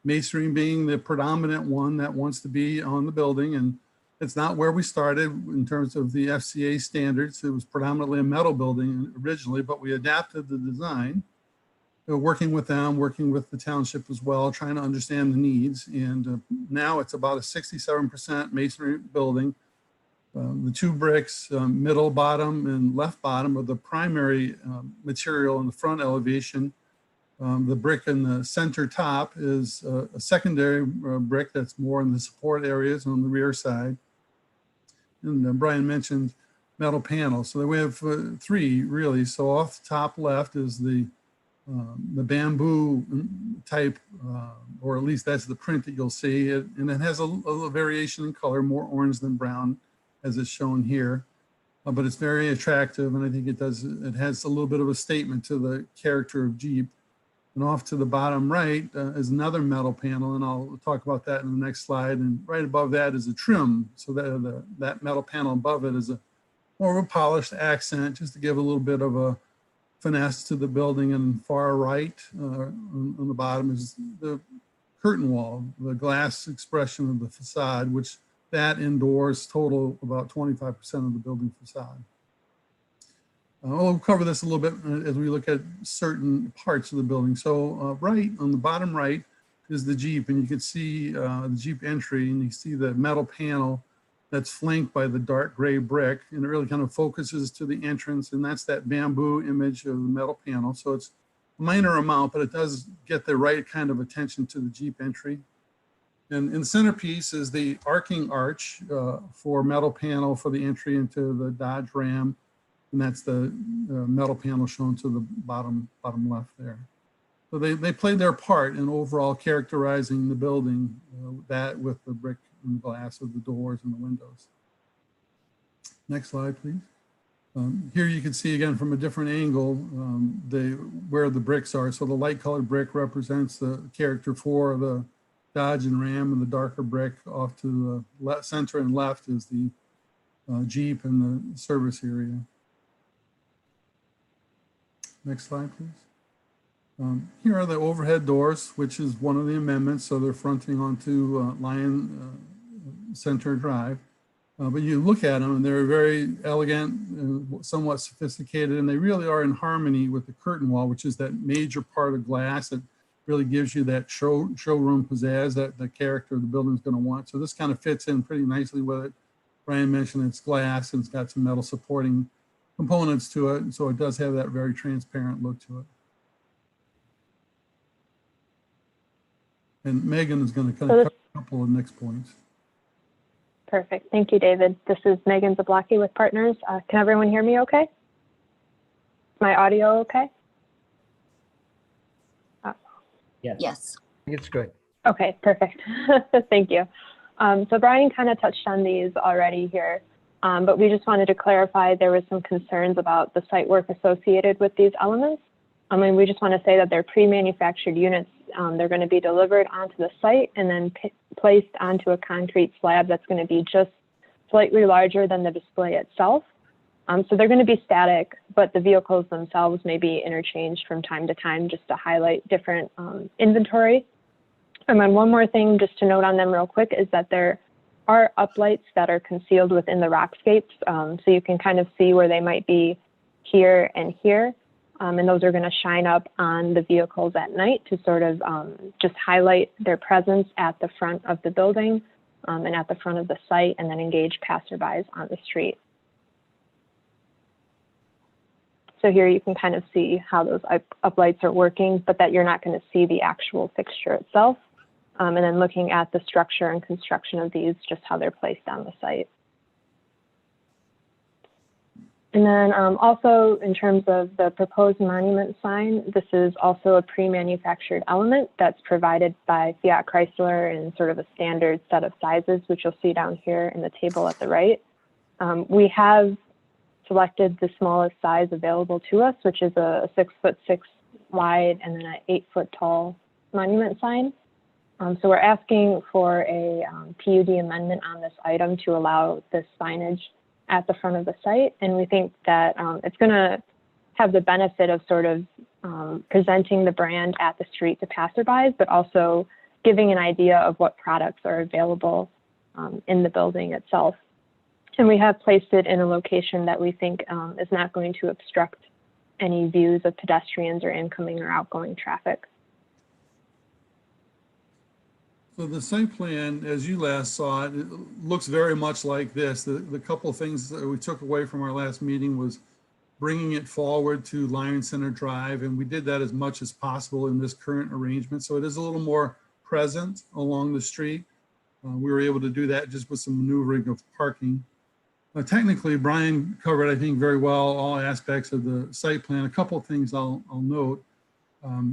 Masonry being the predominant one that wants to be on the building, and it's not where we started in terms of the FCA standards. It was predominantly a metal building originally, but we adapted the design, working with them, working with the township as well, trying to understand the needs. And now it's about a 67% masonry building. The 2 bricks, middle bottom and left bottom, are the primary material in the front elevation. The brick in the center top is a secondary brick that's more in the support areas on the rear side. And Brian mentioned metal panels. So we have 3 really. So off the top left is the bamboo type, or at least that's the print that you'll see. And it has a little variation in color, more orange than brown, as it's shown here, but it's very attractive, and I think it has a little bit of a statement to the character of Jeep. And off to the bottom right is another metal panel, and I'll talk about that in the next slide. And right above that is a trim, so that metal panel above it is more of a polished accent, just to give a little bit of a finesse to the building. And far right on the bottom is the curtain wall, the glass expression of the facade, which that indoors total about 25% of the building facade. We'll cover this a little bit as we look at certain parts of the building. So right on the bottom right is the Jeep, and you can see the Jeep entry, and you see the metal panel that's flanked by the dark gray brick, and it really kind of focuses to the entrance, and that's that bamboo image of the metal panel. So it's a minor amount, but it does get the right kind of attention to the Jeep entry. And in the centerpiece is the arcing arch for metal panel for the entry into the Dodge Ram. And that's the metal panel shown to the bottom left there. So they played their part in overall characterizing the building, that with the brick and the glass of the doors and the windows. Next slide, please. Here you can see again from a different angle where the bricks are. So the light colored brick represents the character for the Dodge and Ram, and the darker brick off to the center and left is the Jeep and the service area. Next slide, please. Here are the overhead doors, which is one of the amendments. So they're fronting onto Lion Center Drive. But you look at them and they're very elegant, somewhat sophisticated, and they really are in harmony with the curtain wall, which is that major part of glass that really gives you that showroom pizzazz that the character of the building is going to want. So this kind of fits in pretty nicely with it. Brian mentioned it's glass and it's got some metal supporting components to it. And so it does have that very transparent look to it. And Megan is going to kind of cover a couple of next points. Perfect. Thank you, David. This is Megan Zablocki with Partners. Can everyone hear me okay? My audio okay? Yes. I think it's good. Okay, perfect. Thank you. So Brian kind of touched on these already here, but we just wanted to clarify there was some concerns about the site work associated with these elements. I mean, we just want to say that they're pre-manufactured units. They're going to be delivered onto the site and then placed onto a concrete slab that's going to be just slightly larger than the display itself. So they're going to be static, but the vehicles themselves may be interchanged from time to time just to highlight different inventory. And then one more thing just to note on them real quick is that there are uplights that are concealed within the rockscapes. So you can kind of see where they might be here and here. And those are going to shine up on the vehicles at night to sort of just highlight their presence at the front of the building and at the front of the site, and then engage passerbys on the street. So here you can kind of see how those uplights are working, but that you're not going to see the actual fixture itself. And then looking at the structure and construction of these, just how they're placed on the site. And then also in terms of the proposed monument sign, this is also a pre-manufactured element that's provided by Fiat Chrysler in sort of a standard set of sizes, which you'll see down here in the table at the right. We have selected the smallest size available to us, which is a 6'6" wide and then an 8-foot tall monument sign. So we're asking for a PUD amendment on this item to allow this signage at the front of the site. And we think that it's going to have the benefit of sort of presenting the brand at the street to passerbys, but also giving an idea of what products are available in the building itself. And we have placed it in a location that we think is not going to obstruct any views of pedestrians or incoming or outgoing traffic. So the site plan, as you last saw it, it looks very much like this. The couple of things that we took away from our last meeting was bringing it forward to Lion Center Drive, and we did that as much as possible in this current arrangement. So it is a little more present along the street. We were able to do that just with some maneuvering of parking. Technically, Brian covered, I think, very well all aspects of the site plan. A couple of things I'll note.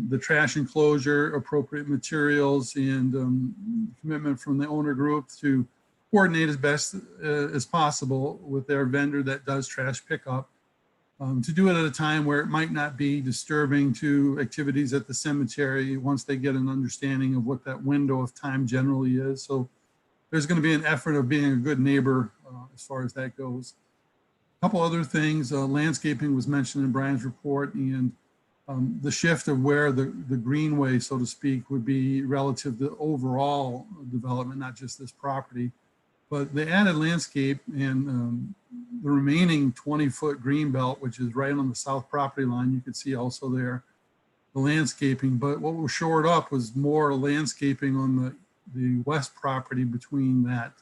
The trash enclosure, appropriate materials, and commitment from the owner group to coordinate as best as possible with their vendor that does trash pickup. To do it at a time where it might not be disturbing to activities at the cemetery once they get an understanding of what that window of time generally is. So there's going to be an effort of being a good neighbor as far as that goes. A couple other things, landscaping was mentioned in Brian's report, and the shift of where the greenway, so to speak, would be relative to overall development, not just this property. But the added landscape and the remaining 20-foot green belt, which is right on the south property line, you could see also there the landscaping. But what was shored up was more landscaping on the west property between that,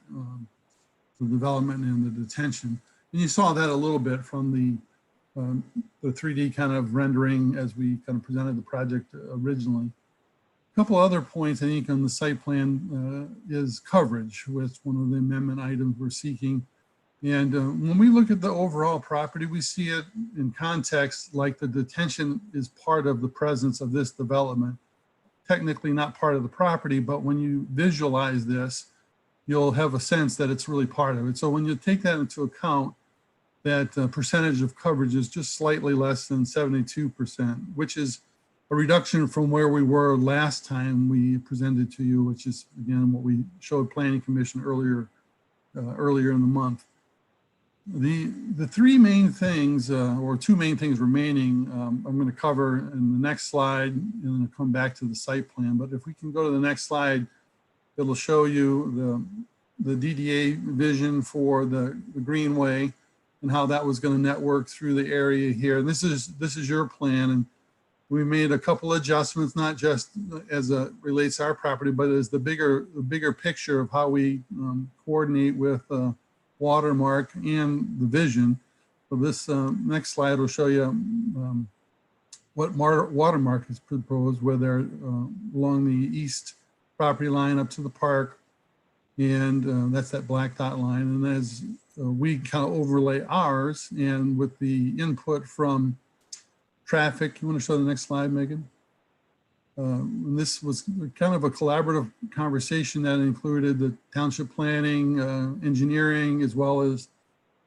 the development and the detention. And you saw that a little bit from the 3D kind of rendering as we kind of presented the project originally. A couple other points I think on the site plan is coverage, with one of the amendment items we're seeking. And when we look at the overall property, we see it in context like the detention is part of the presence of this development. Technically not part of the property, but when you visualize this, you'll have a sense that it's really part of it. So when you take that into account, that percentage of coverage is just slightly less than 72%, which is a reduction from where we were last time we presented to you, which is again what we showed Planning Commission earlier in the month. The three main things, or two main things remaining, I'm going to cover in the next slide, and then I'll come back to the site plan. But if we can go to the next slide, it'll show you the DDA vision for the greenway and how that was going to network through the area here. And this is your plan, and we made a couple adjustments, not just as it relates to our property, but as the bigger picture of how we coordinate with Watermark and the vision. So this next slide will show you what watermark is proposed, where they're along the east property line up to the park. And that's that black dot line. And as we kind of overlay ours, and with the input from traffic, you want to show the next slide, Megan? This was kind of a collaborative conversation that included the township planning, engineering, as well as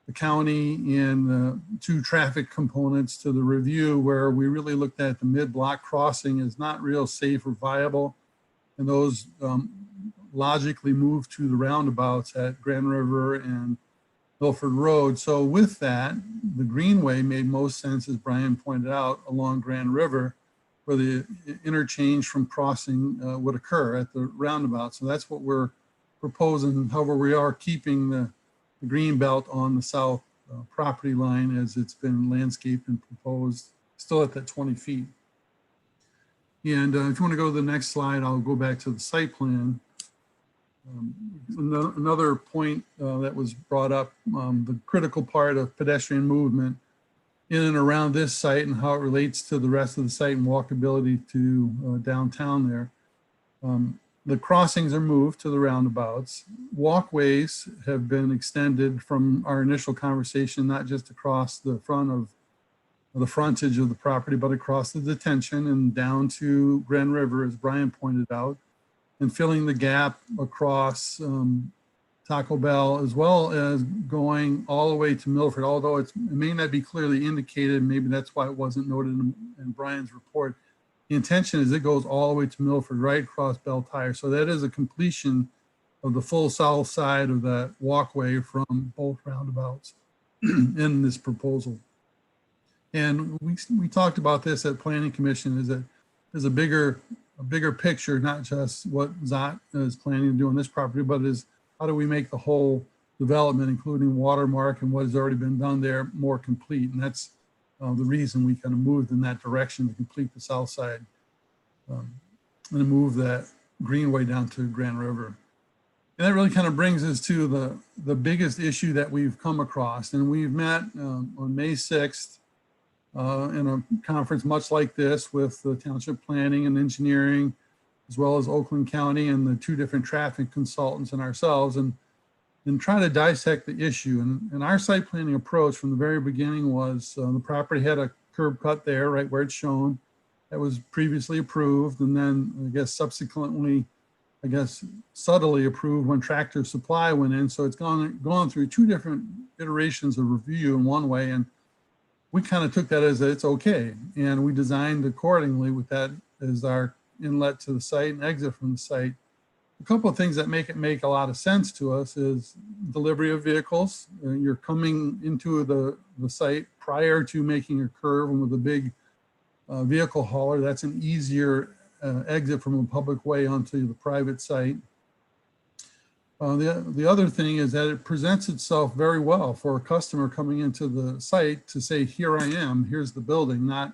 the county, and two traffic components to the review, where we really looked at the mid-block crossing as not real safe or viable. And those logically moved to the roundabouts at Grand River and Milford Road. So with that, the Greenway made most sense, as Brian pointed out, along Grand River, where the interchange from crossing would occur at the roundabout. So that's what we're proposing. However, we are keeping the green belt on the south property line as it's been landscaped and proposed, still at that 20 feet. And if you want to go to the next slide, I'll go back to the site plan. Another point that was brought up, the critical part of pedestrian movement in and around this site and how it relates to the rest of the site and walkability to downtown there. The crossings are moved to the roundabouts. Walkways have been extended from our initial conversation, not just across the front of the frontage of the property, but across the detention and down to Grand River, as Brian pointed out, and filling the gap across Taco Bell, as well as going all the way to Milford, although it may not be clearly indicated. Maybe that's why it wasn't noted in Brian's report. The intention is it goes all the way to Milford, right across Bell Tire. So that is a completion of the full south side of that walkway from both roundabouts in this proposal. And we talked about this at Planning Commission, is that there's a bigger picture, not just what ZOT is planning to do on this property, but is how do we make the whole development, including watermark and what has already been done there, more complete. And that's the reason we kind of moved in that direction, to complete the south side and move that greenway down to Grand River. And that really kind of brings us to the biggest issue that we've come across. And we've met on May 6th in a conference much like this with the township planning and engineering, as well as Oakland County and the two different traffic consultants and ourselves, and try to dissect the issue. And our site planning approach from the very beginning was the property had a curb cut there, right where it's shown, that was previously approved, and then I guess subsequently, subtly approved when Tractor Supply went in. So it's gone through two different iterations of review in one way, and we kind of took that as it's okay. And we designed accordingly with that as our inlet to the site and exit from the site. A couple of things that make a lot of sense to us is delivery of vehicles. You're coming into the site prior to making a curve, and with a big vehicle hauler, that's an easier exit from a public way onto the private site. The other thing is that it presents itself very well for a customer coming into the site to say, here I am, here's the building, not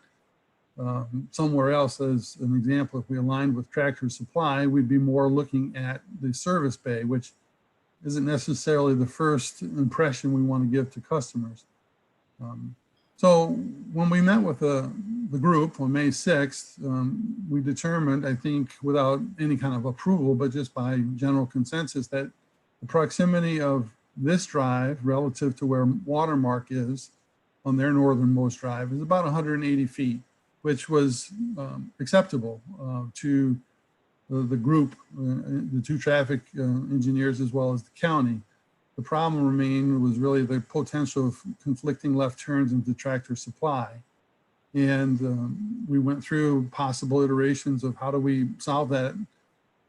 somewhere else. As an example, if we aligned with Tractor Supply, we'd be more looking at the service bay, which isn't necessarily the first impression we want to give to customers. So when we met with the group on May 6th, we determined, I think without any kind of approval, but just by general consensus, that the proximity of this drive relative to where Watermark is on their northernmost drive is about 180 feet, which was acceptable to the group, the two traffic engineers, as well as the county. The problem remained was really the potential of conflicting left turns into Tractor Supply. And we went through possible iterations of how do we solve that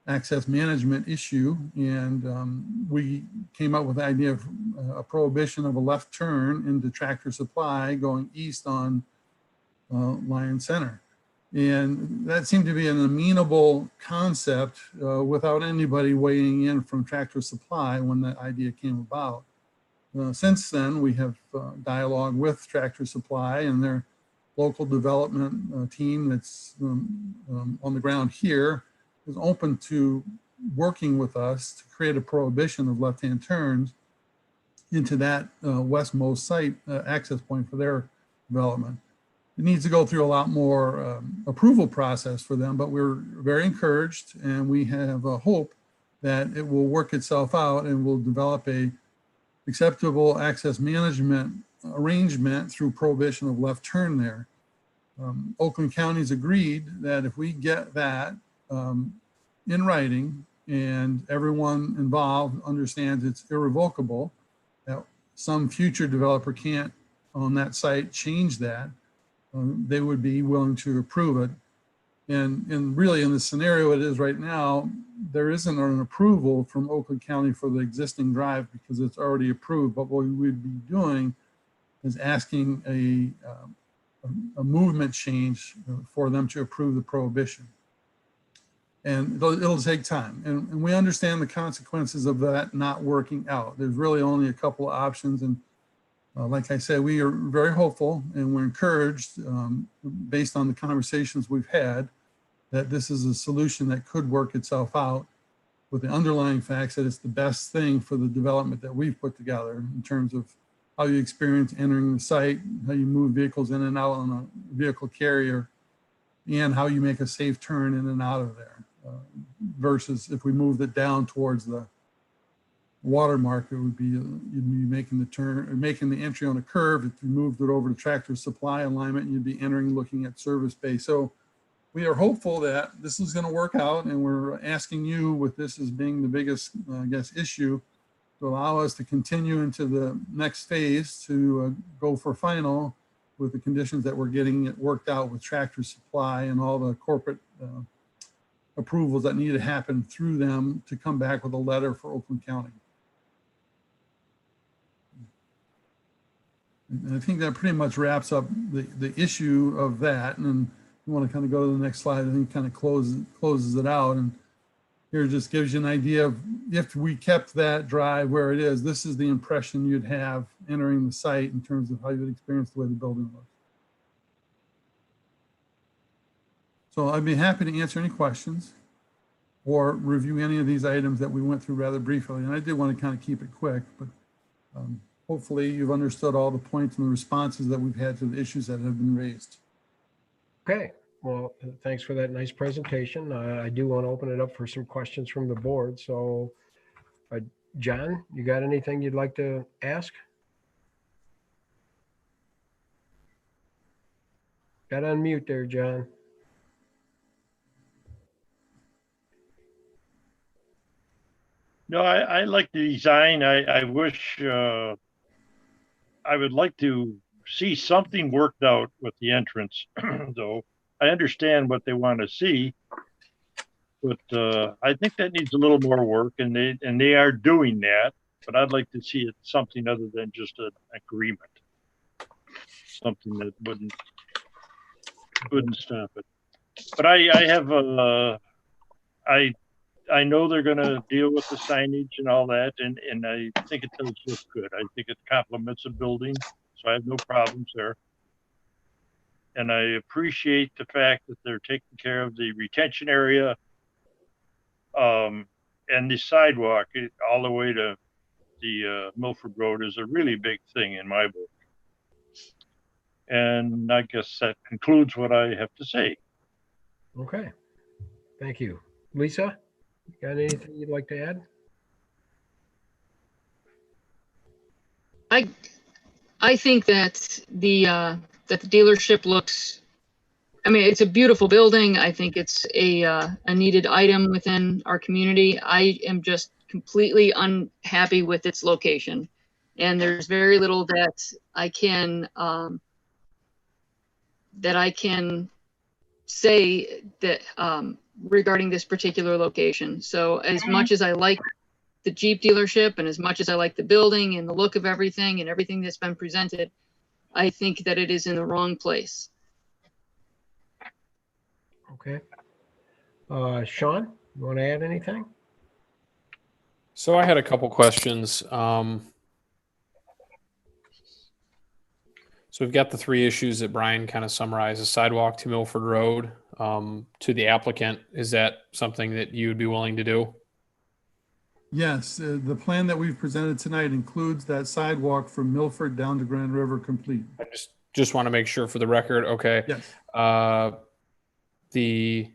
access management issue. And we came up with the idea of a prohibition of a left turn into Tractor Supply going east on Lyon Center. And that seemed to be an amenable concept without anybody weighing in from Tractor Supply when that idea came about. Since then, we have dialogue with Tractor Supply and their local development team that's on the ground here is open to working with us to create a prohibition of left-hand turns into that westmost site access point for their development. It needs to go through a lot more approval process for them, but we're very encouraged, and we have a hope that it will work itself out and will develop a acceptable access management arrangement through prohibition of left turn there. Oakland County's agreed that if we get that in writing and everyone involved understands it's irrevocable, that some future developer can't on that site change that, they would be willing to approve it. And really in the scenario it is right now, there isn't an approval from Oakland County for the existing drive because it's already approved. But what we would be doing is asking a movement change for them to approve the prohibition. And it'll take time. And we understand the consequences of that not working out. There's really only a couple of options. And like I said, we are very hopeful and we're encouraged based on the conversations we've had that this is a solution that could work itself out with the underlying facts that it's the best thing for the development that we've put together in terms of how you experience entering the site, how you move vehicles in and out on a vehicle carrier, and how you make a safe turn in and out of there. Versus if we moved it down towards the watermark, it would be you'd be making the turn or making the entry on a curve. If you moved it over to Tractor Supply alignment, you'd be entering looking at service bay. So we are hopeful that this is going to work out, and we're asking you, with this as being the biggest, I guess, issue, to allow us to continue into the next phase to go for final with the conditions that we're getting it worked out with Tractor Supply and all the corporate approvals that need to happen through them to come back with a letter for Oakland County. And I think that pretty much wraps up the issue of that. And then you want to kind of go to the next slide, I think kind of closes it out. And here just gives you an idea of if we kept that drive where it is, this is the impression you'd have entering the site in terms of how you'd experience the way the building looks. So I'd be happy to answer any questions or review any of these items that we went through rather briefly. And I did want to kind of keep it quick, but hopefully you've understood all the points and the responses that we've had to the issues that have been raised. Okay, well, thanks for that nice presentation. I do want to open it up for some questions from the board. So, John, you got anything you'd like to ask? Got to unmute there, John. No, I like the design. I wish I would like to see something worked out with the entrance, though. I understand what they want to see, but I think that needs a little more work, and they are doing that. But I'd like to see it something other than just an agreement, something that wouldn't stop it. But I know they're going to deal with the signage and all that, and I think it does look good. I think it complements a building, so I have no problems there. And I appreciate the fact that they're taking care of the retention area and the sidewalk all the way to the Milford Road is a really big thing in my book. And I guess that concludes what I have to say. Okay, thank you. Lisa, got anything you'd like to add? I think that the dealership looks, I mean, it's a beautiful building. I think it's a needed item within our community. I am just completely unhappy with its location, and there's very little that I can say that regarding this particular location. So as much as I like the Jeep dealership and as much as I like the building and the look of everything and everything that's been presented, I think that it is in the wrong place. Okay. Sean, you want to add anything? So I had a couple questions. So we've got the three issues that Brian kind of summarized: the sidewalk to Milford Road, to the applicant. Is that something that you would be willing to do? Yes, the plan that we've presented tonight includes that sidewalk from Milford down to Grand River complete. I just want to make sure for the record. Okay. Yes. The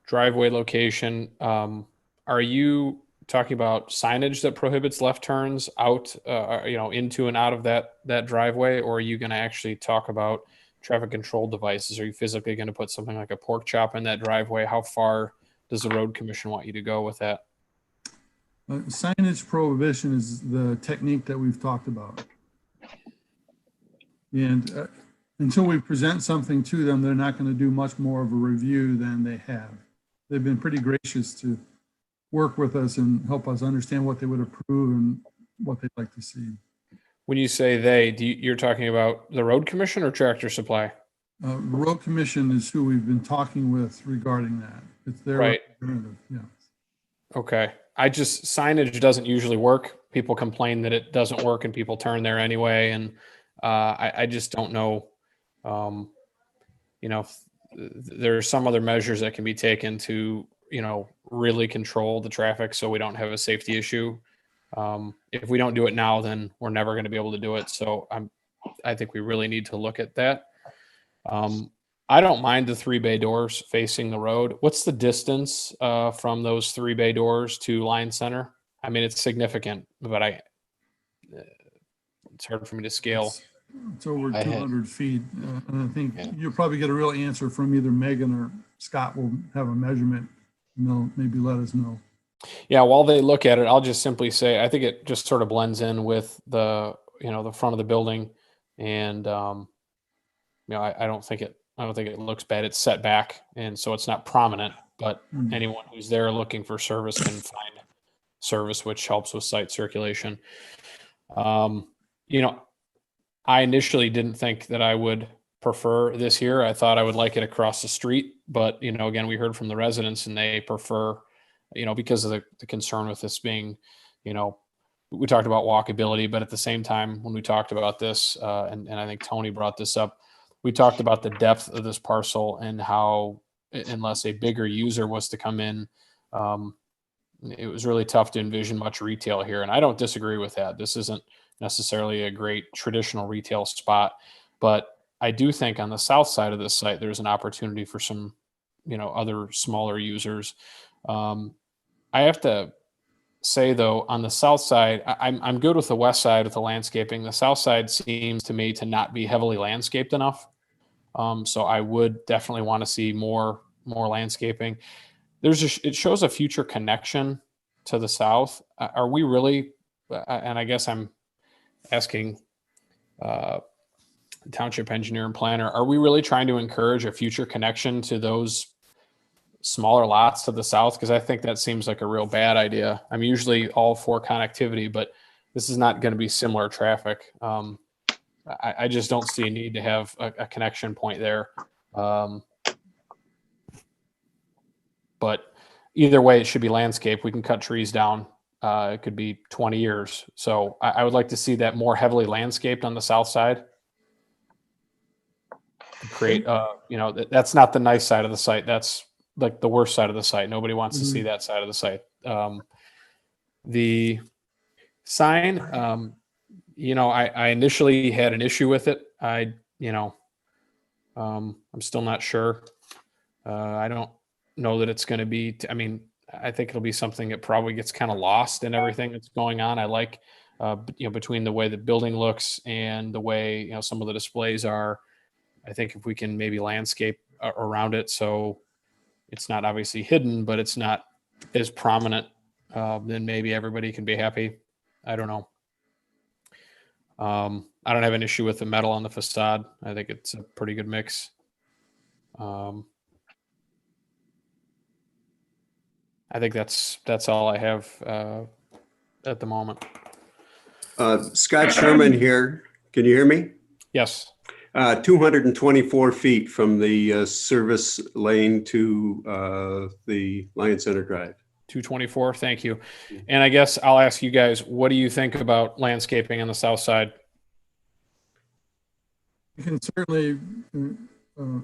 driveway location, are you talking about signage that prohibits left turns out, into and out of that driveway? Or are you going to actually talk about traffic control devices? Are you physically going to put something like a pork chop in that driveway? How far does the road commission want you to go with that? Signage prohibition is the technique that we've talked about. And until we present something to them, they're not going to do much more of a review than they have. They've been pretty gracious to work with us and help us understand what they would approve and what they'd like to see. When you say they, you're talking about the road commission or Tractor Supply? The road commission is who we've been talking with regarding that. It's their Right. representative. Yeah. Okay. Signage doesn't usually work. People complain that it doesn't work and people turn there anyway. And I just don't know, there are some other measures that can be taken to, really control the traffic so we don't have a safety issue. If we don't do it now, then we're never going to be able to do it. So I think we really need to look at that. I don't mind the 3 bay doors facing the road. What's the distance from those 3 bay doors to Line Center? I mean, it's significant, but it's hard for me to scale. It's over 200 feet. And I think you'll probably get a real answer from either Megan or Scott will have a measurement and they'll maybe let us know. Yeah, while they look at it, I'll just simply say, I think it just sort of blends in with the front of the building. And, I don't think it looks bad. It's set back, and so it's not prominent, but anyone who's there looking for service can find service, which helps with site circulation. I initially didn't think that I would prefer this here. I thought I would like it across the street, but again, we heard from the residents and they prefer, because of the concern with this being, we talked about walkability, but at the same time, when we talked about this, and I think Tony brought this up, we talked about the depth of this parcel and how, unless a bigger user was to come in, it was really tough to envision much retail here. And I don't disagree with that. This isn't necessarily a great traditional retail spot, but I do think on the south side of this site, there's an opportunity for some, other smaller users. I have to say though, on the south side, I'm good with the west side with the landscaping. The south side seems to me to not be heavily landscaped enough. So I would definitely want to see more landscaping. It shows a future connection to the south. Are we really, and I guess I'm asking township engineer and planner, are we really trying to encourage a future connection to those smaller lots to the south? Because I think that seems like a real bad idea. I'm usually all for connectivity, but this is not going to be similar traffic. I just don't see a need to have a connection point there. But either way, it should be landscape. We can cut trees down. It could be 20 years. So I would like to see that more heavily landscaped on the south side. Create, that's not the nice side of the site. That's like the worst side of the site. Nobody wants to see that side of the site. The sign, I initially had an issue with it. I'm still not sure. I don't know that it's going to be, I think it'll be something that probably gets kind of lost in everything that's going on. I like, between the way the building looks and the way, some of the displays are, I think if we can maybe landscape around it, so it's not obviously hidden, but it's not as prominent, then maybe everybody can be happy. I don't know. I don't have an issue with the metal on the facade. I think it's a pretty good mix. I think that's all I have at the moment. Scott Sherman here. Can you hear me? Yes. 224 feet from the service lane to the Lion Center Drive. 224. Thank you. And I guess I'll ask you guys, what do you think about landscaping on the south side? You can certainly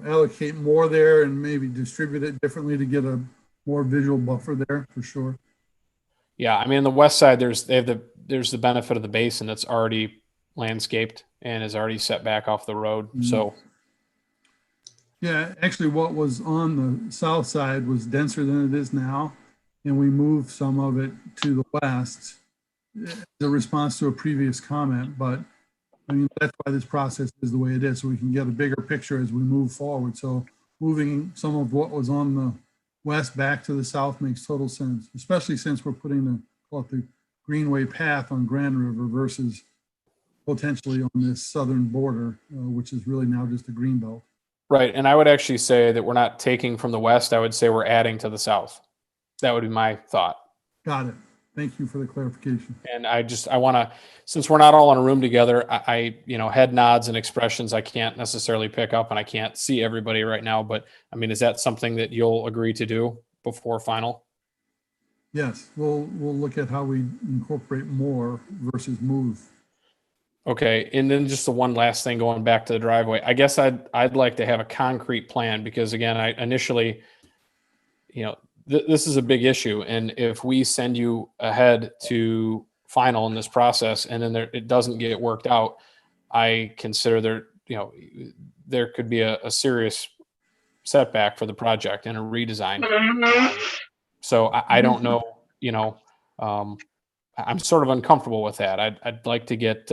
allocate more there and maybe distribute it differently to get a more visual buffer there for sure. Yeah, I mean, on the west side, there's the benefit of the basin that's already landscaped and is already set back off the road. So Yeah, actually what was on the south side was denser than it is now. And we moved some of it to the west as a response to a previous comment. But I mean, that's why this process is the way it is, so we can get a bigger picture as we move forward. So moving some of what was on the west back to the south makes total sense, especially since we're putting the Greenway path on Grand River versus potentially on this southern border, which is really now just a green belt. right, and I would actually say that we're not taking from the west. I would say we're adding to the south. That would be my thought. Got it. Thank you for the clarification. And I want to, since we're not all in a room together, I head nods and expressions I can't necessarily pick up, and I can't see everybody right now. But I mean, is that something that you'll agree to do before final? Yes, we'll look at how we incorporate more versus move. Okay, and then just the one last thing, going back to the driveway. I guess I'd like to have a concrete plan, because again, I initially, this is a big issue, and if we send you ahead to final in this process and then it doesn't get worked out, I consider there could be a serious setback for the project and a redesign. So I don't know, I'm sort of uncomfortable with that. I'd like to get,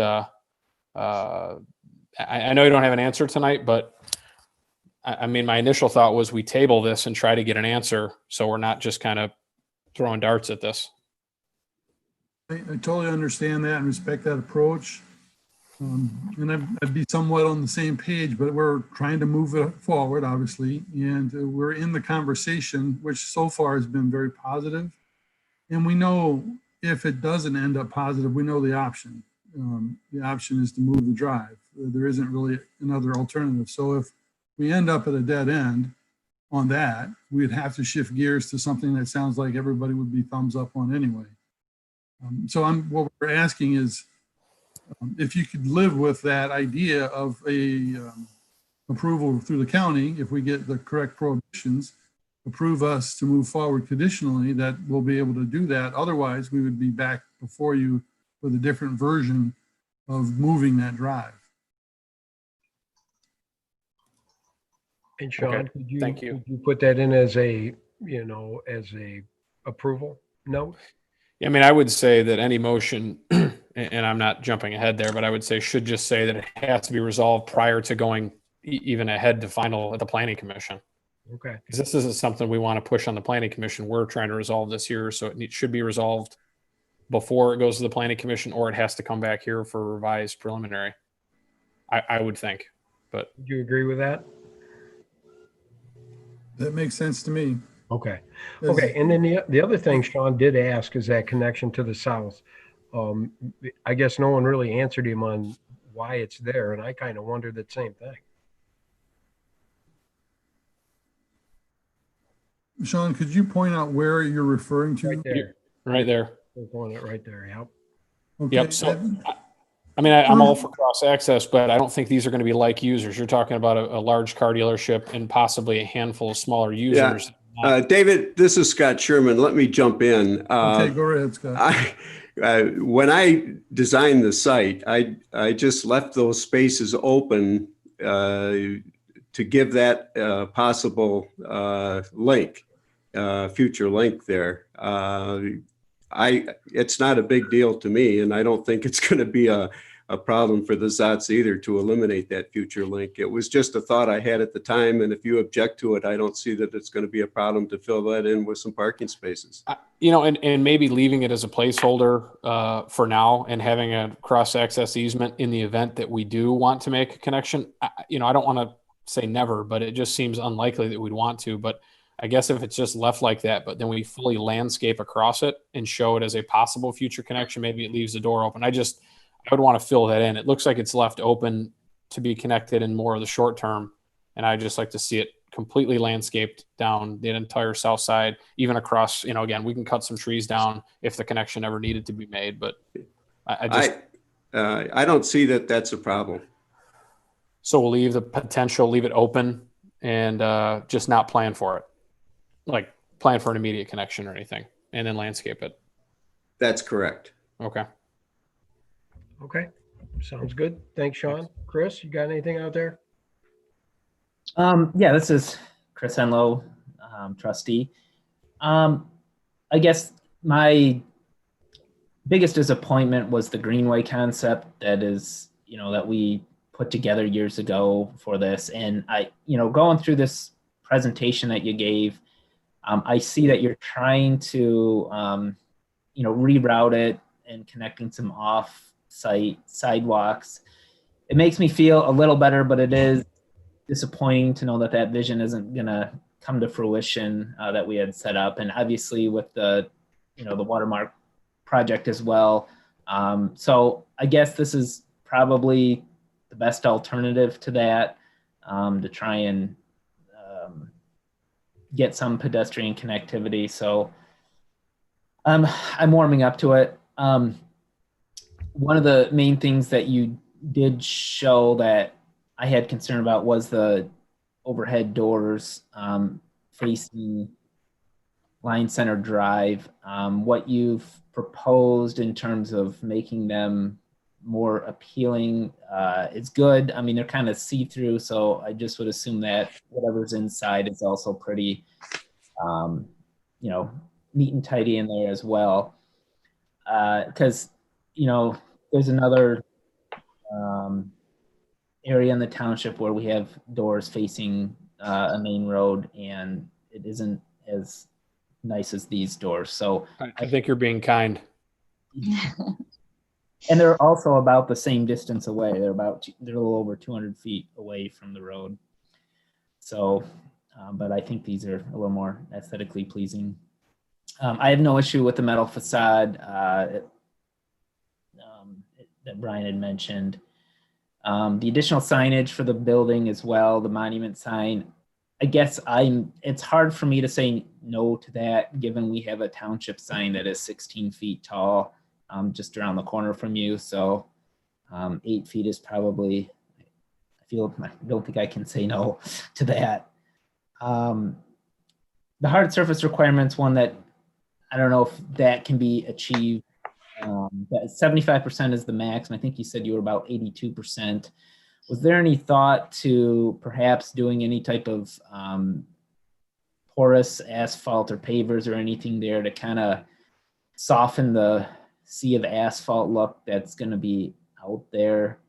I know you don't have an answer tonight, but I mean, my initial thought was we table this and try to get an answer, so we're not just kind of throwing darts at this. I totally understand that and respect that approach. And I'd be somewhat on the same page, but we're trying to move it forward, obviously. And we're in the conversation, which so far has been very positive. And we know if it doesn't end up positive, we know the option. The option is to move the drive. There isn't really another alternative. So if we end up at a dead end on that, we'd have to shift gears to something that sounds like everybody would be thumbs up on anyway. So what we're asking is, if you could live with that idea of a approval through the county, if we get the correct prohibitions, approve us to move forward conditionally, that we'll be able to do that. Otherwise, we would be back before you with a different version of moving that drive. And Sean, Okay. could you put that in as a, as a approval note? I mean, I would say that any motion, and I'm not jumping ahead there, but I would say should just say that it has to be resolved prior to going even ahead to final at the planning commission. Okay. Because this isn't something we want to push on the planning commission. We're trying to resolve this here, so it should be resolved before it goes to the planning commission, or it has to come back here for revised preliminary. I would think, but. Do you agree with that? That makes sense to me. Okay. Okay. And then the other thing Sean did ask is that connection to the south. I guess no one really answered him on why it's there, and I kind of wondered the same thing. Sean, could you point out where you're referring to? Right there. Right there. Right there. Yep. Okay. Yep. So, I mean, I'm all for cross access, but I don't think these are going to be like users. You're talking about a large car dealership and possibly a handful of smaller users. Yeah. David, this is Scott Sherman. Let me jump in. Okay, go ahead, Scott. When I designed the site, I just left those spaces open to give that possible link, future link there. It's not a big deal to me, and I don't think it's going to be a problem for the Zots either to eliminate that future link. It was just a thought I had at the time, and if you object to it, I don't see that it's going to be a problem to fill that in with some parking spaces. And maybe leaving it as a placeholder for now and having a cross-access easement in the event that we do want to make a connection. I don't want to say never, but it just seems unlikely that we'd want to. But I guess if it's just left like that, but then we fully landscape across it and show it as a possible future connection, maybe it leaves the door open. I would want to fill that in. It looks like it's left open to be connected in more of the short term. And I just like to see it completely landscaped down the entire south side, even across, again, we can cut some trees down if the connection ever needed to be made, but I don't see that that's a problem. So we'll leave it open and just not plan for it. Like plan for an immediate connection or anything, and then landscape it. That's correct. Okay. Okay, sounds good. Thanks, Sean. Chris, you got anything out there? Yeah, this is Chris Enlow, trustee. I guess my biggest disappointment was the Greenway concept that is, that we put together years ago for this. And going through this presentation that you gave, I see that you're trying to, reroute it and connecting some off-site sidewalks. It makes me feel a little better, but it is disappointing to know that that vision isn't going to come to fruition that we had set up. And obviously with the watermark project as well. So I guess this is probably the best alternative to that, to try and get some pedestrian connectivity. So I'm warming up to it. One of the main things that you did show that I had concern about was the overhead doors facing Line Center Drive. What you've proposed in terms of making them more appealing is good. I mean, they're kind of see-through, so I just would assume that whatever's inside is also pretty, neat and tidy in there as well. Because, there's another area in the township where we have doors facing a main road, and it isn't as nice as these doors. So I think you're being kind. And they're also about the same distance away. They're a little over 200 feet away from the road. So, but I think these are a little more aesthetically pleasing. I have no issue with the metal facade that Brian had mentioned. The additional signage for the building as well, the monument sign. I guess it's hard for me to say no to that, given we have a township sign that is 16 feet tall, just around the corner from you. So 8 feet is probably, I don't think I can say no to that. The hard surface requirements, one that I don't know if that can be achieved. 75% is the max, and I think you said you were about 82%. Was there any thought to perhaps doing any type of porous asphalt or pavers or anything there to kind of soften the sea of asphalt look that's going to be out there?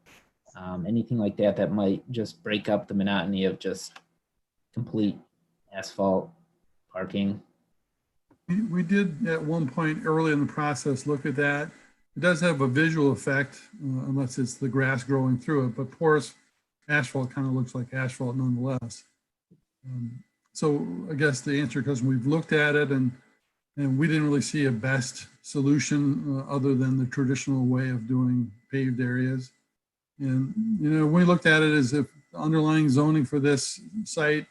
Anything like that that might just break up the monotony of just complete asphalt parking? We did at one point early in the process look at that. It does have a visual effect, unless it's the grass growing through it, but porous asphalt kind of looks like asphalt nonetheless. So I guess the answer, because we've looked at it and we didn't really see a best solution other than the traditional way of doing paved areas. And, we looked at it as if the underlying zoning for this site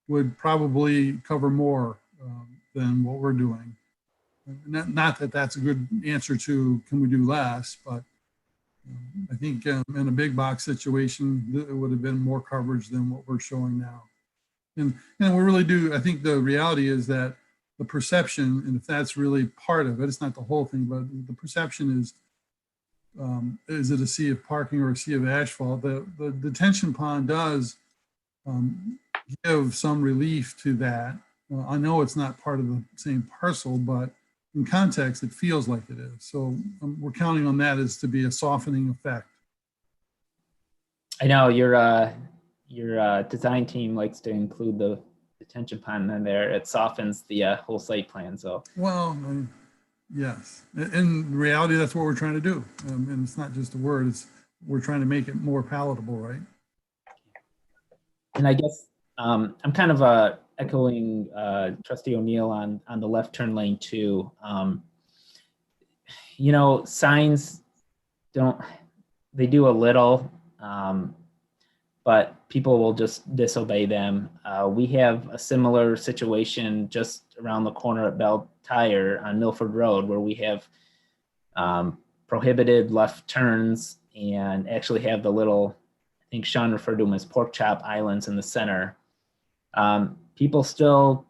would probably cover more than what we're doing. Not that that's a good answer to can we do less, but I think in a big box situation, it would have been more coverage than what we're showing now. And we really do, I think the reality is that the perception, and if that's really part of it, it's not the whole thing, but the perception is it a sea of parking or a sea of asphalt? The detention pond does give some relief to that. I know it's not part of the same parcel, but in context, it feels like it is. So we're counting on that as to be a softening effect. I know your design team likes to include the detention pond in there. It softens the whole site plan. So well, yes. In reality, that's what we're trying to do. And it's not just a word. We're trying to make it more palatable, right? And I guess I'm kind of echoing Trustee O'Neill on the left turn lane too. Signs they do a little, but people will just disobey them. We have a similar situation just around the corner at Bell Tire on Milford Road, where we have prohibited left turns and actually have the little, I think Sean referred to them as pork chop islands in the center. People still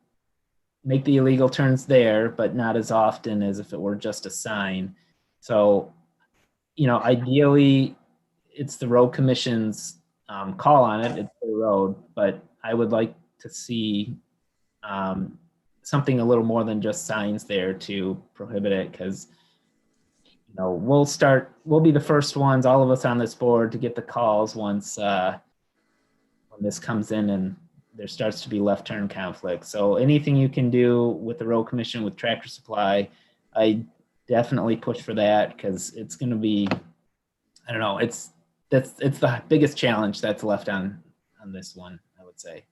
make the illegal turns there, but not as often as if it were just a sign. So, ideally, it's the road commission's call on it. It's the road, but I would like to see something a little more than just signs there to prohibit it, because we'll be the first ones, all of us on this board, to get the calls once when this comes in and there starts to be left turn conflict. So anything you can do with the road commission, with Tractor Supply, I definitely push for that, because it's going to be, I don't know, it's the biggest challenge that's left on this one, I would say.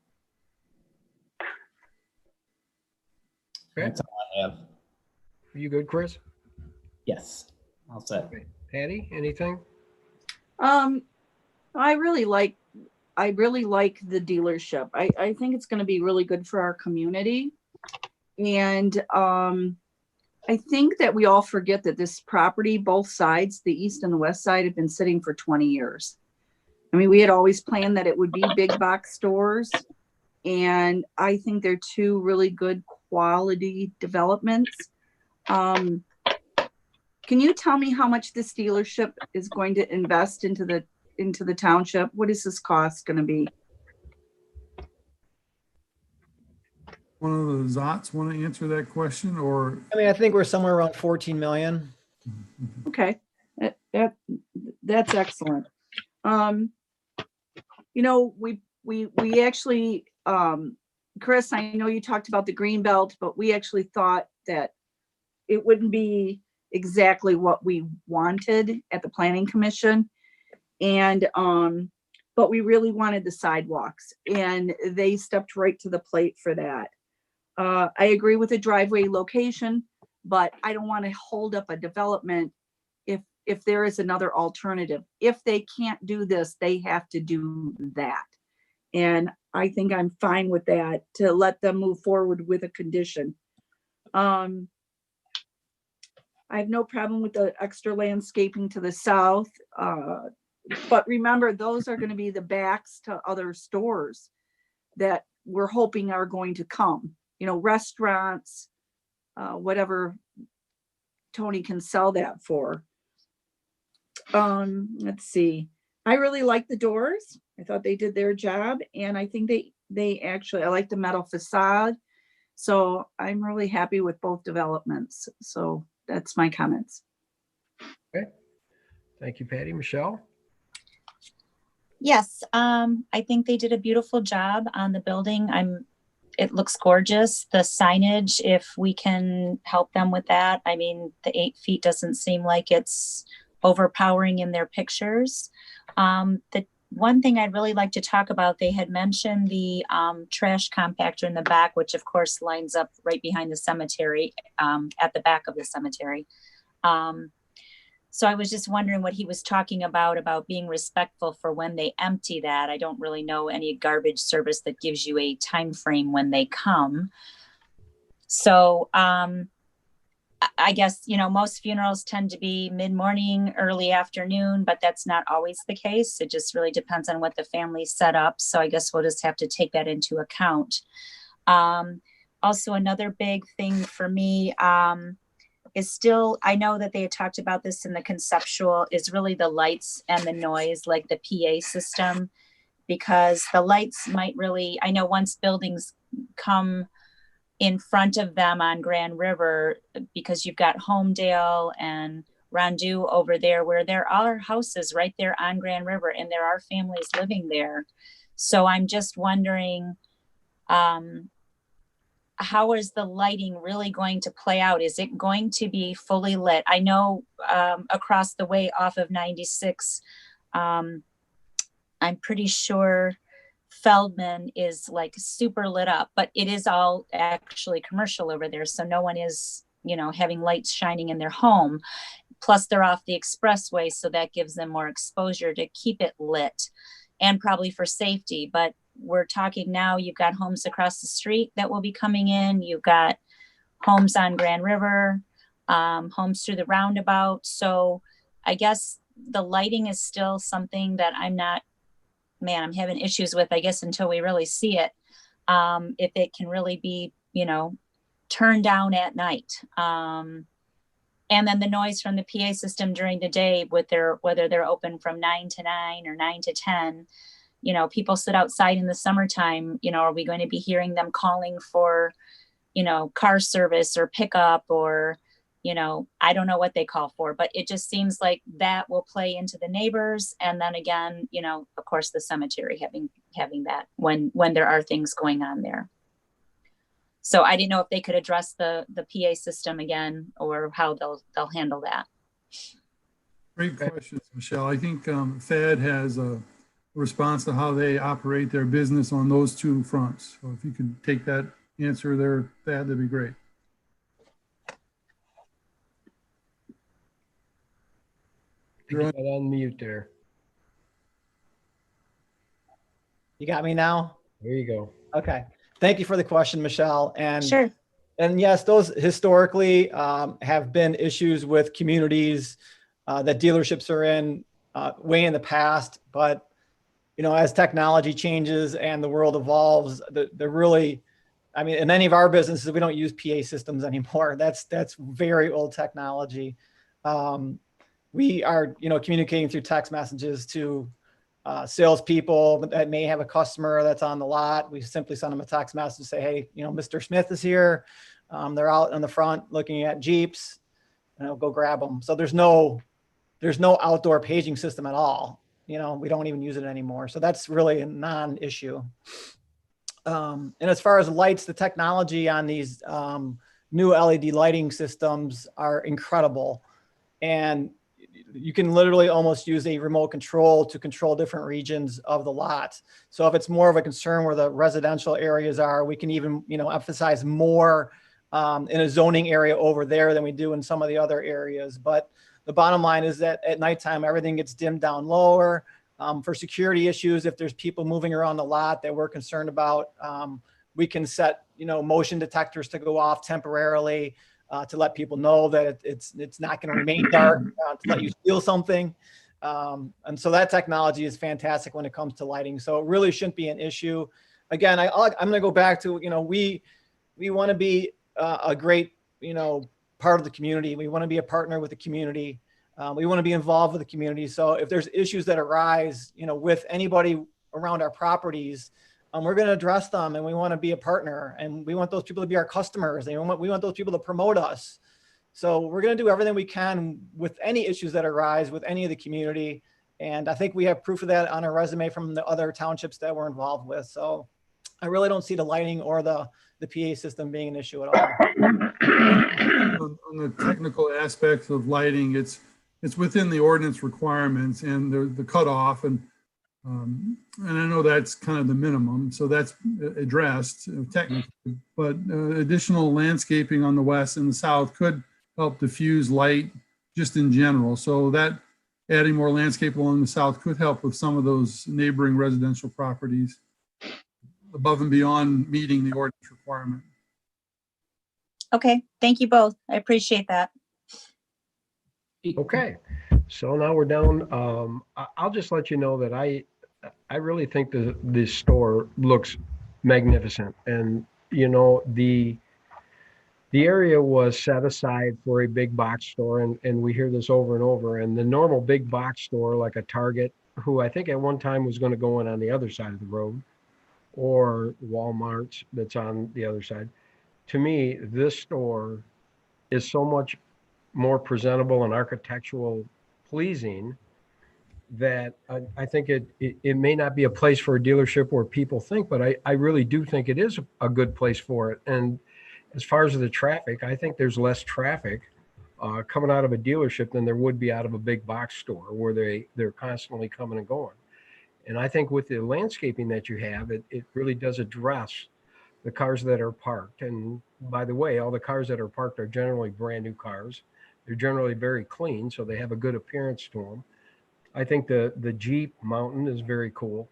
Okay. That's all I have. Are you good, Chris? Yes, all set. Okay. Patty, anything? I really like the dealership. I think it's going to be really good for our community. And I think that we all forget that this property, both sides, the east and the west side, have been sitting for 20 years. I mean, we had always planned that it would be big box stores. And I think they're two really good quality developments. Can you tell me how much this dealership is going to invest into the township? What is this cost going to be? One of the Zots want to answer that question, or? I mean, I think we're somewhere around 14 million. Okay, that's excellent. We actually, Chris, I know you talked about the green belt, but we actually thought that it wouldn't be exactly what we wanted at the planning commission. And, but we really wanted the sidewalks, and they stepped right to the plate for that. I agree with the driveway location, but I don't want to hold up a development if there is another alternative. If they can't do this, they have to do that. And I think I'm fine with that, to let them move forward with a condition. I have no problem with the extra landscaping to the south. But remember, those are going to be the backs to other stores that we're hoping are going to come. Restaurants, whatever Tony can sell that for. Let's see. I really like the doors. I thought they did their job, and I think they actually, I like the metal facade. So I'm really happy with both developments. So that's my comments. Okay. Thank you, Patty. Michelle? Yes, I think they did a beautiful job on the building. It looks gorgeous. The signage, if we can help them with that. I mean, the 8 feet doesn't seem like it's overpowering in their pictures. The one thing I'd really like to talk about, they had mentioned the trash compactor in the back, which of course lines up right behind the cemetery, at the back of the cemetery. So I was just wondering what he was talking about being respectful for when they empty that. I don't really know any garbage service that gives you a time frame when they come. So I guess, most funerals tend to be mid-morning, early afternoon, but that's not always the case. It just really depends on what the family set up. So I guess we'll just have to take that into account. Also, another big thing for me, is still, I know that they had talked about this in the conceptual, is really the lights and the noise, like the PA system, because the lights might really, I know once buildings come in front of them on Grand River, because you've got Homedale and Rondeau over there, where there are houses right there on Grand River, and there are families living there. So I'm just wondering, how is the lighting really going to play out? Is it going to be fully lit? I know across the way off of 96, I'm pretty sure Feldman is like super lit up, but it is all actually commercial over there. So no one is, having lights shining in their home. Plus they're off the expressway, so that gives them more exposure to keep it lit, and probably for safety. But we're talking now, you've got homes across the street that will be coming in. You've got homes on Grand River, homes through the roundabout. So I guess the lighting is still something that I'm having issues with, I guess, until we really see it. If it can really be, turn down at night. And then the noise from the PA system during the day with whether they're open from 9 to 9 or 9 to 10, you know, people sit outside in the summertime, you know, are we going to be hearing them calling for, you know, car service or pickup or, you know, I don't know what they call for, but it just seems like that will play into the neighbors. And then again, you know, of course, the cemetery having that when there are things going on there. So I didn't know if they could address the PA system again or how they'll handle that. Great questions, Michelle. I think Thad has a response to how they operate their business on those two fronts. So if you could take that answer there, Thad, that'd be great. You're on mute there. You got me now? There you go. Okay. Thank you for the question, Michelle. And sure. And yes, those historically have been issues with communities that dealerships are in way in the past. But, you know, as technology changes and the world evolves, they're really, I mean, in any of our businesses, we don't use PA systems anymore. That's very old technology. We are, you know, communicating through text messages to salespeople that may have a customer that's on the lot. We simply send them a text message, say, hey, you know, Mr. Smith is here. They're out in the front looking at Jeeps, you know, go grab them. So there's no outdoor paging system at all. You know, we don't even use it anymore. So that's really a non-issue. And as far as lights, the technology on these new LED lighting systems are incredible. And you can literally almost use a remote control to control different regions of the lot. So if it's more of a concern where the residential areas are, we can even, you know, emphasize more in a zoning area over there than we do in some of the other areas. But the bottom line is that at nighttime, everything gets dimmed down lower. For security issues, if there's people moving around the lot that we're concerned about, we can set, you know, motion detectors to go off temporarily to let people know that it's not going to remain dark, to let you steal something. And so that technology is fantastic when it comes to lighting. So it really shouldn't be an issue. Again, I'm going to go back to, you know, we want to be a great, you know, part of the community. We want to be a partner with the community. We want to be involved with the community. So if there's issues that arise, you know, with anybody around our properties, we're going to address them, and we want to be a partner, and we want those people to be our customers. And we want those people to promote us. So we're going to do everything we can with any issues that arise with any of the community. And I think we have proof of that on our resume from the other townships that we're involved with. So I really don't see the lighting or the PA system being an issue at all. On the technical aspects of lighting, it's within the ordinance requirements and the cutoff, and I know that's kind of the minimum, so that's addressed technically. But additional landscaping on the west and the south could help diffuse light just in general. So that adding more landscape along the south could help with some of those neighboring residential properties above and beyond meeting the ordinance requirement. Okay, thank you both. I appreciate that. Okay, so now we're down. I'll just let you know that I really think the store looks magnificent, and you know the area was set aside for a big box store, and we hear this over and over. And the normal big box store like a Target, who I think at one time was going to go in on the other side of the road, or Walmart that's on the other side. To me, this store is so much more presentable and architectural pleasing that I think it may not be a place for a dealership where people think, but I really do think it is a good place for it. And as far as the traffic, I think there's less traffic coming out of a dealership than there would be out of a big box store where they're constantly coming and going. And I think with the landscaping that you have, it really does address the cars that are parked. And by the way, all the cars that are parked are generally brand new cars. They're generally very clean, so they have a good appearance to them. I think the Jeep Mountain is very cool.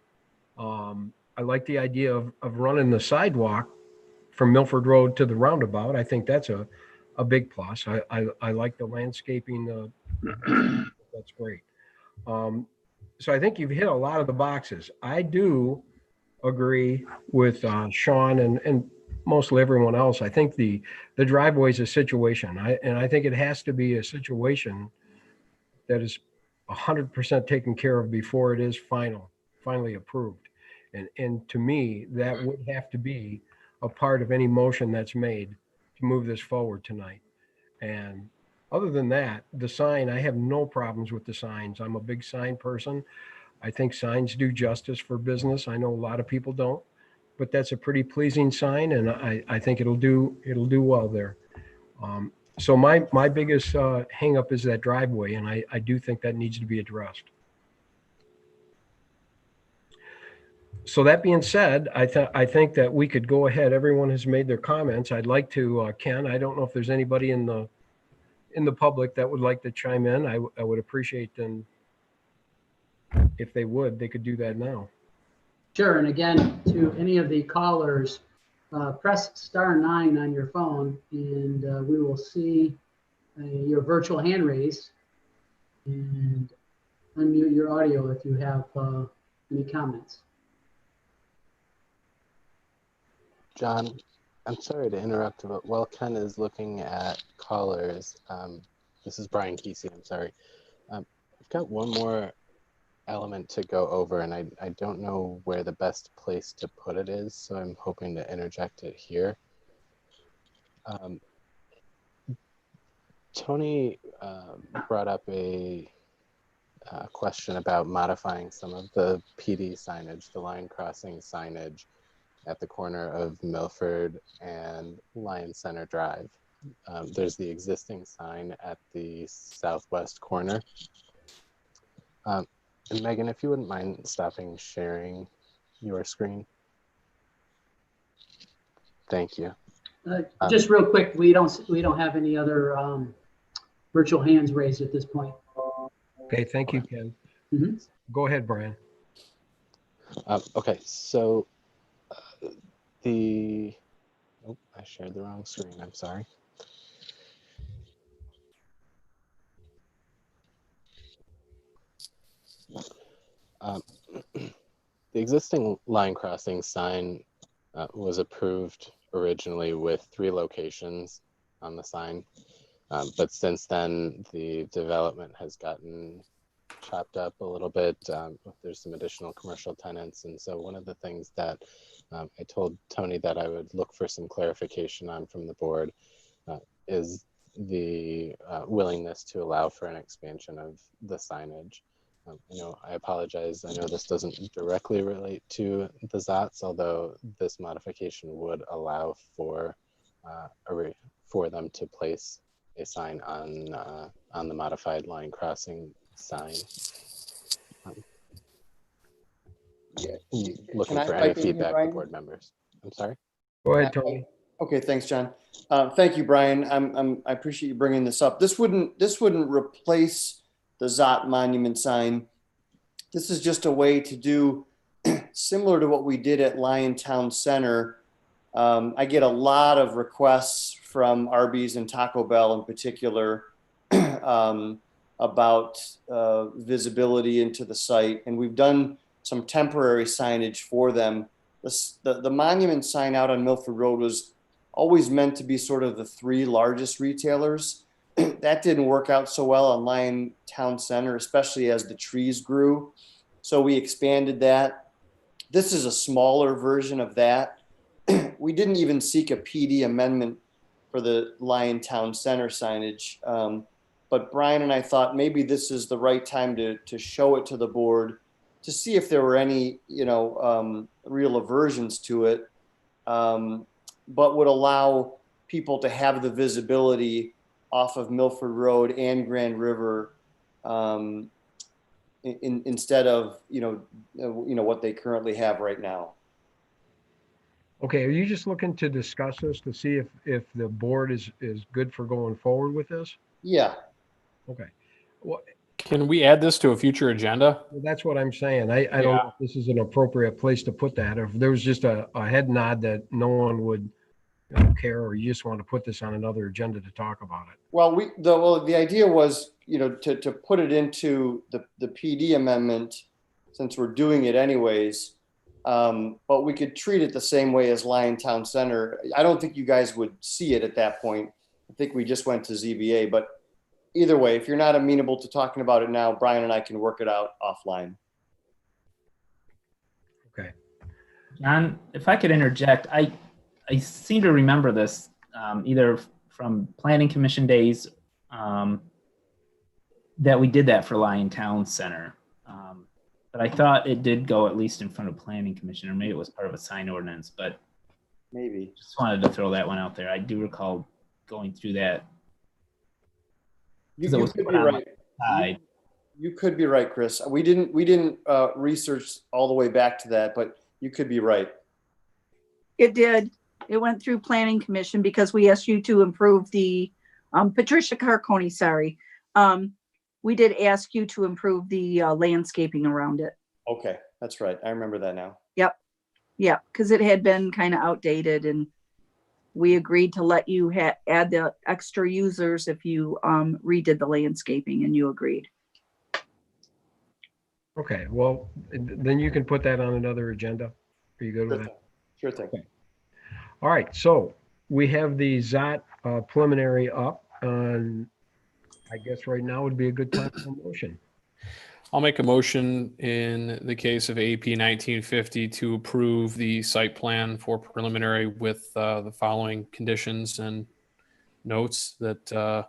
I like the idea of running the sidewalk from Milford Road to the roundabout. I think that's a big plus. I like the landscaping. That's great. So I think you've hit a lot of the boxes. I do agree with Sean and mostly everyone else. I think the driveway is a situation. I think it has to be a situation that is 100% taken care of before it is finally approved. And to me, that would have to be a part of any motion that's made to move this forward tonight. And other than that, the sign, I have no problems with the signs. I'm a big sign person. I think signs do justice for business. I know a lot of people don't, but that's a pretty pleasing sign, and I think it'll do well there. So my biggest hang up is that driveway, and I do think that needs to be addressed. So that being said, I think that we could go ahead. Everyone has made their comments. I'd like to, Ken, I don't know if there's anybody in the public that would like to chime in. I would appreciate them if they would. They could do that now. Sure. And again, to any of the callers, press *9 on your phone, and we will see your virtual hand raised, and unmute your audio if you have any comments. John, I'm sorry to interrupt, but while Ken is looking at callers, this is Brian Kesey, I'm sorry. I've got one more element to go over, and I don't know where the best place to put it is, so I'm hoping to interject it here. Tony brought up a question about modifying some of the PD signage, the line crossing signage at the corner of Milford and Lion Center Drive. There's the existing sign at the southwest corner. And Megan, if you wouldn't mind stopping sharing your screen. Thank you. Just real quick, we don't have any other virtual hands raised at this point. Okay, thank you, Ken. Mm-hmm. Go ahead, Brian. Okay, so I shared the wrong screen, I'm sorry. The existing line crossing sign was approved originally with 3 locations on the sign, but since then the development has gotten chopped up a little bit. There's some additional commercial tenants, and so one of the things that I told Tony that I would look for some clarification on from the board is the willingness to allow for an expansion of the signage. I apologize. I know this doesn't directly relate to the ZOTs, although this modification would allow for them to place a sign on the modified line crossing sign. Looking for any feedback from board members. I'm sorry. Go ahead, Tony. Okay, thanks, John. Thank you, Brian. I appreciate you bringing this up. This wouldn't replace the ZOT monument sign. This is just a way to do similar to what we did at Lion Town Center. I get a lot of requests from Arby's and Taco Bell in particular about visibility into the site, and we've done some temporary signage for them. The monument sign out on Milford Road was always meant to be sort of the 3 largest retailers. That didn't work out so well on Lion Town Center, especially as the trees grew. So we expanded that. This is a smaller version of that. We didn't even seek a PD amendment for the Lion Town Center signage. But Brian and I thought maybe this is the right time to show it to the board to see if there were any, real aversions to it, but would allow people to have the visibility off of Milford Road and Grand River instead of, what they currently have right now. Okay, are you just looking to discuss this to see if the board is good for going forward with this? Yeah. Okay. Well, can we add this to a future agenda? That's what I'm saying. I don't know if this is an appropriate place to put that. If there was just a head nod that no one would care, or you just want to put this on another agenda to talk about it. Well, the idea was, to put it into the PD amendment, since we're doing it anyways, But we could treat it the same way as Lyon Town Center. I don't think you guys would see it at that point. I think we just went to ZBA, but either way, if you're not amenable to talking about it now, Brian and I can work it out offline. Okay. John, if I could interject, I seem to remember this either from Planning Commission days that we did that for Lyon Town Center. But I thought it did go at least in front of Planning Commission, or maybe it was part of a sign ordinance, but maybe. Just wanted to throw that one out there. I do recall going through that. You could be right. You could be right, Chris. We didn't research all the way back to that, but you could be right. It did. It went through Planning Commission because we asked you to improve the, Patricia Carconi, sorry. We did ask you to improve the landscaping around it. Okay, that's right. I remember that now. Yep. Yep, because it had been kind of outdated, and we agreed to let you add the extra users if you redid the landscaping, and you agreed. Okay, well, then you can put that on another agenda. Are you good with that? Sure thing. Okay. All right, so we have the ZOT preliminary up on, I guess right now would be a good time for a motion. I'll make a motion in the case of AP 1950 to approve the site plan for preliminary with the following conditions and notes that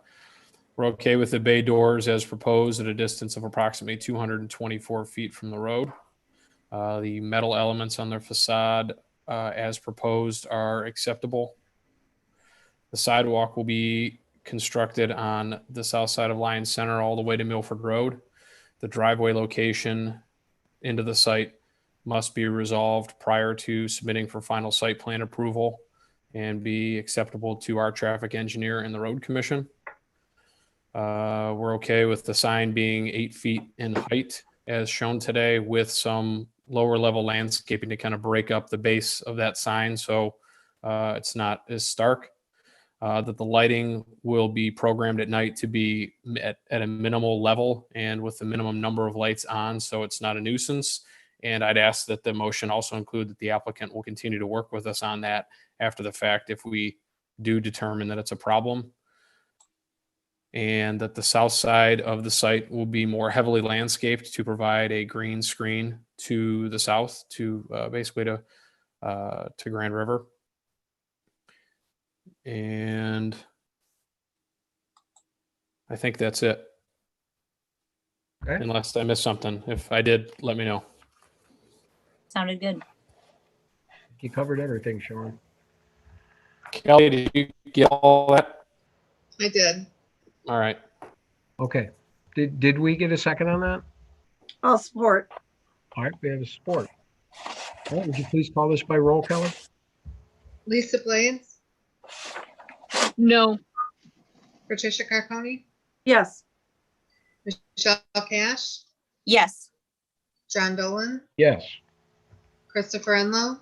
we're okay with the bay doors as proposed at a distance of approximately 224 feet from the road. The metal elements on their facade as proposed are acceptable. The sidewalk will be constructed on the south side of Lyon Center all the way to Milford Road. The driveway location into the site must be resolved prior to submitting for final site plan approval and be acceptable to our traffic engineer and the road commission. We're okay with the sign being 8 feet in height as shown today with some lower level landscaping to kind of break up the base of that sign so it's not as stark. That the lighting will be programmed at night to be at a minimal level and with the minimum number of lights on, so it's not a nuisance. And I'd ask that the motion also include that the applicant will continue to work with us on that after the fact if we do determine that it's a problem. And that the south side of the site will be more heavily landscaped to provide a green screen to the south to basically to Grand River. And I think that's it. Okay. Unless I missed something. If I did, let me know. Sounded good. You covered everything, Sean. Kelly, did you get all that? I did. All right. Okay. Did we get a second on that? I'll support. All right, we have a support. All right, would you please call this by roll, Kelly? Lisa Blades, No. Patricia Carconi, Yes. Michelle Cash, Yes. John Dolan, Yes. Christopher Enlow,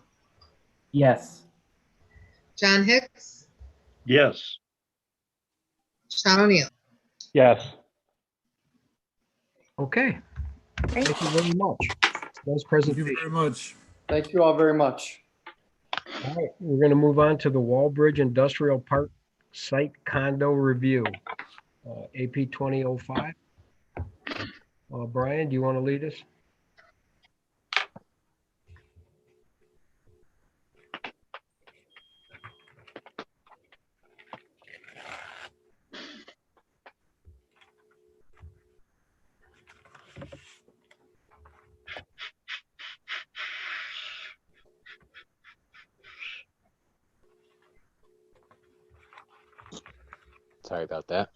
Yes. John Hicks, Yes. Sean O'Neill. Yes. Okay. Great. Thank you very much. Nice Thank presentation. you very much. Thank you all very much. All right, we're going to move on to the Wallbridge Industrial Park Site Condo Review, AP 2005. Brian, do you want to lead us? Sorry about that.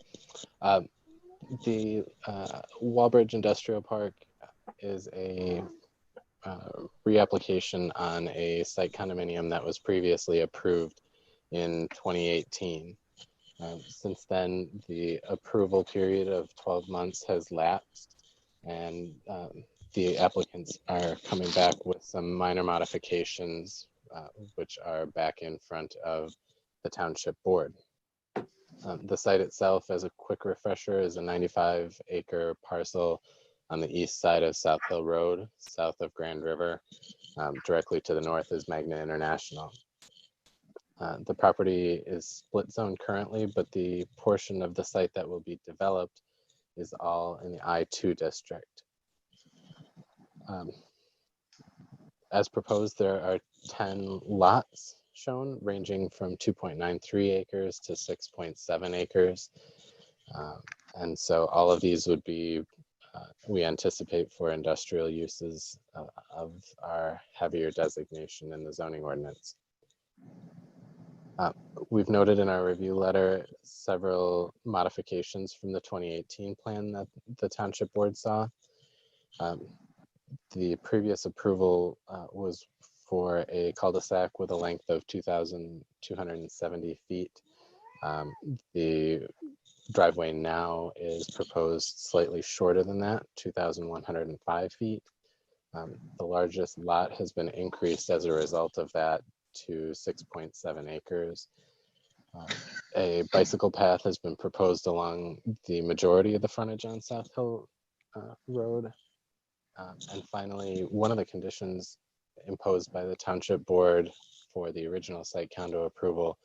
The Wallbridge Industrial Park is a reapplication on a site condominium that was previously approved in 2018. Since then, the approval period of 12 months has lapsed, and the applicants are coming back with some minor modifications, which are back in front of the township board. The site itself, as a quick refresher, is a 95-acre parcel on the east side of South Hill Road, south of Grand River. Directly to the north is Magna International. The property is split zone currently, but the portion of the site that will be developed is all in the I-2 district. As proposed, there are 10 lots shown ranging from 2.93 acres to 6.7 acres. And so all of these would be, we anticipate, for industrial uses of our heavier designation in the zoning ordinance. We've noted in our review letter several modifications from the 2018 plan that the Township Board saw. The previous approval was for a cul-de-sac with a length of 2,270 feet. The driveway now is proposed slightly shorter than that, 2,105 feet. The largest lot has been increased as a result of that to 6.7 acres. A bicycle path has been proposed along the majority of the frontage on South Hill Road. And finally, one of the conditions imposed by the Township Board for the original site condo approval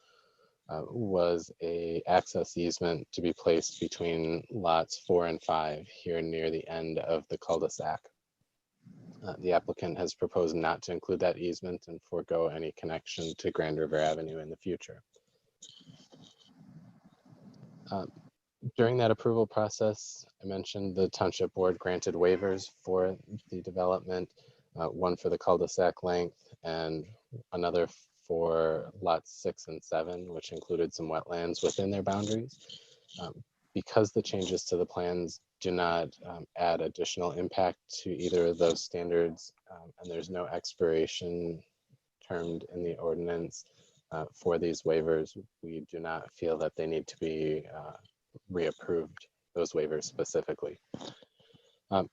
was a access easement to be placed between lots 4 and 5 here near the end of the cul-de-sac. The applicant has proposed not to include that easement and forego any connection to Grand River Avenue in the future. During that approval process, I mentioned the Township Board granted waivers for the development, one for the cul-de-sac length and another for lots 6 and 7, which included some wetlands within their boundaries. Because the changes to the plans do not add additional impact to either of those standards, and there's no expiration termed in the ordinance for these waivers, we do not feel that they need to be reapproved, those waivers specifically.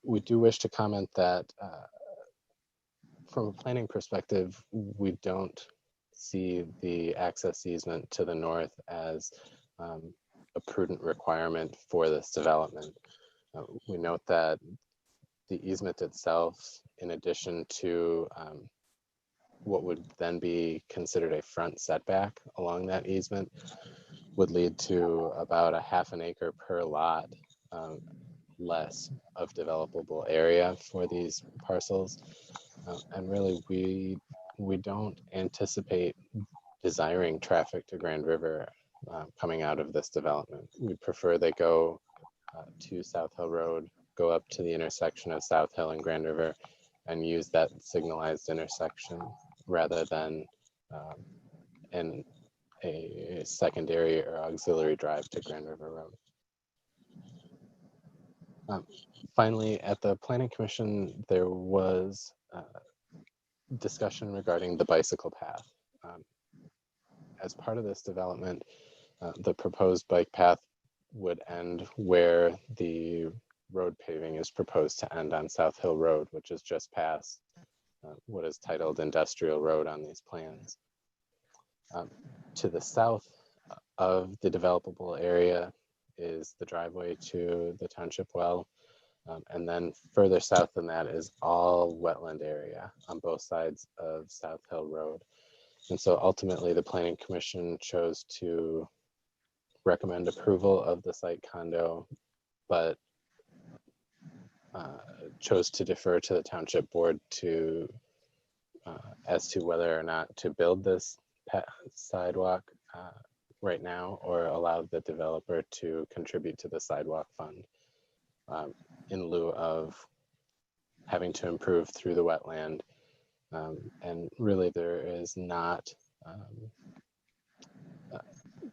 We do wish to comment that from a planning perspective, we don't see the access easement to the north as a prudent requirement for this development. We note that the easement itself, in addition to what would then be considered a front setback along that easement, would lead to about a ½ acre per lot less of developable area for these parcels. And really, we don't anticipate desiring traffic to Grand River coming out of this development. We prefer they go to South Hill Road, go up to the intersection of South Hill and Grand River, and use that signalized intersection rather than in a secondary or auxiliary drive to Grand River Road. Finally, at the Planning Commission, there was discussion regarding the bicycle path. As part of this development, the proposed bike path would end where the road paving is proposed to end on South Hill Road, which is just past what is titled Industrial Road on these plans. To the south of the developable area is the driveway to the township well. And then further south than that is all wetland area on both sides of South Hill Road. And so ultimately the Planning Commission chose to recommend approval of the site condo, but chose to defer to the Township Board to as to whether or not to build this sidewalk right now or allow the developer to contribute to the sidewalk fund in lieu of having to improve through the wetland. And really there is not,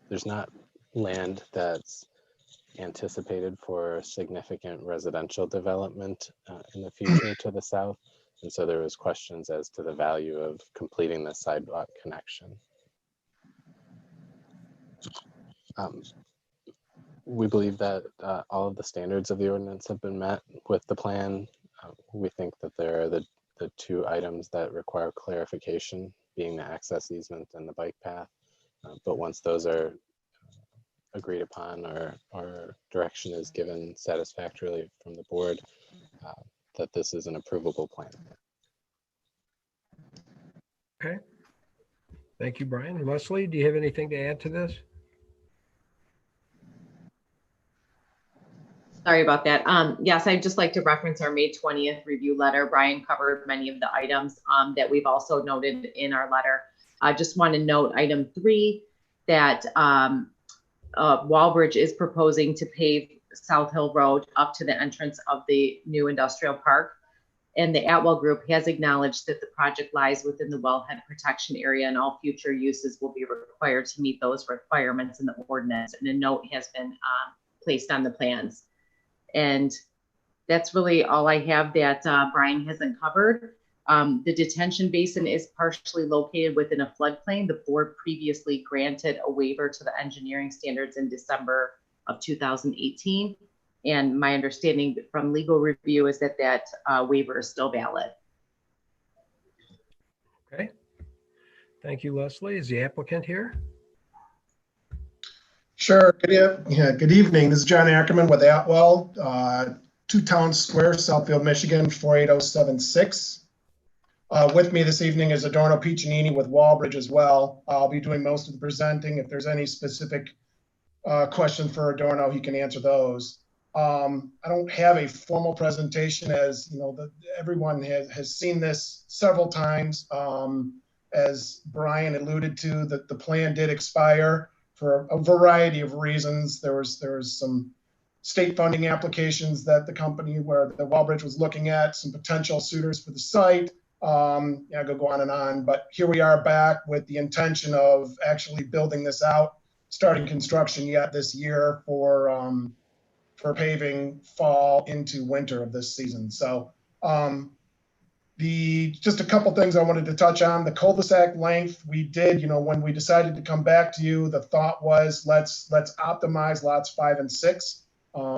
there's not land that's anticipated for significant residential development in the future to the south. And so there was questions as to the value of completing the sidewalk connection. We believe that all of the standards of the ordinance have been met with the plan. We think that there are the two items that require clarification, being the access easement and the bike path. But once those are agreed upon or direction is given satisfactorily from the board, that this is an approvable plan. Okay. Thank you, Brian. Leslie, do you have anything to add to this? Sorry about that. Yes, I'd just like to reference our May 20th review letter. Brian covered many of the items that we've also noted in our letter. I just want to note item 3 that Walbridge is proposing to pave South Hill Road up to the entrance of the new industrial park. And the Atwell Group has acknowledged that the project lies within the wellhead protection area and all future uses will be required to meet those requirements in the ordinance. And a note has been placed on the plans. And that's really all I have that Brian hasn't covered. The detention basin is partially located within a floodplain. The board previously granted a waiver to the engineering standards in December of 2018. And my understanding from legal review is that that waiver is still valid. Okay. Thank you, Leslie. Is the applicant here? Sure. Good evening. This is John Ackerman with Atwell, 2 Town Square, Southfield, Michigan, 48076. With me this evening is Adorno Piccinini with Walbridge as well. I'll be doing most of the presenting. If there's any specific questions for Adorno, he can answer those. I don't have a formal presentation, as you know, everyone has seen this several times. As Brian alluded to, that the plan did expire for a variety of reasons. There was some state funding applications that the company where the Walbridge was looking at, some potential suitors for the site. Yeah, I could go on and on, but here we are back with the intention of actually building this out, starting construction yet this year for paving fall into winter of this season. So just a couple things I wanted to touch on. The cul-de-sac length, we did, when we decided to come back to you, the thought was let's optimize lots 5 and 6.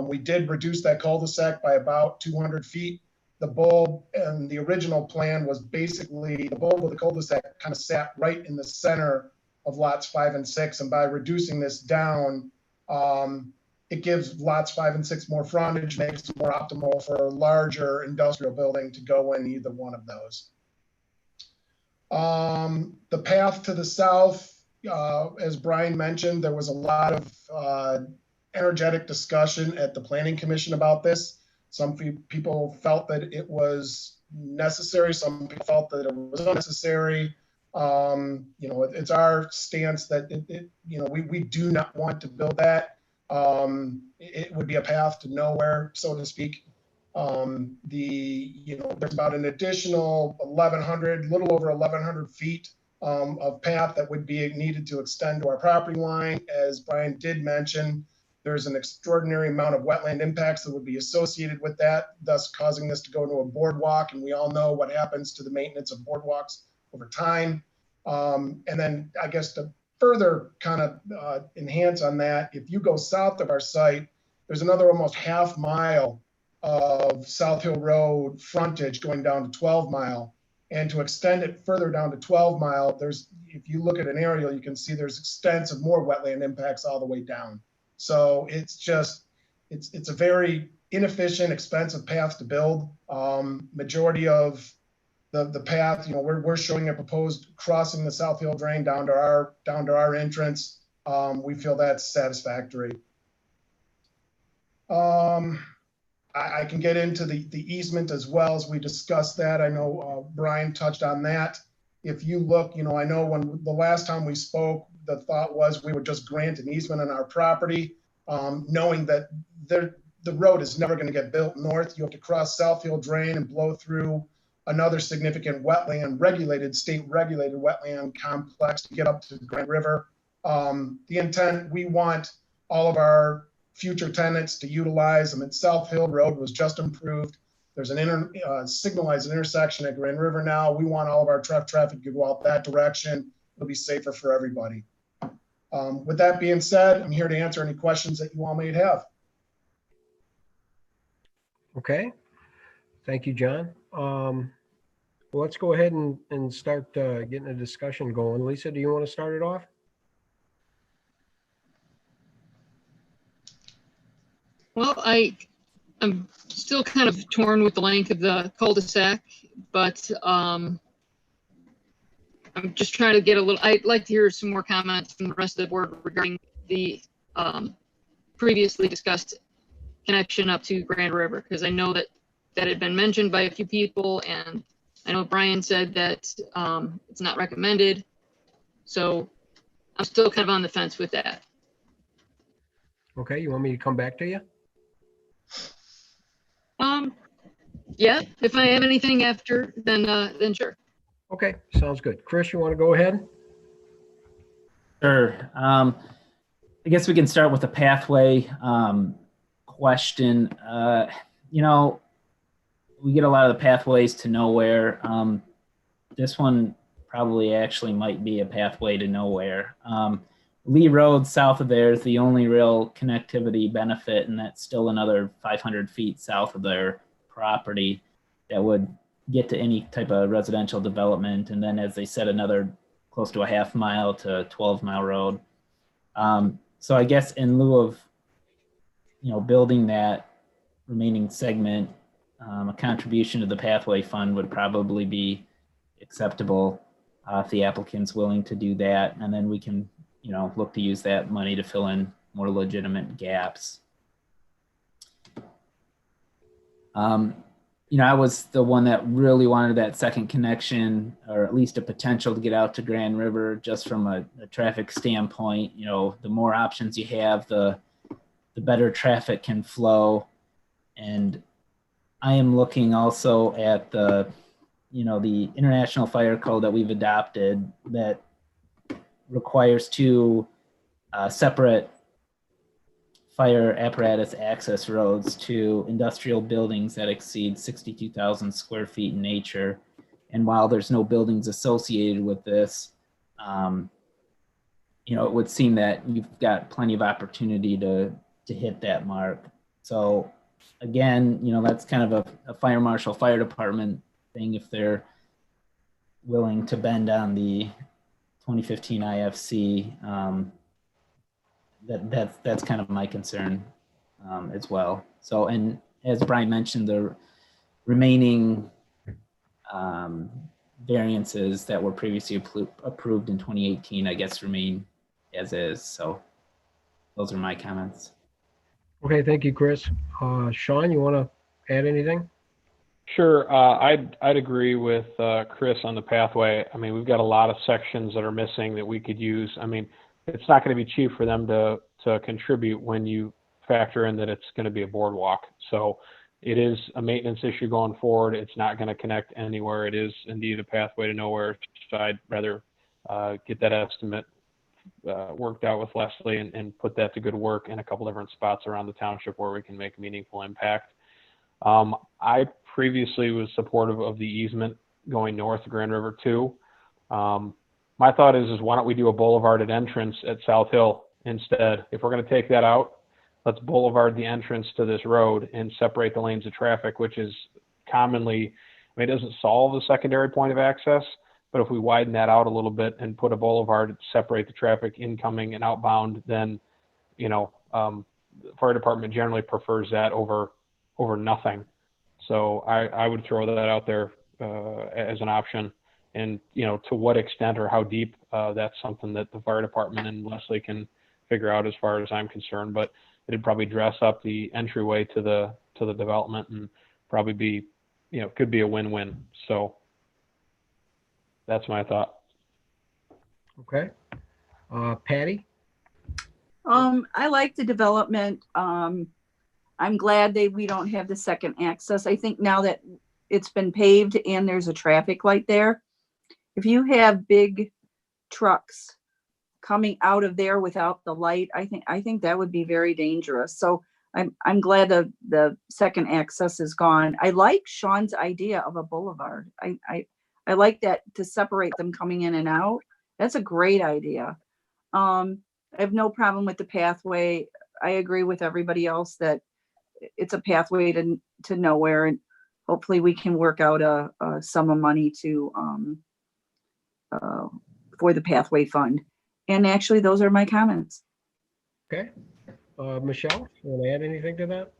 We did reduce that cul-de-sac by about 200 feet. The bulb and the original plan was basically the bulb of the cul-de-sac kind of sat right in the center of lots 5 and 6. And by reducing this down, it gives lots 5 and 6 more frontage, makes it more optimal for a larger industrial building to go in either one of those. The path to the south, as Brian mentioned, there was a lot of energetic discussion at the Planning Commission about this. Some people felt that it was necessary. Some people felt that it was unnecessary. It's our stance that we do not want to build that. It would be a path to nowhere, so to speak. There's about an additional 1,100, little over 1,100 feet of path that would be needed to extend to our property line. As Brian did mention, there's an extraordinary amount of wetland impacts that would be associated with that, thus causing this to go to a boardwalk. And we all know what happens to the maintenance of boardwalks over time. And then I guess to further kind of enhance on that, if you go south of our site, there's another almost half mile of South Hill Road frontage going down to 12 Mile. And to extend it further down to 12 Mile, if you look at an aerial, you can see there's extensive more wetland impacts all the way down. So it's a very inefficient, expensive path to build. Majority of the path, we're showing a proposed crossing the South Hill Drain down to our entrance. We feel that's satisfactory. I can get into the easement as well as we discussed that. I know Brian touched on that. If you look, I know when the last time we spoke, the thought was we would just grant an easement on our property, knowing that the road is never going to get built north. You have to cross South Hill Drain and blow through another significant wetland, state regulated wetland complex to get up to the Grand River. The intent, we want all of our future tenants to utilize them. And South Hill Road was just improved. There's an signalized intersection at Grand River now. We want all of our traffic to go out that direction. It'll be safer for everybody. With that being said, I'm here to answer any questions that you all may have. Okay. Thank you, John. Well, let's go ahead and start getting a discussion going. Lisa, do you want to start it off? Well, I'm still kind of torn with the length of the cul-de-sac, but I'm I'm just trying to get a little, I'd like to hear some more comments from the rest of the board regarding the previously discussed connection up to Grand River, because I know that that had been mentioned by a few people, and I know Brian said that it's not recommended. So I'm still kind of on the fence with that. Okay, you want me to come back to you? Yeah, if I have anything after, then sure. Okay, sounds good. Chris, you want to go ahead? Sure. I guess we can start with the pathway question. You know, we get a lot of the pathways to nowhere. This one probably actually might be a pathway to nowhere. Lee Road south of there is the only real connectivity benefit, and that's still another 500 feet south of their property that would get to any type of residential development. And then, as they said, another close to a half mile to 12-mile road. So I guess in lieu of, you know, building that remaining segment, a contribution to the pathway fund would probably be acceptable if the applicant's willing to do that. And then we can, you know, look to use that money to fill in more legitimate gaps. You know, I was the one that really wanted that second connection, or at least a potential to get out to Grand River, just from a traffic standpoint. You know, the more options you have, the better traffic can flow. And I am looking also at the, you know, the International Fire Code that we've adopted that requires two separate fire apparatus access roads to industrial buildings that exceed 62,000 square feet in nature. And while there's no buildings associated with this, you know, it would seem that you've got plenty of opportunity to hit that mark. So again, you know, that's kind of a fire marshal, fire department thing if they're willing to bend on the 2015 IFC. That's kind of my concern as well. So, and as Brian mentioned, the remaining variances that were previously approved in 2018, I guess, remain as is. So those are my comments. Okay, thank you, Chris. Sean, you want to add anything? Sure. I'd agree with Chris on the pathway. I mean, we've got a lot of sections that are missing that we could use. I mean, it's not going to be cheap for them to contribute when you factor in that it's going to be a boardwalk. So it is a maintenance issue going forward. It's not going to connect anywhere. It is indeed a pathway to nowhere. So I'd rather get that estimate worked out with Leslie and put that to good work in a couple different spots around the township where we can make meaningful impact. I previously was supportive of the easement going north of Grand River too. My thought is why don't we do a boulevarded entrance at South Hill instead? If we're going to take that out, let's boulevard the entrance to this road and separate the lanes of traffic, which is commonly, I mean, it doesn't solve the secondary point of access, but if we widen that out a little bit and put a boulevard to separate the traffic incoming and outbound, then, you know, the fire department generally prefers that over nothing. So I would throw that out there as an option. And, you know, to what extent or how deep, that's something that the fire department and Leslie can figure out as far as I'm concerned. But it'd probably dress up the entryway to the development and probably be, you know, could be a win-win. So that's my thought. Okay. Patty? I like the development. I'm glad we don't have the second access. I think now that it's been paved and there's a traffic light there, if you have big trucks coming out of there without the light, I think that would be very dangerous. So I'm glad the second access is gone. I like Sean's idea of a boulevard. I like that, to separate them coming in and out. That's a great idea. I have no problem with the pathway. I agree with everybody else that it's a pathway to nowhere, and hopefully we can work out a sum of money to for the pathway fund. And actually, those are my comments. Okay. Michelle, you want to add anything to that?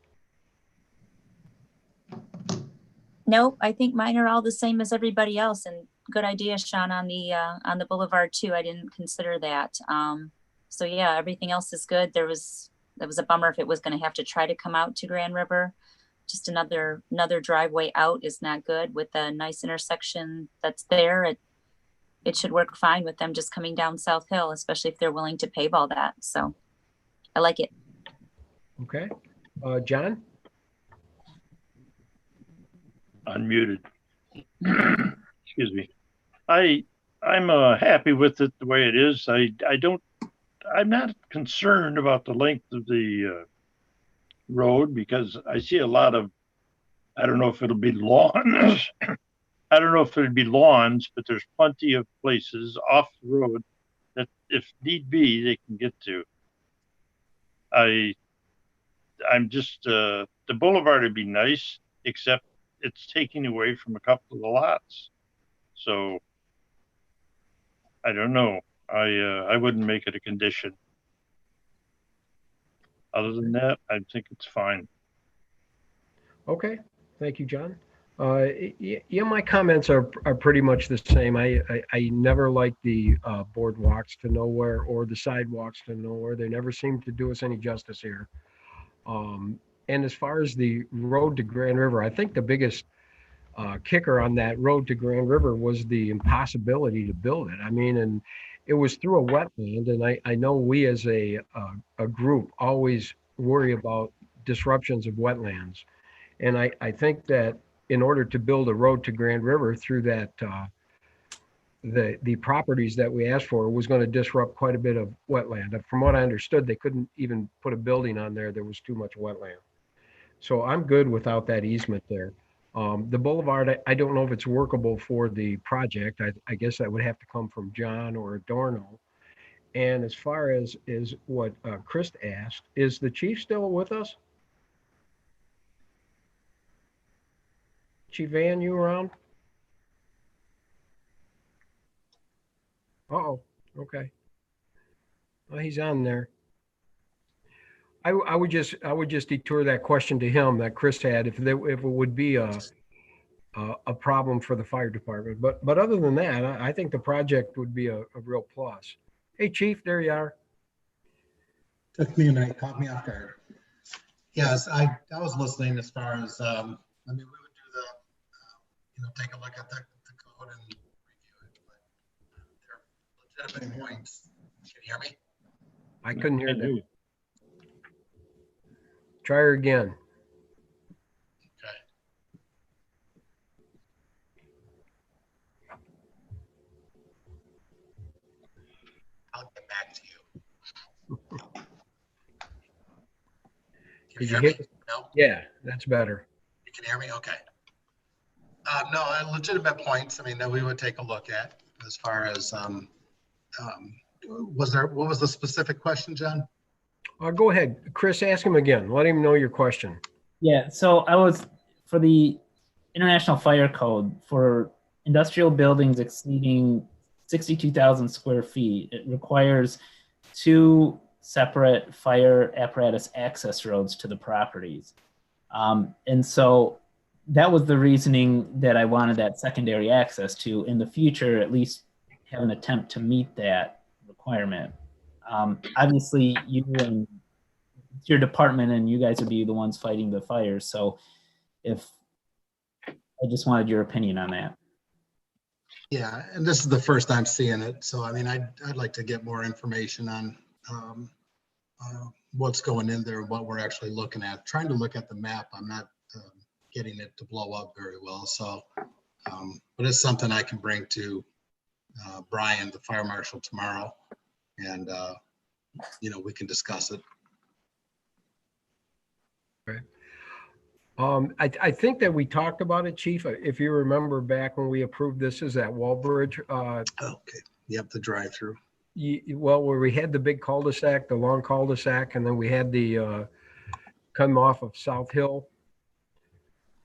Nope, I think mine are all the same as everybody else, and good idea, Sean, on the boulevard too. I didn't consider that. So yeah, everything else is good. That was a bummer if it was going to have to try to come out to Grand River. Just another driveway out is not good with the nice intersection that's there. It should work fine with them just coming down South Hill, especially if they're willing to pave all that. So I like it. Okay. John? Unmuted. Excuse me. I'm happy with it the way it is. I'm not concerned about the length of the road because I see a lot of, I don't know if it'll be lawns. I don't know if it'll be lawns, but there's plenty of places off the road that if need be, they can get to. I'm just, the boulevard would be nice, except it's taking away from a couple of the lots. So I don't know. I wouldn't make it a condition. Other than that, I think it's fine. Okay. Thank you, John. Yeah, my comments are pretty much the same. I never liked the boardwalks to nowhere or the sidewalks to nowhere. They never seem to do us any justice here. And as far as the road to Grand River, I think the biggest kicker on that road to Grand River was the impossibility to build it. I mean, and it was through a wetland, and I know we as a group always worry about disruptions of wetlands. And I think that in order to build a road to Grand River through that, the properties that we asked for was going to disrupt quite a bit of wetland. From what I understood, they couldn't even put a building on there. There was too much wetland. So I'm good without that easement there. The boulevard, I don't know if it's workable for the project. I guess that would have to come from John or Adorno. And as far as what Chris asked, is the chief still with us? Chief Van, you around? Uh-oh, okay. Well, he's on there. I would just detour that question to him that Chris had if it would be a problem for the fire department. But other than that, I think the project would be a real plus. Hey, Chief, there you are. Took me a minute, caught me off guard. Yes, I was listening as far as, I mean, we would do the, take a look at the code and review it, but they're legitimate points. Can you hear me? I couldn't hear that. Try her again. Okay. I'll get back to you. Can you hear me? No? Yeah, that's better. You can hear me? Okay. No, legitimate points. I mean, that we would take a look at as far as, what was the specific question, John? Go ahead, Chris, ask him again. Let him know your question. Yeah, so I was, for the International Fire Code, for industrial buildings exceeding 62,000 square feet, it requires 2 separate fire apparatus access roads to the properties. And so that was the reasoning that I wanted that secondary access to in the future, at least have an attempt to meet that requirement. Obviously, you and your department and you guys would be the ones fighting the fires. So I just wanted your opinion on that. Yeah, and this is the first time seeing it. So, I mean, I'd like to get more information on what's going in there and what we're actually looking at. Trying to look at the map, I'm not getting it to blow up very well. So, but it's something I can bring to Brian, the fire marshal, tomorrow, and we can discuss it. Okay. I think that we talked about it, Chief. If you remember back when we approved this, is at Walbridge. Okay. Yep, the drive-through. Well, where we had the big cul-de-sac, the long cul-de-sac, and then we had the come off of South Hill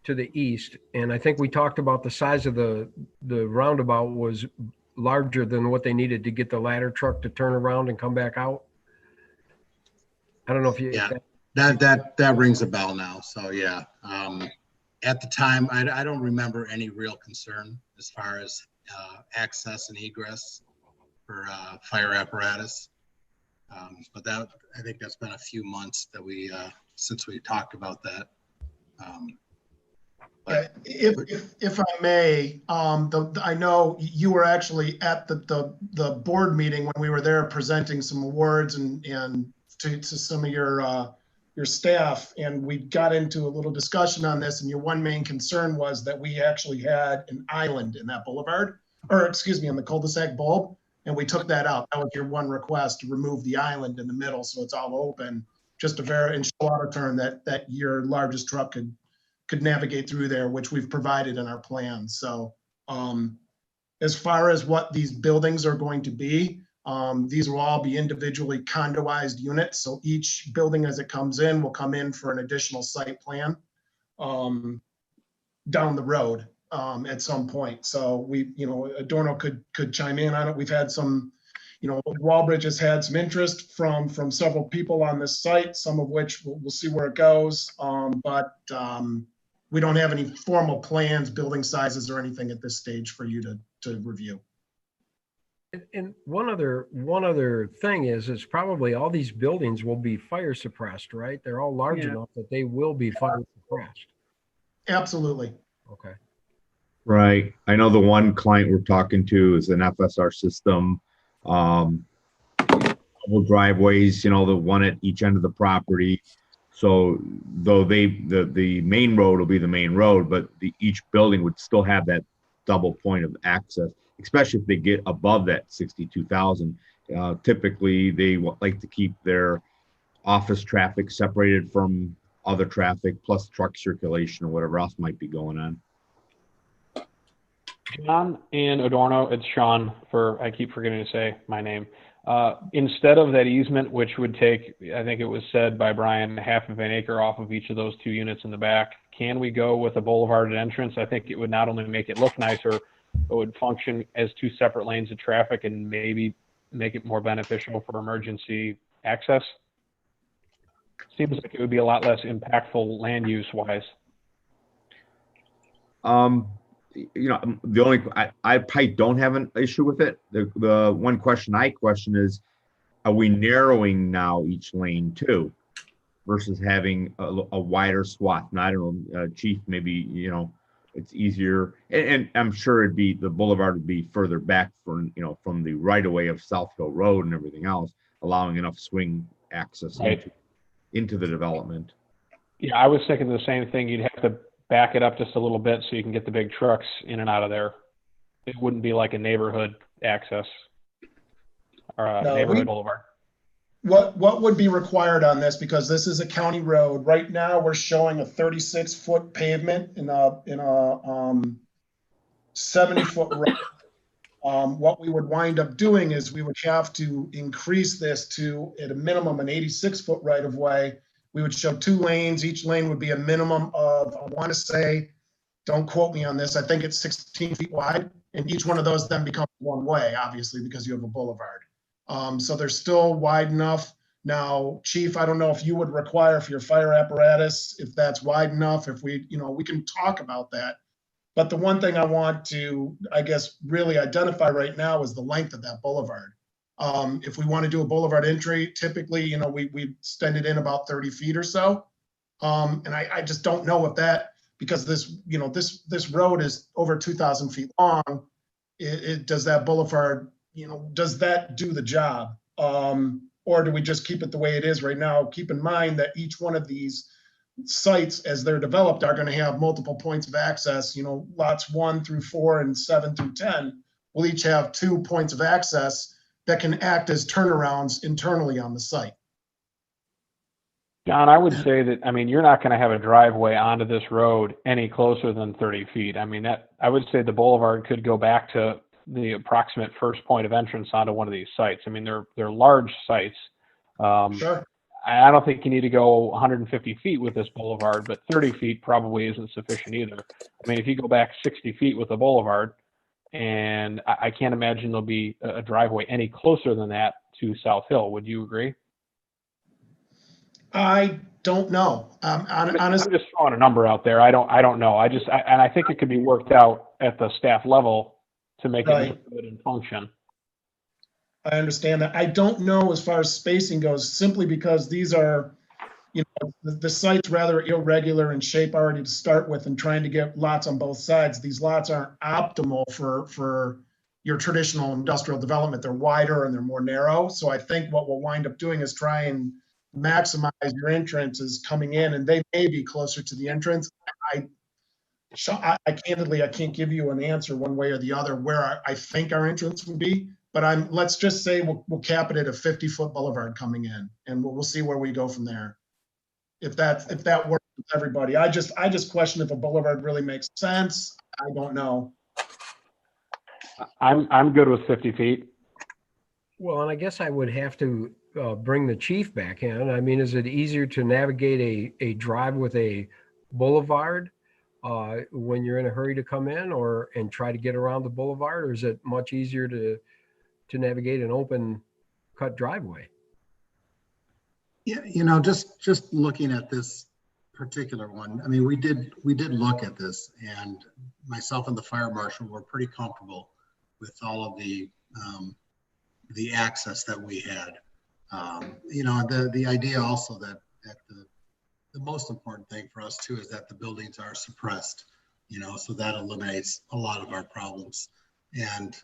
to the east. And I think we talked about the size of the roundabout was larger than what they needed to get the ladder truck to turn around and come back out. I don't know if you. Yeah, that rings a bell now. So yeah, At the time, I don't remember any real concern as far as access and egress for fire apparatus. But that, I think that's been a few months that since we talked about that. If I may, I know you were actually at the board meeting when we were there presenting some awards and to some of your staff, and we got into a little discussion on this, and your one main concern was that we actually had an island in that boulevard, or excuse me, on the cul-de-sac bulb, and we took that out. That was your one request, to remove the island in the middle so it's all open, just to show out a turn that your largest truck could navigate through there, which we've provided in our plan. So as far as what these buildings are going to be, these will all be individually condoized units. So each building as it comes in will come in for an additional site plan down the road at some point. So we, Adorno could chime in on it. We've had some, Wallbridge has had some interest from several people on this site, some of which we'll see where it goes. But we don't have any formal plans, building sizes or anything at this stage for you to review. And one other thing is probably all these buildings will be fire suppressed, right? They're all large enough that they will be fire suppressed. Absolutely. Okay. Right. I know the one client we're talking to is an FSR system. Double driveways, the one at each end of the property. So though the main road will be the main road, but each building would still have that double point of access, especially if they get above that 62,000. Typically, they like to keep their office traffic separated from other traffic, plus truck circulation or whatever else might be going on. John and Adorno, it's Sean. I keep forgetting to say my name. Instead of that easement, which would take, I think it was said by Brian, half of an acre off of each of those two units in the back, can we go with a boulevarded entrance? I think it would not only make it look nicer, it would function as two separate lanes of traffic and maybe make it more beneficial for emergency access. Seems like it would be a lot less impactful land use wise. The only, I probably don't have an issue with it. The one question I question is, are we narrowing now each lane too, versus having a wider swath? And I don't know, Chief, maybe, it's easier. And I'm sure the boulevard would be further back from the right of way of South Hill Road and everything else, allowing enough swing access into the development. Yeah, I was thinking the same thing. You'd have to back it up just a little bit so you can get the big trucks in and out of there. It wouldn't be like a neighborhood access or a neighborhood boulevard. What would be required on this, because this is a county road right now, we're showing a 36-foot pavement in a 70-foot road. What we would wind up doing is we would have to increase this to, at a minimum, an 86-foot right of way. We would show 2 lanes. Each lane would be a minimum of, I want to say, don't quote me on this, I think it's 16 feet wide. And each one of those then becomes one way, obviously, because you have a boulevard. So they're still wide enough. Now, Chief, I don't know if you would require for your fire apparatus, if that's wide enough, if we can talk about that. But the one thing I want to, I guess, really identify right now is the length of that boulevard. If we want to do a boulevard entry, typically, we extend it in about 30 feet or so. And I just don't know if that, because this road is over 2,000 feet long, does that boulevard, does that do the job? Or do we just keep it the way it is right now? Keep in mind that each one of these sites, as they're developed, are going to have multiple points of access. Lots 1 through 4 and 7 through 10 will each have 2 points of access that can act as turnarounds internally on the site. John, I would say that, you're not going to have a driveway onto this road any closer than 30 feet. I would say the boulevard could go back to the approximate first point of entrance onto one of these sites. They're large sites. Sure. I don't think you need to go 150 feet with this boulevard, but 30 feet probably isn't sufficient either. If you go back 60 feet with a boulevard, and I can't imagine there'll be a driveway any closer than that to South Hill. Would you agree? I don't know. Honestly, I'm just throwing a number out there. I don't know. And I think it could be worked out at the staff level to make it Right. look good and function. I understand that. I don't know as far as spacing goes, simply because these are, you know, the site's rather irregular in shape already to start with, and trying to get lots on both sides. These lots aren't optimal for your traditional industrial development. They're wider and they're more narrow. So I think what we'll wind up doing is try and maximize your entrances coming in, and they may be closer to the entrance. I candidly, I can't give you an answer one way or the other where I think our entrance would be, but let's just say we'll cap it at a 50-foot boulevard coming in, and we'll see where we go from there. If that works with everybody. I just question if a boulevard really makes sense. I don't know. I'm good with 50 feet. Well, and I guess I would have to bring the chief back in. I mean, is it easier to navigate a drive with a boulevard when you're in a hurry to come in, and try to get around the boulevard, or is it much easier to navigate an open cut driveway? Yeah, you know, just looking at this particular one, I mean, we did look at this, and myself and the fire marshal were pretty comfortable with all of the access that we had. You know, the idea also that the most important thing for us too is that the buildings are suppressed, you know, so that eliminates a lot of our problems. And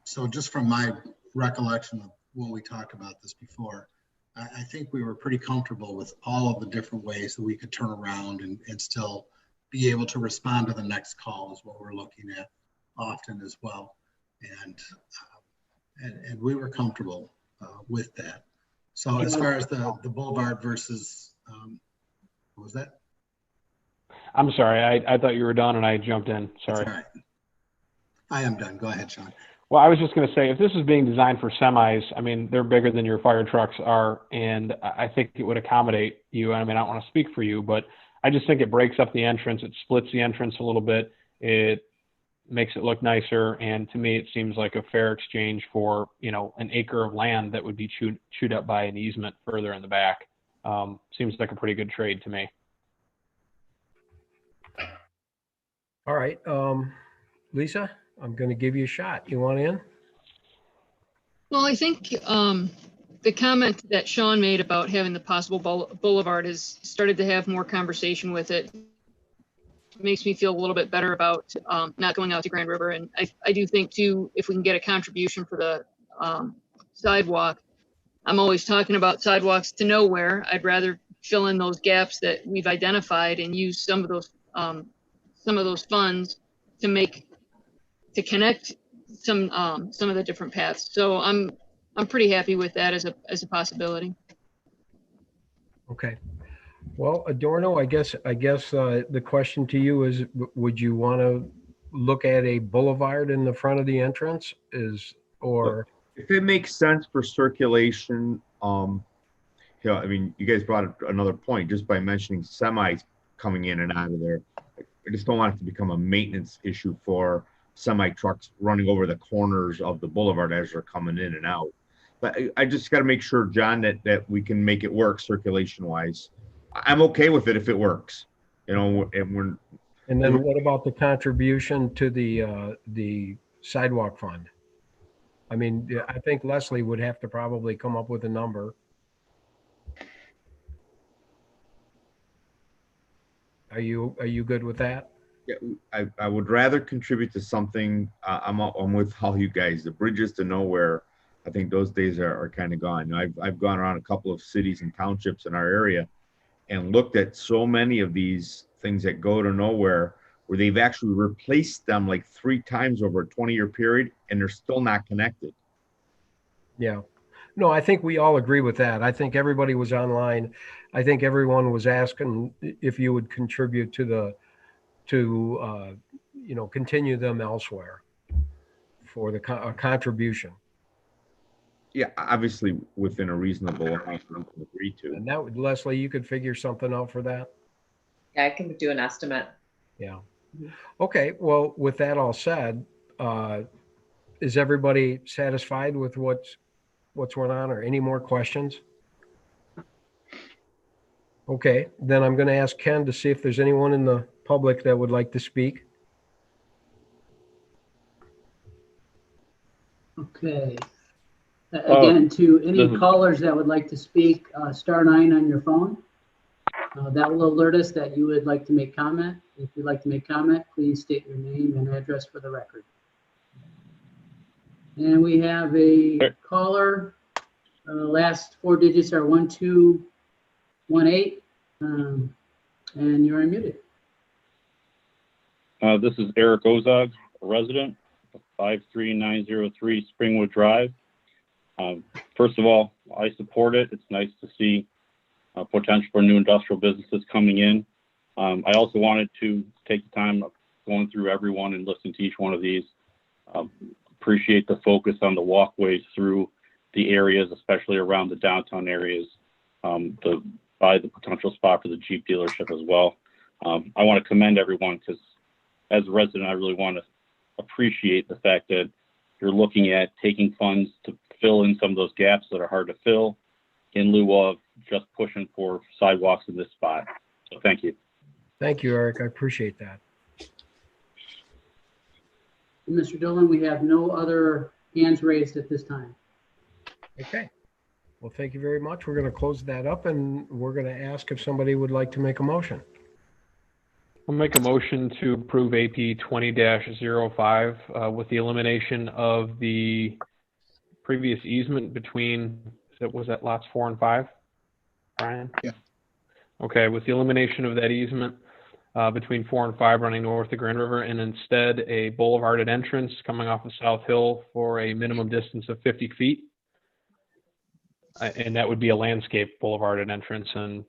so just from my recollection of when we talked about this before, I think we were pretty comfortable with all of the different ways that we could turn around and still be able to respond to the next call is what we're looking at often as well. And we were comfortable with that. So as far as the boulevard versus, what was that? I'm sorry. I thought you were done and I jumped in. Sorry. That's all right. I am done. Go ahead, Sean. Well, I was just going to say, if this is being designed for semis, I mean, they're bigger than your fire trucks are, and I think it would accommodate you. I mean, I don't want to speak for you, but I just think it breaks up the entrance. It splits the entrance a little bit. It makes it look nicer, and to me, it seems like a fair exchange for, you know, an acre of land that would be chewed up by an easement further in the back. Seems like a pretty good trade to me. All right, Lisa, I'm going to give you a shot. You want in? Well, I think the comment that Sean made about having the possible boulevard has started to have more conversation with it. It makes me feel a little bit better about not going out to Grand River. And I do think too, if we can get a contribution for the sidewalk, I'm always talking about sidewalks to nowhere. I'd rather fill in those gaps that we've identified and use some of those funds to connect some of the different paths. So I'm pretty happy with that as a possibility. Okay. Well, Adorno, I guess the question to you is, would you want to look at a boulevard in the front of the entrance? Or if it makes sense for circulation, you know, I mean, you guys brought up another point just by mentioning semis coming in and out of there. I just don't want it to become a maintenance issue for semi trucks running over the corners of the boulevard as they're coming in and out. But I just got to make sure, John, that we can make it work circulation wise. I'm okay with it if it works, you know. And then what about the contribution to the sidewalk fund? I mean, I think Leslie would have to probably come up with a number. Are you good with that? Yeah, I would rather contribute to something. I'm with all you guys. The bridges to nowhere, I think those days are kind of gone. I've gone around a couple of cities and townships in our area and looked at so many of these things that go to nowhere where they've actually replaced them like 3 times over a 20-year period and they're still not connected. Yeah. No, I think we all agree with that. I think everybody was online. I think everyone was asking if you would contribute to you know, continue them elsewhere for the contribution. Yeah, obviously within a reasonable amount to agree to. And that would, Leslie, you could figure something out for that? Yeah, I can do an estimate. Yeah. Okay, well, with that all said, is everybody satisfied with what's going on, or any more questions? Okay, then I'm going to ask Ken to see if there's anyone in the public that would like to speak. Okay. Again, to any callers that would like to speak, *9 on your phone. That will alert us that you would like to make comment. If you'd like to make comment, please state your name and address for the record. And we have a caller. Last four digits are 1218. And you're unmuted. This is Eric Ozog, a resident of 53903 Springwood Drive. First of all, I support it. It's nice to see potential for new industrial businesses coming in. I also wanted to take the time of going through everyone and listening to each one of these. Appreciate the focus on the walkways through the areas, especially around the downtown areas, by the potential spot for the Jeep dealership as well. I want to commend everyone because as a resident, I really want to appreciate the fact that you're looking at taking funds to fill in some of those gaps that are hard to fill in lieu of just pushing for sidewalks in this spot. So thank you. Thank you, Eric. I appreciate that. Mr. Dillon, we have no other hands raised at this time. Okay. Well, thank you very much. We're going to close that up and we're going to ask if somebody would like to make a motion. I'll make a motion to approve AP 20-05 with the elimination of the previous easement between, was that lots 4 and 5, Brian? Yeah. Okay, with the elimination of that easement between 4 and 5 running north of Grand River, and instead a boulevarded entrance coming off of South Hill for a minimum distance of 50 feet. And that would be a landscape boulevarded entrance, and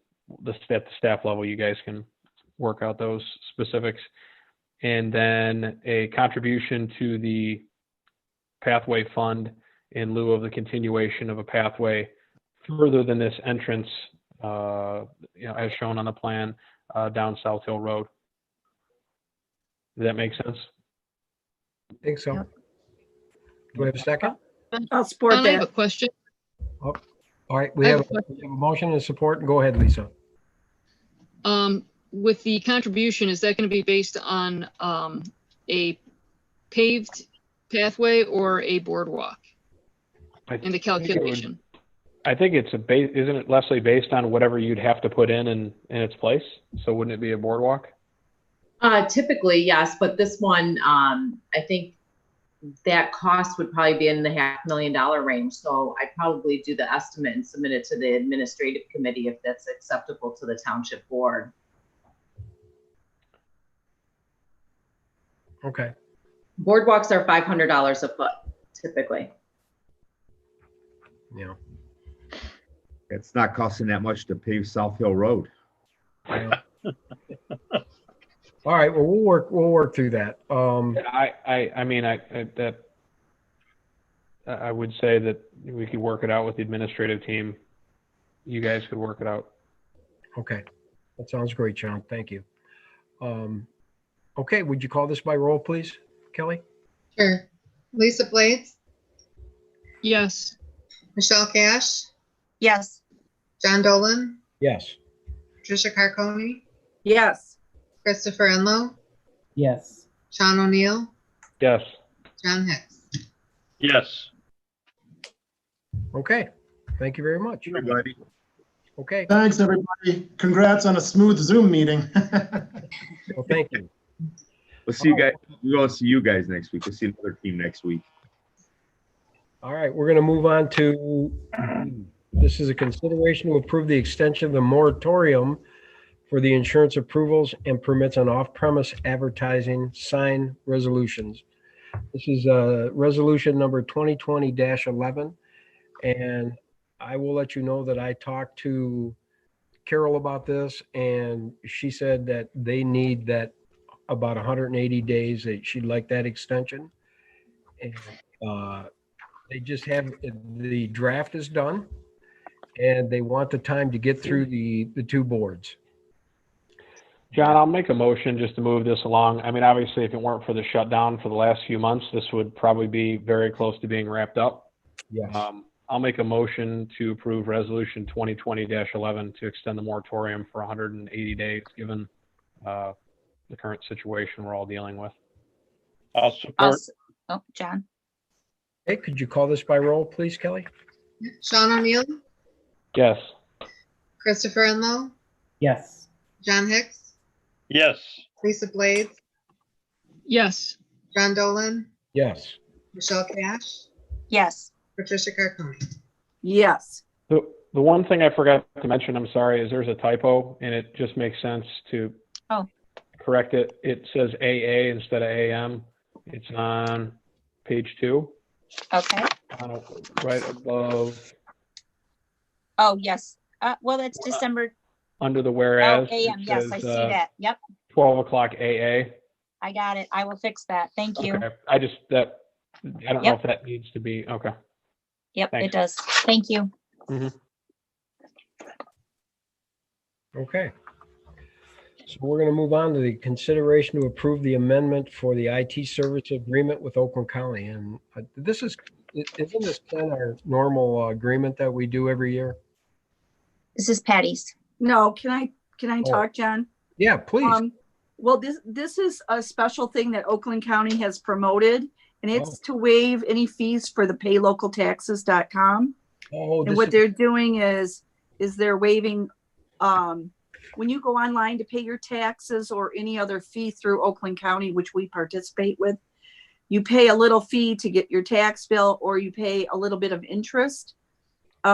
at the staff level, you guys can work out those specifics. And then a contribution to the pathway fund in lieu of the continuation of a pathway further than this entrance, as shown on the plan, down South Hill Road. Does that make sense? I think so. Do we have a second? I'll support I have a that. question. Oh, all right, we have a motion and support. Go ahead, Lisa. With the contribution, is that going to be based on a paved pathway or a boardwalk in the calculation? I think it's isn't it, Leslie, based on whatever you'd have to put in its place? So wouldn't it be a boardwalk? Typically, yes, but this one, I think that cost would probably be in the $500,000 range. So I'd probably do the estimate and submit it to the administrative committee if that's acceptable to the township board. Okay. Boardwalks are $500 a foot, typically. Yeah. It's not costing that much to pave South Hill Road. Yeah. All right. Well, we'll work through that. I would say that we could work it out with the administrative team. You guys could work it out. Okay. That sounds great, John. Thank you. Okay. Would you call this by roll, please, Kelly? Sure. Lisa Blades, Yes. Michelle Cash, Yes. John Dolan, Yes. Patricia Carconi, Yes. Christopher Enlow, Yes. Sean O'Neill, Yes. John Hicks. Yes. Okay. Thank you very much. Everybody. Okay. Thanks, everybody. Congrats on a smooth Zoom meeting. Well, thank you. We'll see you guys. We'll see you guys next week. We'll see another team next week. All right. We're going to move on to, this is a consideration to approve the extension of the moratorium for the insurance approvals and permits on off-premise advertising sign resolutions. This is resolution number 2020-11. And I will let you know that I talked to Carol about this, and she said that they need that about 180 days, that she'd like that extension. And they just have, the draft is done, and they want the time to get through the two boards. John, I'll make a motion just to move this along. I mean, obviously, if it weren't for the shutdown for the last few months, this would probably be very close to being wrapped up. Yes. I'll make a motion to approve resolution 2020-11 to extend the moratorium for 180 days, given the current situation we're all dealing with. I'll support. Oh, John. Okay, could you call this by roll, please, Kelly? Sean O'Neill, Yes. Christopher Enlow, Yes. John Hicks, Yes. Lisa Blades, Yes. John Dolan, Yes. Michelle Cash, Yes. Patricia Carcone. Yes. The one thing I forgot to mention, I'm sorry, is there's a typo, and it just makes sense to correct it. It says AA instead of AM. It's on page 2. Okay. Right above, Oh, yes. Well, that's December. under the whereas. Oh, AM. it Yes, I says, see that. Yep. 12 o'clock AA. I got it. I will fix that. Thank you. Okay. I don't know if that needs to be, okay. Yep, Thanks. it does. Thank you. Okay. So we're going to move on to the consideration to approve the amendment for the IT service agreement with Oakland County. And isn't this Ken, our normal agreement that we do every year? This is Patty's. No, can I talk, John? Yeah, please. Well, this is a special thing that Oakland County has promoted, and it's to waive any fees for the paylocaltaxes.com. And what they're doing is they're waiving, when you go online to pay your taxes or any other fee through Oakland County, which we participate with, you pay a little fee to get your tax bill, or you pay a little bit of interest.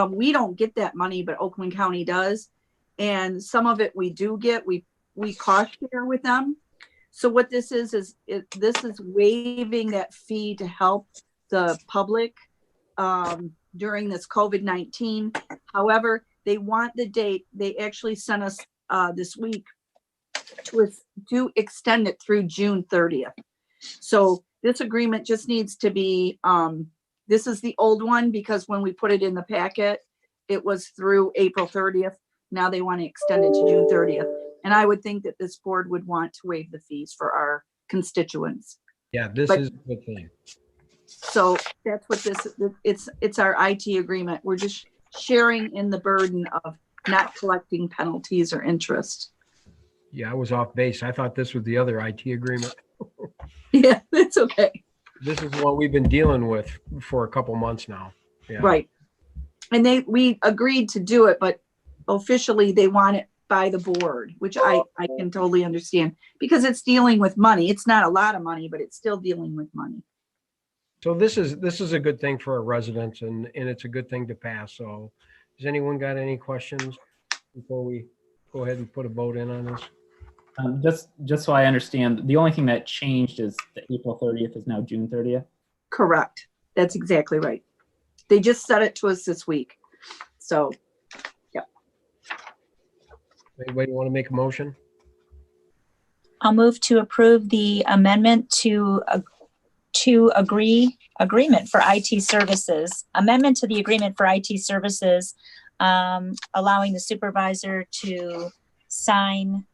We don't get that money, but Oakland County does. And some of it we do get, we cost share with them. So what this is this is waiving that fee to help the public during this COVID-19. However, they want the date. They actually sent us this week to extend it through June 30th. So this agreement just needs to be, this is the old one, because when we put it in the packet, it was through April 30th. Now they want to extend it to June 30th. And I would think that this board would want to waive the fees for our constituents. Yeah, this is a good thing. So that's what it's our IT agreement. We're just sharing in the burden of not collecting penalties or interest. Yeah, I was off base. I thought this was the other IT agreement. Yeah, that's okay. This is what we've been dealing with for a couple months now. Yeah. Right. And we agreed to do it, but officially they want it by the board, which I can totally understand, because it's dealing with money. It's not a lot of money, but it's still dealing with money. So this is a good thing for our residents, and it's a good thing to pass. So has anyone got any questions before we go ahead and put a vote in on this? Just so I understand, the only thing that changed is the April 30th is now June 30th. Correct. That's exactly right. They just said it to us this week. So, yeah. Anybody want to make a motion? I'll move to approve the amendment to agreement for IT services, amendment to the agreement for IT services, allowing the supervisor to sign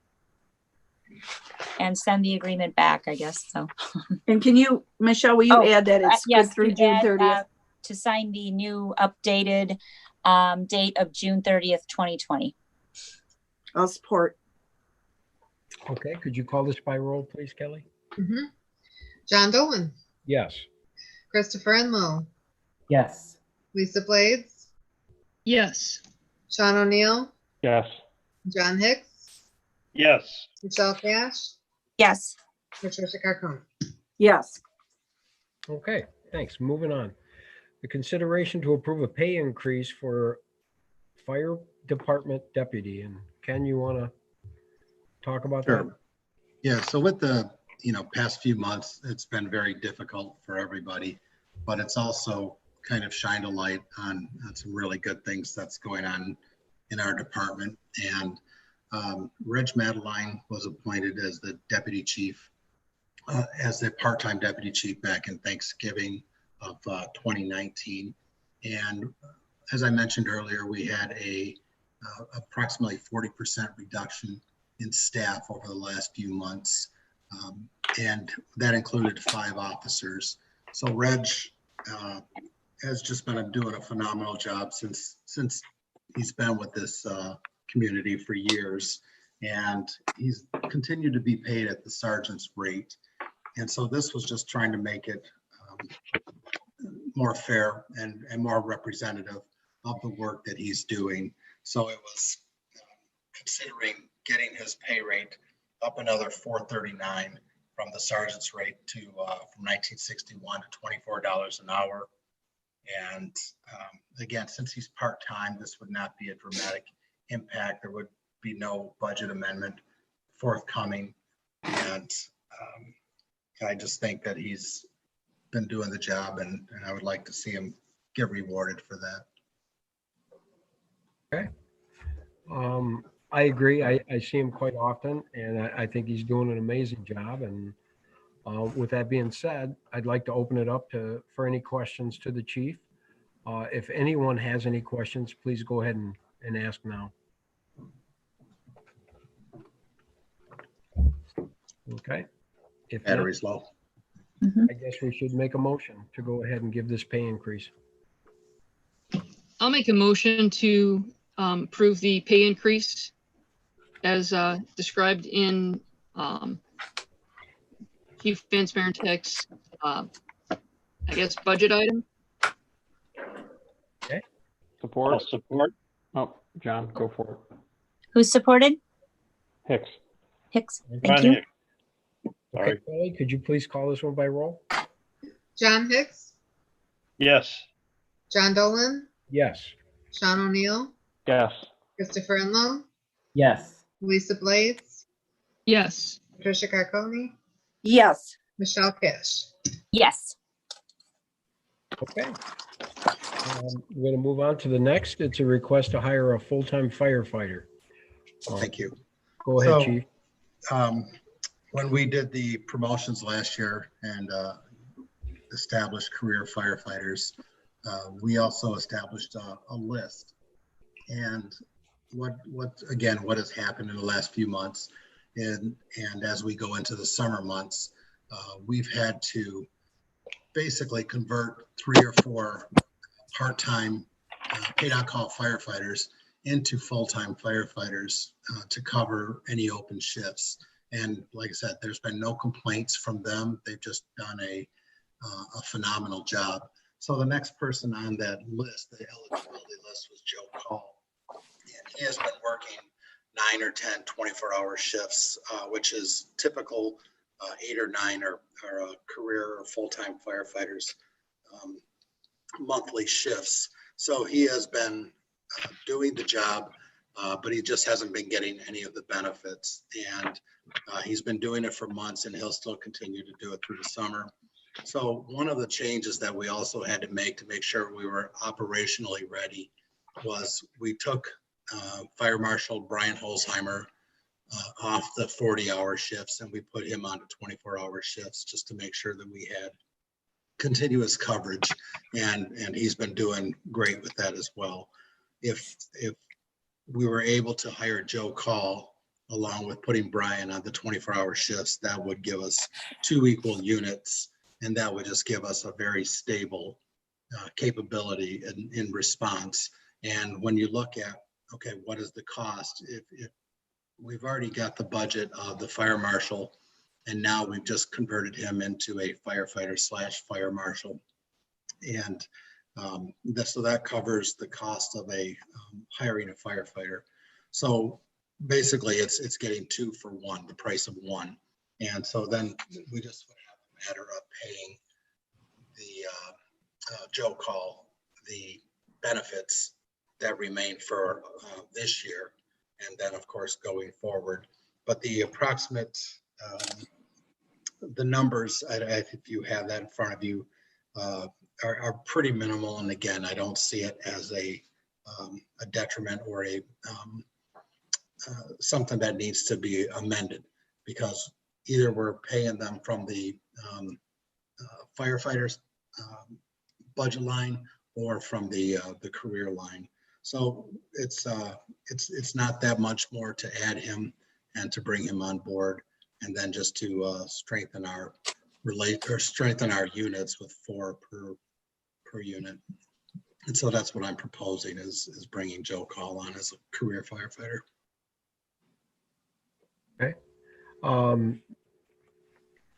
and send the agreement back, I guess. So, and can you, Michelle, will you add that it's yes, good through June 30th? To sign the new updated date of June 30th, 2020. I'll support. Okay, could you call this by roll, please, Kelly? John Dolan, Yes. Christopher Enlow, Yes. Lisa Blades, Yes. Sean O'Neill, Yes. John Hicks, Yes. Michelle Cash, Yes. Patricia Carcone. Yes. Okay, thanks. Moving on. The consideration to approve a pay increase for fire department deputy. And Ken, you want to talk about that? Sure. Yeah, so with the past few months, it's been very difficult for everybody, but it's also kind of shined a light on some really good things that's going on in our department. And Reg Madeline was appointed as the deputy chief, as the part-time deputy chief back in Thanksgiving of 2019. And as I mentioned earlier, we had a approximately 40% reduction in staff over the last few months. And that included 5 officers. So Reg, has just been doing a phenomenal job since he's been with this community for years, and he's continued to be paid at the sergeant's rate. And so this was just trying to make it more fair and more representative of the work that he's doing. So it was considering getting his pay rate up another $4.39 from the sergeant's rate to from 1961 to $24 an hour. And again, since he's part-time, this would not be a dramatic impact. There would be no budget amendment forthcoming. And I just think that he's been doing the job, and I would like to see him get rewarded for that. Okay. I agree. I see him quite often, and I think he's doing an amazing job. And with that being said, I'd like to open it up for any questions to the chief. If anyone has any questions, please go ahead and ask now. Okay. If not, Battery's low. I guess we should make a motion to go ahead and give this pay increase. I'll make a motion to approve the pay increase as described in Chief Van Smerentek's, I guess, budget item. Okay. Support. I'll support. Oh, John, go for it. Who's supported? Hicks. Hicks. John Thank you. Hicks. Sorry. Okay, Kelly, could you please call this one by roll? John Hicks, Yes. John Dolan, Yes. Sean O'Neill, Yes. Christopher Enlow, Yes. Lisa Blades, Yes. Patricia Carconi, Yes. Michelle Cash. Yes. Okay. We're going to move on to the next. It's a request to hire a full-time firefighter. Thank you. Go ahead, So, Chief. When we did the promotions last year and established career firefighters, we also established a list. And what has happened in the last few months, and as we go into the summer months, we've had to basically convert 3 or 4 part-time paid-on-call firefighters into full-time firefighters to cover any open shifts. And like I said, there's been no complaints from them. They've just done a phenomenal job. So the next person on that list, the eligibility list, was Joe Call. And he has been working 9 or 10 24-hour shifts, which is typical 8 or 9 or career or full-time firefighters monthly shifts. So he has been doing the job, but he just hasn't been getting any of the benefits. And he's been doing it for months, and he'll still continue to do it through the summer. So one of the changes that we also had to make sure we were operationally ready was we took Fire Marshal Brian Holzheimer off the 40-hour shifts, and we put him on to 24-hour shifts just to make sure that we had continuous coverage, and he's been doing great with that as well. If we were able to hire Joe Call along with putting Brian on the 24-hour shifts, that would give us 2 equal units, and that would just give us a very stable capability in response. And when you look at, okay, what is the cost? If we've already got the budget of the fire marshal, and now we've just converted him into a firefighter / fire marshal. And so that covers the cost of hiring a firefighter. So basically it's getting 2 for 1, the price of 1. And so then we just would have the matter of paying the Joe Call the benefits that remain for this year, and then of course going forward. But the approximate the numbers, if you have that in front of you, are pretty minimal. And again, I don't see it as a detriment or something that needs to be amended, because either we're paying them from the firefighters budget line or from the career line. So it's not that much more to add him and to bring him on board, and then just to strengthen our units with 4 per per unit. And so that's what I'm proposing is bringing Joe Call on as a career firefighter. Okay.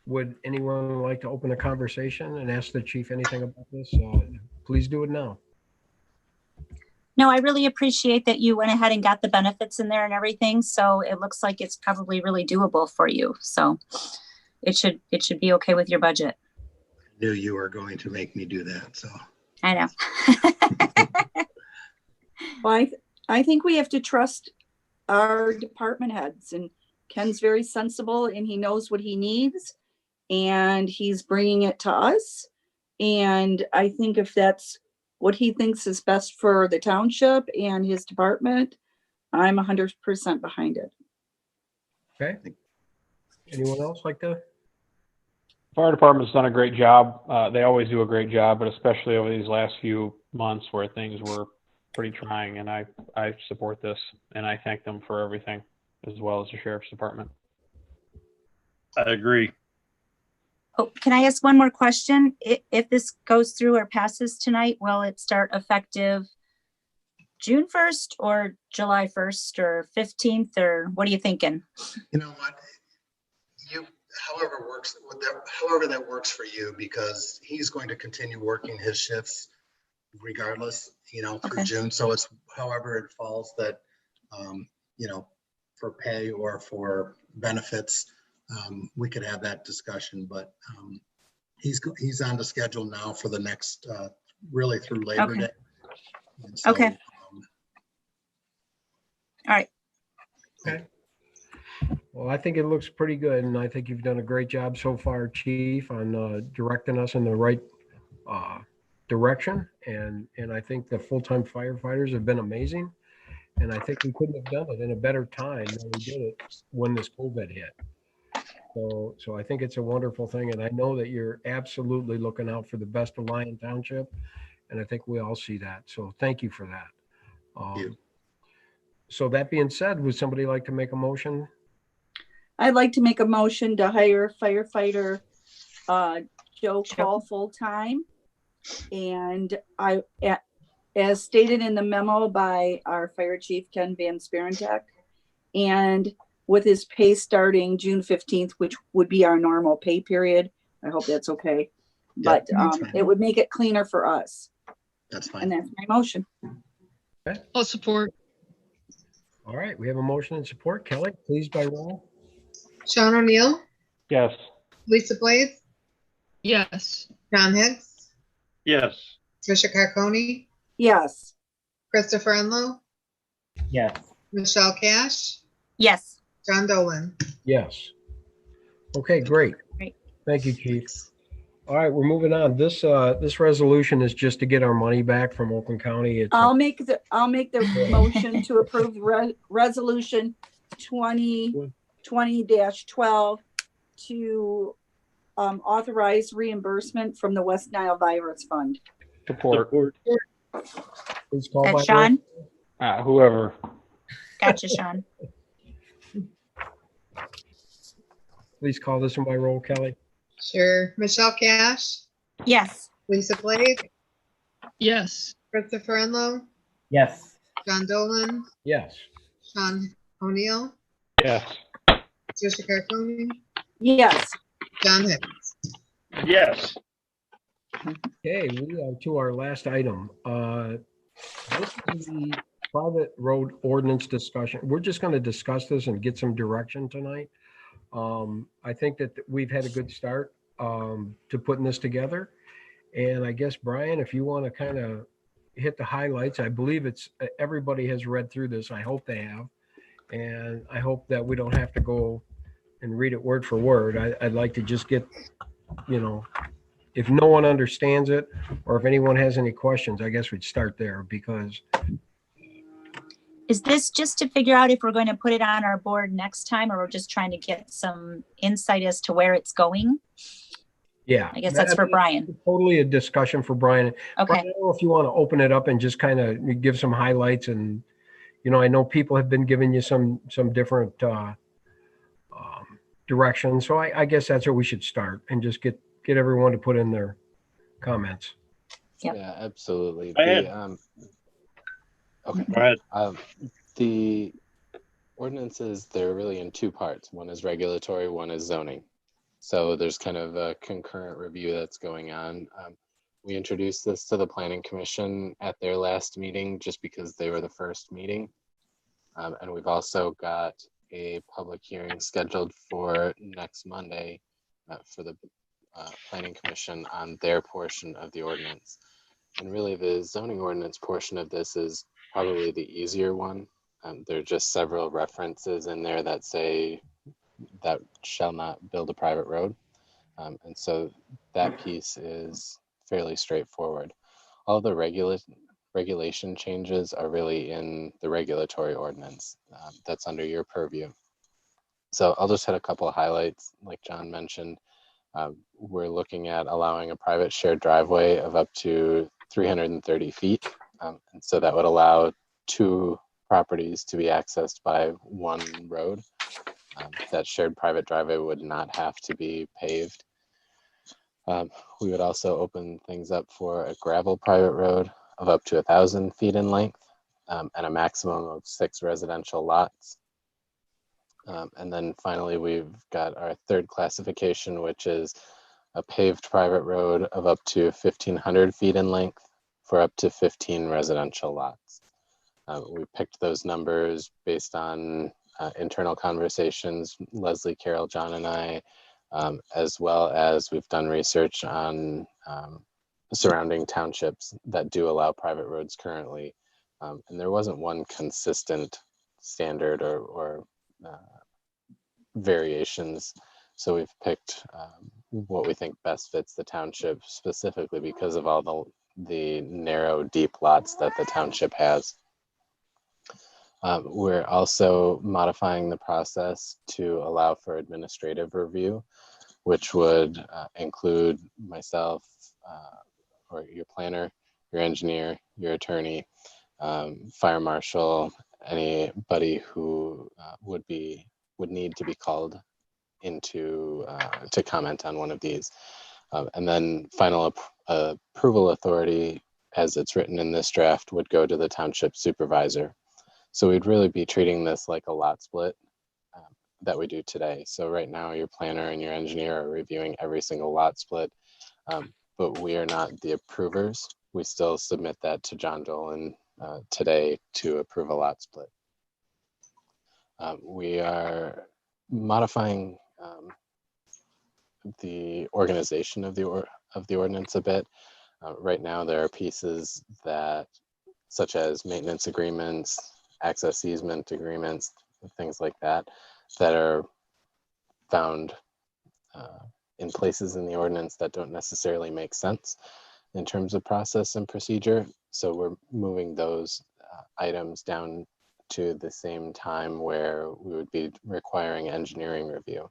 Would anyone like to open a conversation and ask the chief anything about this? Please do it now. No, I really appreciate that you went ahead and got the benefits in there and everything. So it looks like it's probably really doable for you. So it should be okay with your budget. I knew you were going to make me do that, so. I know. Well, I think we have to trust our department heads, and Ken's very sensible and he knows what he needs and he's bringing it to us. And I think if that's what he thinks is best for the township and his department, I'm 100% behind it. Okay. Anyone else like to? Fire department's done a great job. They always do a great job, but especially over these last few months where things were pretty trying, and I support this, and I thank them for everything, as well as the sheriff's department. I agree. Oh, can I ask one more question? If this goes through or passes tonight, will it start effective June 1st or July 1st or 15th, or what are you thinking? You know what? However that works for you, because he's going to continue working his shifts regardless, through June. So it's however it falls that, for pay or for benefits, we could have that discussion, but he's on the schedule now for the next, really through Labor Day. And so, Okay. All right. Okay. Well, I think it looks pretty good, and I think you've done a great job so far, Chief, on directing us in the right direction. And I think the full-time firefighters have been amazing. And I think we couldn't have done it in a better time than we did it when this COVID hit. So I think it's a wonderful thing. And I know that you're absolutely looking out for the best of Lyon Township. And I think we all see that. So thank you for that. Thank you. So that being said, would somebody like to make a motion? I'd like to make a motion to hire firefighter Joe Call full-time. And as stated in the memo by our fire chief, Ken Van Sparentek, and with his pay starting June 15th, which would be our normal pay period. I hope that's okay. But it would make it cleaner for us. That's fine. And that's my motion. Okay. I'll support. All right, we have a motion and support. Kelly, please by roll. Sean O'Neill, Yes. Lisa Blades, Yes. John Hicks, Yes. Trisha Carconi, Yes. Christopher Enlow, Yes. Michelle Cash, Yes. John Dolan. Yes. Okay, great. Great. Thank you, Chief. All right, we're moving on. This resolution is just to get our money back from Oakland County. It's I'll make the motion to approve resolution 2020-12 to authorize reimbursement from the West Nile Virus Fund. Support. Please call That's by Sean. Whoever. Gotcha, Sean. Please call this one by roll, Kelly. Sure. Michelle Cash, Yes. Lisa Blades, Yes. Christopher Enlow, Yes. John Dolan, Yes. Sean O'Neill, Yes. Trisha Carconi, Yes. John Hicks. Yes. Okay, we are to our last item. This is the private road ordinance discussion. We're just going to discuss this and get some direction tonight. I think that we've had a good start to putting this together. And I guess, Brian, if you want to kind of hit the highlights, I believe everybody has read through this. I hope they have. And I hope that we don't have to go and read it word for word. I'd like to just get, if no one understands it or if anyone has any questions, I guess we'd start there because. Is this just to figure out if we're going to put it on our board next time, or we're just trying to get some insight as to where it's going? Yeah. I guess that's for Brian. Totally a discussion for Brian. Okay. Brian, I don't know if you want to open it up and just kind of give some highlights. And, I know people have been giving you some different directions. So I guess that's where we should start and just get everyone to put in their comments. Yep. Yeah, absolutely. Go ahead. Okay. Go ahead. The ordinances, they're really in two parts. One is regulatory, one is zoning. So there's kind of a concurrent review that's going on. We introduced this to the Planning Commission at their last meeting just because they were the first meeting. And we've also got a public hearing scheduled for next Monday for the Planning Commission on their portion of the ordinance. And really the zoning ordinance portion of this is probably the easier one. There are just several references in there that say that shall not build a private road. And so that piece is fairly straightforward. All the regulation changes are really in the regulatory ordinance that's under your purview. So I'll just hit a couple of highlights. Like John mentioned, we're looking at allowing a private shared driveway of up to 330 feet. And so that would allow 2 properties to be accessed by 1 road. That shared private driveway would not have to be paved. We would also open things up for a gravel private road of up to 1,000 feet in length and a maximum of 6 residential lots. And then finally, we've got our third classification, which is a paved private road of up to 1,500 feet in length for up to 15 residential lots. We picked those numbers based on internal conversations, Leslie, Carol, John, and I, as well as we've done research on surrounding townships that do allow private roads currently. And there wasn't one consistent standard or variations. So we've picked what we think best fits the township, specifically because of all the narrow, deep lots that the township has. We're also modifying the process to allow for administrative review, which would include myself or your planner, your engineer, your attorney, fire marshal, anybody who would need to be called into to comment on one of these. And then final approval authority, as it's written in this draft, would go to the township supervisor. So we'd really be treating this like a lot split that we do today. So right now your planner and your engineer are reviewing every single lot split, but we are not the approvers. We still submit that to John Dolan today to approve a lot split. We are modifying the organization of the ordinance a bit. Right now there are pieces that, such as maintenance agreements, access easement agreements, things like that, that are found in places in the ordinance that don't necessarily make sense in terms of process and procedure. So we're moving those items down to the same time where we would be requiring engineering review.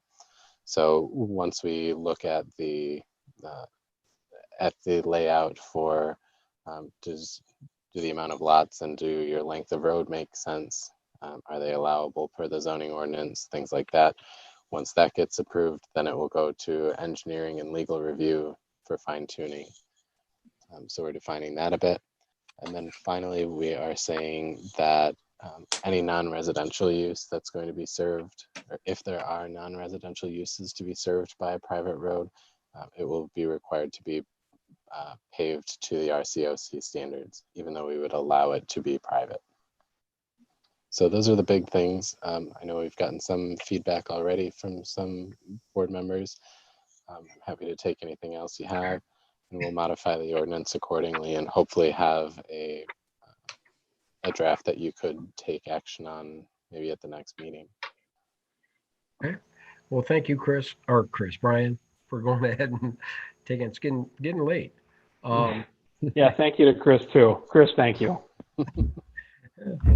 So once we look at the layout for do the amount of lots and do your length of road make sense? Are they allowable per the zoning ordinance? Things like that. Once that gets approved, then it will go to engineering and legal review for fine tuning. So we're defining that a bit. And then finally, we are saying that any non-residential use that's going to be served, or if there are non-residential uses to be served by a private road, it will be required to be paved to the RCOC standards, even though we would allow it to be private. So those are the big things. I know we've gotten some feedback already from some board members. I'm happy to take anything else you have, and we'll modify the ordinance accordingly and hopefully have a draft that you could take action on maybe at the next meeting. Okay. Well, thank you, Brian, for going ahead and taking, it's getting late. Yeah, thank you to Chris too. Chris, thank you.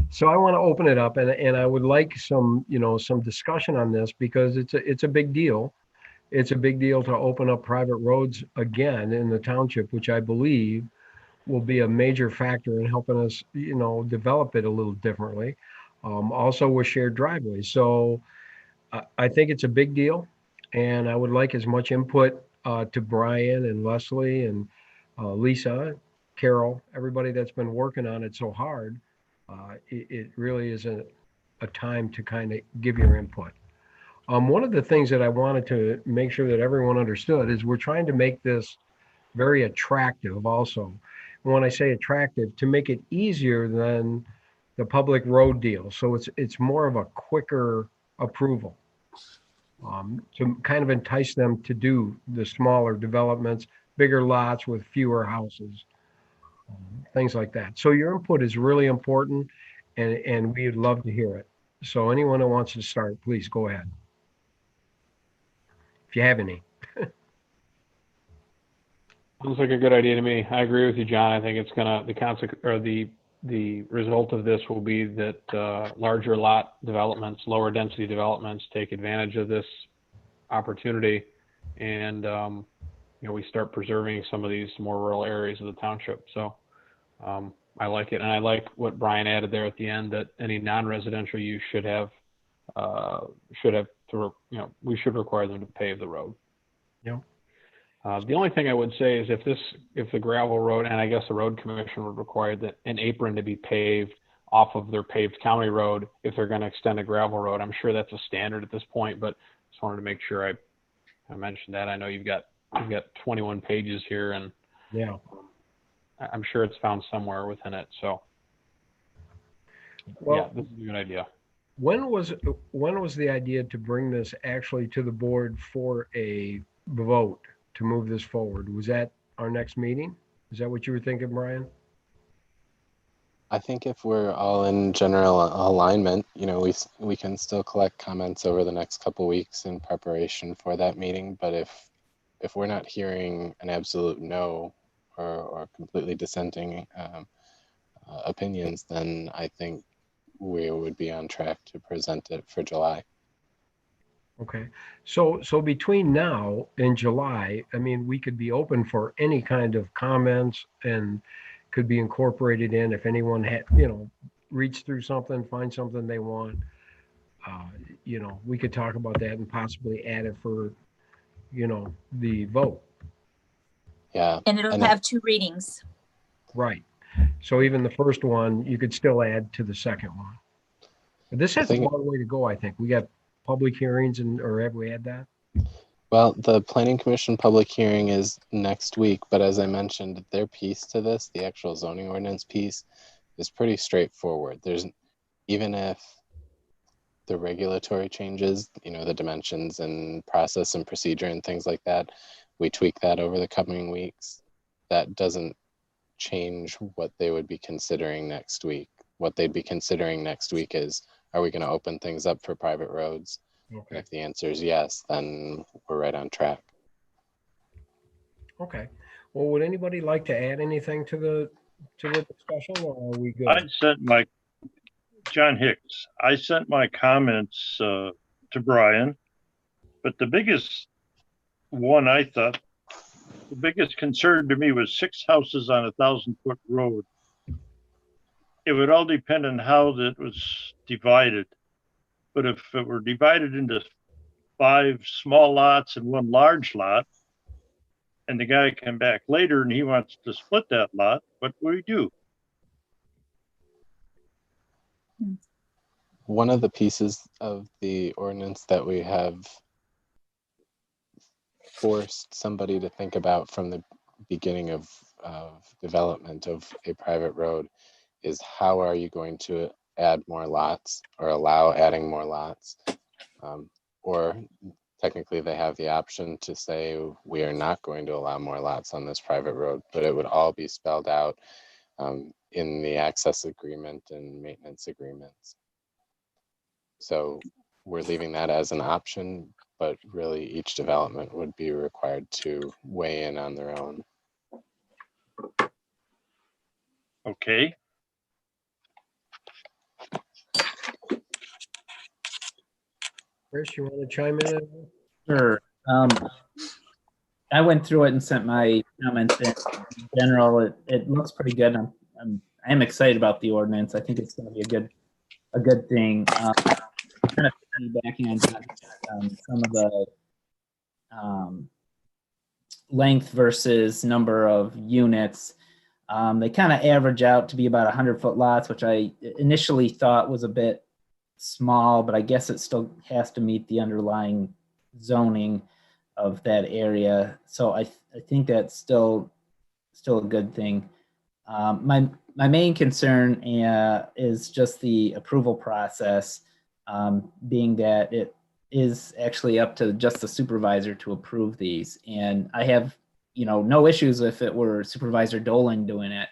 So I want to open it up, and I would like some discussion on this, because it's a big deal. It's a big deal to open up private roads again in the township, which I believe will be a major factor in helping us, develop it a little differently. Also with shared driveways. So I think it's a big deal, and I would like as much input to Brian and Leslie and Lisa Carol, everybody that's been working on it so hard. It really is a time to kind of give your input. One of the things that I wanted to make sure that everyone understood is we're trying to make this very attractive also. And when I say attractive, to make it easier than the public road deal. So it's more of a quicker approval to kind of entice them to do the smaller developments, bigger lots with fewer houses, things like that. So your input is really important, and we'd love to hear it. So anyone who wants to start, please go ahead. If you have any. Sounds like a good idea to me. I agree with you, John. I think it's gonna, the consequence or the result of this will be that larger lot developments, lower density developments take advantage of this opportunity, and we start preserving some of these more rural areas of the township. So I like it, and I like what Brian added there at the end, that any non-residential use should have to, we should require them to pave the road. Yeah. The only thing I would say is if the gravel road, and I guess the road commission would require that an apron to be paved off of their paved county road if they're going to extend a gravel road. I'm sure that's a standard at this point, but just wanted to make sure I mentioned that. I know you've got 21 pages here, and yeah, I'm sure it's found somewhere within it. So well, yeah, this is a good idea. When was the idea to bring this actually to the board for a vote to move this forward? Was that our next meeting? Is that what you were thinking, Brian? I think if we're all in general alignment, we can still collect comments over the next couple weeks in preparation for that meeting. But if we're not hearing an absolute no or completely dissenting opinions, then I think we would be on track to present it for July. Okay, so between now and July, I mean, we could be open for any kind of comments and could be incorporated in if anyone had, reads through something, find something they want. We could talk about that and possibly add it for, the vote. Yeah. And it'll have 2 readings. Right. So even the first one, you could still add to the second one. But this has a long way to go, I think. We got public hearings, or have we had that? Well, the Planning Commission public hearing is next week, but as I mentioned, their piece to this, the actual zoning ordinance piece, is pretty straightforward. Even if the regulatory changes, the dimensions and process and procedure and things like that, we tweak that over the coming weeks. That doesn't change what they would be considering next week. What they'd be considering next week is, are we going to open things up for private roads? Okay. And if the answer is yes, then we're right on track. Okay. Well, would anybody like to add anything to the discussion, or are we good? John Hicks, I sent my comments to Brian, but the biggest concern to me was 6 houses on a 1,000-foot road. It would all depend on how that was divided. But if it were divided into 5 small lots and 1 large lot, and the guy come back later and he wants to split that lot, what do we do? One of the pieces of the ordinance that we have forced somebody to think about from the beginning of development of a private road is, how are you going to add more lots or allow adding more lots? Or technically they have the option to say, we are not going to allow more lots on this private road, but it would all be spelled out in the access agreement and maintenance agreements. So we're leaving that as an option, but really each development would be required to weigh in on their own. Okay. Chris, you want to chime in? Sure. I went through it and sent my comments in. In general, it looks pretty good. I am excited about the ordinance. I think it's going to be a good thing. Kind of piggybacking on some of the length versus number of units. They kind of average out to be about 100-foot lots, which I initially thought was a bit small, but I guess it still has to meet the underlying zoning of that area. So I think that's still a good thing. My main concern is just the approval process, being that it is actually up to just the supervisor to approve these. And I have, no issues if it were Supervisor Dolan doing it,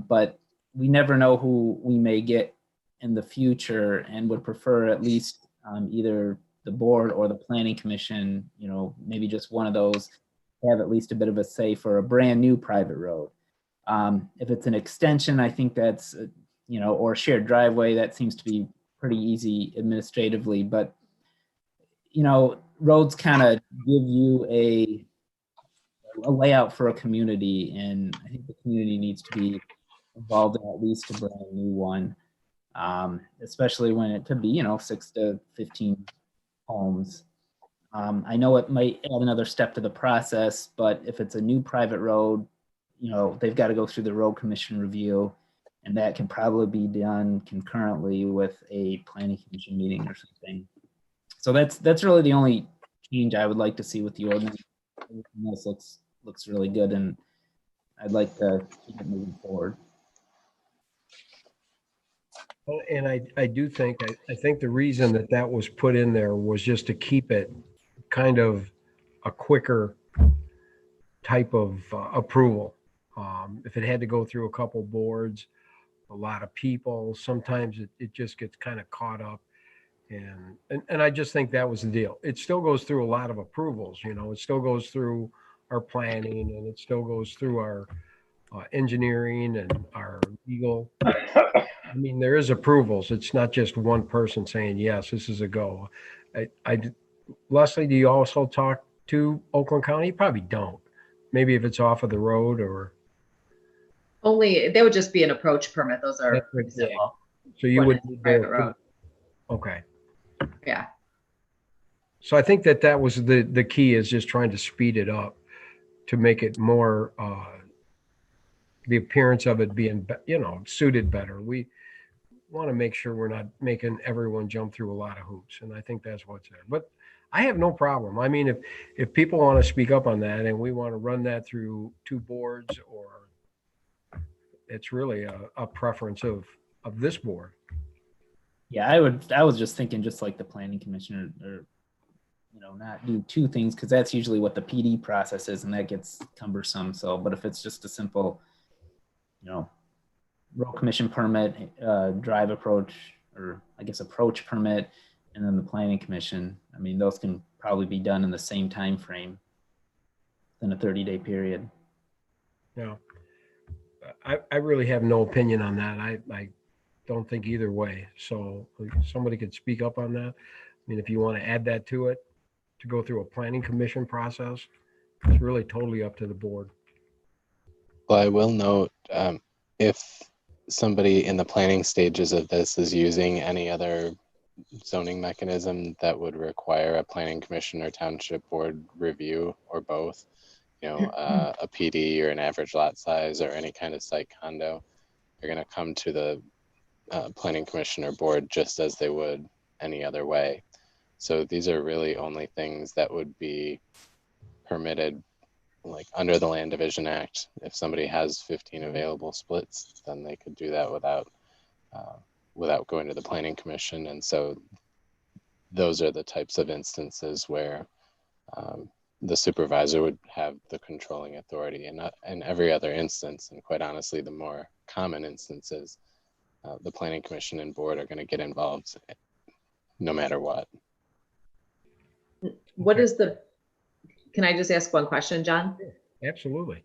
but we never know who we may get in the future, and would prefer at least either the board or the planning commission, maybe just one of those, have at least a bit of a say for a brand new private road. If it's an extension, I think that's, or a shared driveway, that seems to be pretty easy administratively. But, roads kind of give you a layout for a community, and I think the community needs to be involved in at least a brand new one, especially when it could be, 6 to 15 homes. I know it might add another step to the process, but if it's a new private road, they've got to go through the road commission review, and that can probably be done concurrently with a planning commission meeting or something. So that's really the only change I would like to see with the ordinance. Everything else looks really good, and I'd like to keep it moving forward. And I do think, I think the reason that was put in there was just to keep it kind of a quicker type of approval. If it had to go through a couple boards, a lot of people, sometimes it just gets kind of caught up. And I just think that was the deal. It still goes through a lot of approvals, it still goes through our planning, and it still goes through our engineering and our legal. I mean, there is approvals. It's not just one person saying, yes, this is a go. Leslie, do you also talk to Oakland County? You probably don't. Maybe if it's off of the road or. Only, they would just be an approach permit. Those are pretty simple. So you would. Private road. Okay. Yeah. So I think that was the key, is just trying to speed it up to make it more, the appearance of it being, suited better. We want to make sure we're not making everyone jump through a lot of hoops. And I think that's what's there. But I have no problem. I mean, if people want to speak up on that and we want to run that through two boards, or it's really a preference of this board. Yeah, I was just thinking just like the planning commissioner, or not do two things, because that's usually what the PD process is, and that gets cumbersome. So, but if it's just a simple, road commission permit, drive approach, or I guess approach permit, and then the planning commission, I mean, those can probably be done in the same time frame than a 30-day period. Yeah, I really have no opinion on that. I don't think either way. So somebody could speak up on that. I mean, if you want to add that to it, to go through a planning commission process, it's really totally up to the board. Well, I will note, if somebody in the planning stages of this is using any other zoning mechanism that would require a planning commission or township board review, or both, a PD or an average lot size or any kind of site condo, they're going to come to the planning commission or board just as they would any other way. So these are really only things that would be permitted, like under the Land Division Act. If somebody has 15 available splits, then they could do that without going to the planning commission. And so those are the types of instances where the supervisor would have the controlling authority, and not in every other instance. And quite honestly, the more common instances, the planning commission and board are going to get involved no matter what. What is can I just ask one question, John? Absolutely.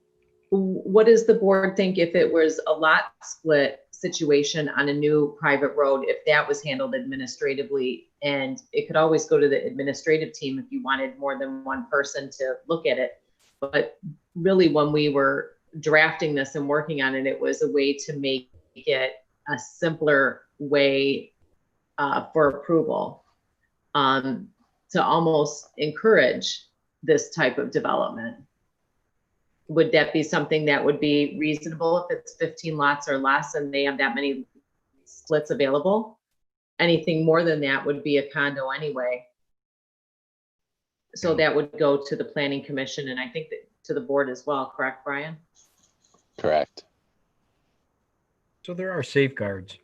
What does the board think if it was a lot split situation on a new private road, if that was handled administratively? And it could always go to the administrative team if you wanted more than one person to look at it. But really, when we were drafting this and working on it, it was a way to make it a simpler way for approval, to almost encourage this type of development. Would that be something that would be reasonable if it's 15 lots or less and they have that many splits available? Anything more than that would be a condo anyway. So that would go to the planning commission and I think that to the board as well, correct, Brian? Correct. So there are safeguards.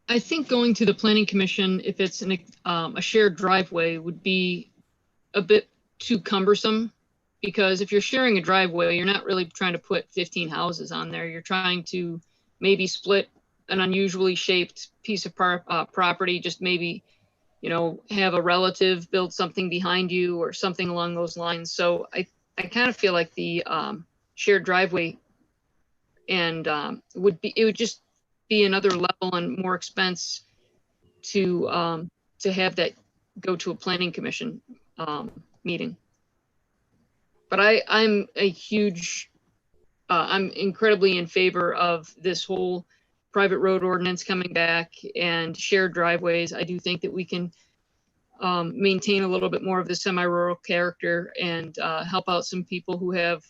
I think going to the planning commission, if it's a shared driveway, would be a bit too cumbersome, because if you're sharing a driveway, you're not really trying to put 15 houses on there. You're trying to maybe split an unusually shaped piece of property, just maybe, you know, have a relative build something behind you or something along those lines. So I kind of feel like the shared driveway and it would just be another level and more expense to have that go to a planning commission meeting. But I'm a huge, I'm incredibly in favor of this whole private road ordinance coming back and shared driveways. I do think that we can maintain a little bit more of the semi-rural character and help out some people who have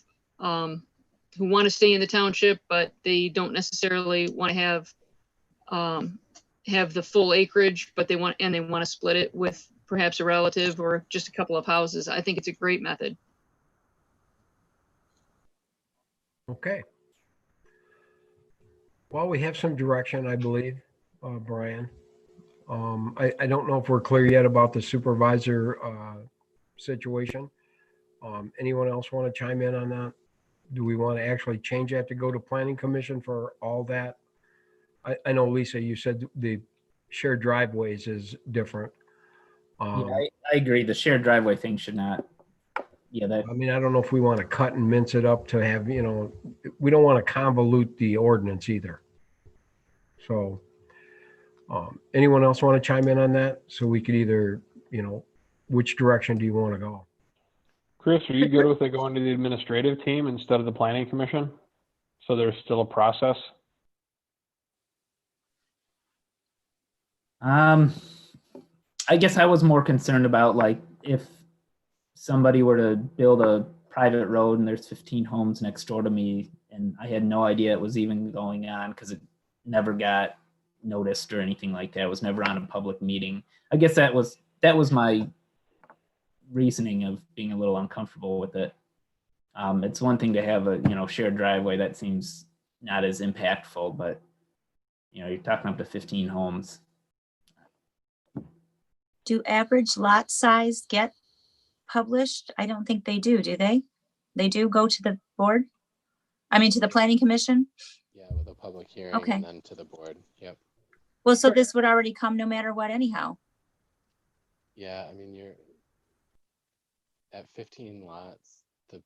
who want to stay in the township, but they don't necessarily want to have the full acreage, but they want to split it with perhaps a relative or just a couple of houses. I think it's a great method. Okay. Well, we have some direction, I believe, Brian. I don't know if we're clear yet about the supervisor situation. Anyone else want to chime in on that? Do we want to actually change that to go to planning commission for all that? I know, Lisa, you said the shared driveways is different. Yeah, I agree. The shared driveway thing should not. Yeah, that. I mean, I don't know if we want to cut and mince it up to have, you know, we don't want to convolute the ordinance either. So anyone else want to chime in on that? So we could either, you know, which direction do you want to go? Chris, are you good with it going to the administrative team instead of the planning commission? So there's still a process? I guess I was more concerned about, like, if somebody were to build a private road and there's 15 homes next door to me and I had no idea it was even going on because it never got noticed or anything like that. It was never on a public meeting. I guess that was my reasoning of being a little uncomfortable with it. It's one thing to have a, you know, shared driveway that seems not as impactful, but, you know, you're talking up to 15 homes. Do average lot size get published? I don't think they do they? They do go to the board? I mean, to the planning commission? Yeah, with a public hearing Okay. and then to the board. Yep. Well, so this would already come no matter what anyhow. Yeah, I mean, you're at 15 lots, it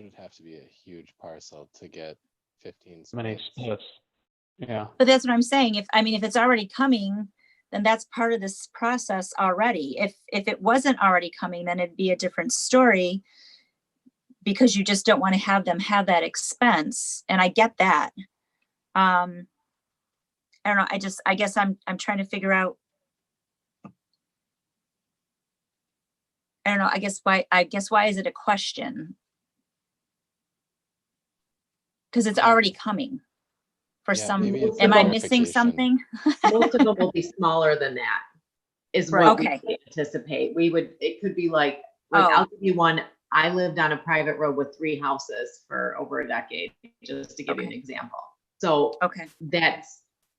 would have to be a huge parcel to get 15 splits. Many splits. Yeah. But that's what I'm saying. If it's already coming, then that's part of this process already. If it wasn't already coming, then it'd be a different story, because you just don't want to have them have that expense. And I get that. I don't know. I guess I'm trying to figure out. I don't know. I guess why is it a question? Because it's already coming for Yeah, some. maybe it's Am a I missing clarification. something? Most of them will be smaller than that, is Right. what Okay. we anticipate. It could be like I'll give you one. I lived on a private road with 3 houses for over a decade, just to give you an example. So Okay.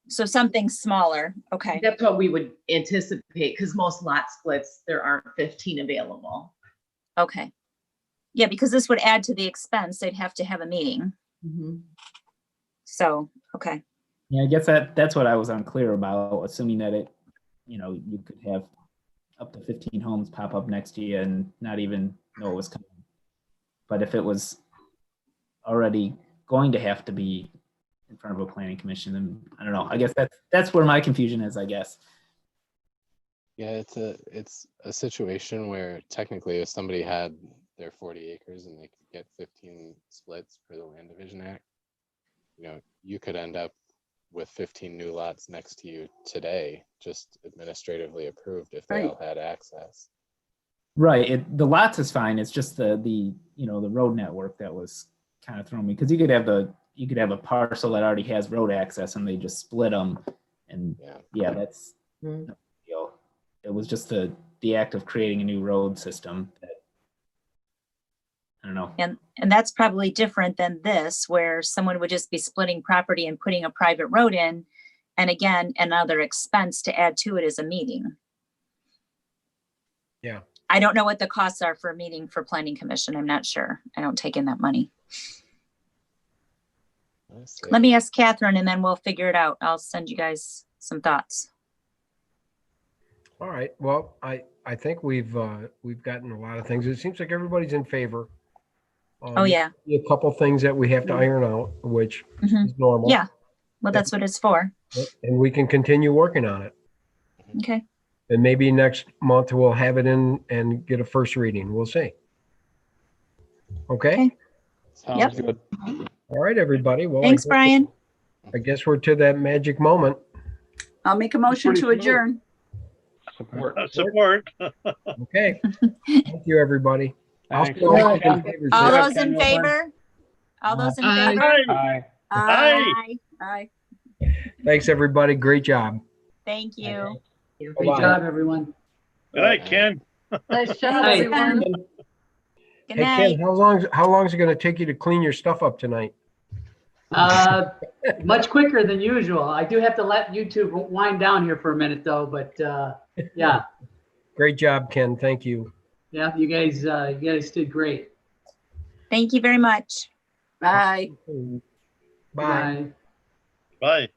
So something smaller. Okay. That's what we would anticipate, because most lot splits, there aren't 15 available. Okay. Yeah, because this would add to the expense. They'd have to have a meeting. Mm-hmm. So, okay. Yeah, I guess that's what I was unclear about, assuming that it, you know, you could have up to 15 homes pop up next to you and not even know it was coming. But if it was already going to have to be in front of a planning commission, then I don't know. I guess that's where my confusion is, I guess. Yeah, it's a situation where technically if somebody had their 40 acres and they could get 15 splits for the Land Division Act, you know, you could end up with 15 new lots next to you today, just administratively approved if they all had access. Right. The lots is fine. It's just the road network that was kind of throwing me, because you could have a parcel that already has road access and they just split them, and that's no big deal. It was just the act of creating a new road system that, I don't know. And that's probably different than this, where someone would just be splitting property and putting a private road in. And again, another expense to add to it is a meeting. Yeah. I don't know what the costs are for a meeting for planning commission. I'm not sure. I don't take in that money. Let me ask Catherine and then we'll figure it out. I'll send you guys some thoughts. All right. Well, I think we've gotten a lot of things. It seems like everybody's in favor. Oh, yeah. A couple things that we have to iron out, which is normal. Yeah. Well, that's what it's for. And we can continue working on it. Okay. And maybe next month we'll have it in and get a first reading. We'll see. Okay. Sounds good. All right, everybody. Well, Thanks, Brian. I guess we're to that magic moment. I'll make a motion to adjourn. Support. Support. Okay. Thank you, everybody. Thanks. All those in favor? All those in favor? Aye. Aye. Aye. Thanks, everybody. Great job. Thank you. Great Bye-bye. job, everyone. Good night, Ken. Nice job, Hey, everyone. Good Hey, night. Ken, how long is it going to take you to clean your stuff up tonight? Much quicker than usual. I do have to let YouTube wind down here for a minute though, but yeah, Great job, Ken. Thank you. yeah, you guys did great. Thank you very much. Bye. Bye. Bye. Bye.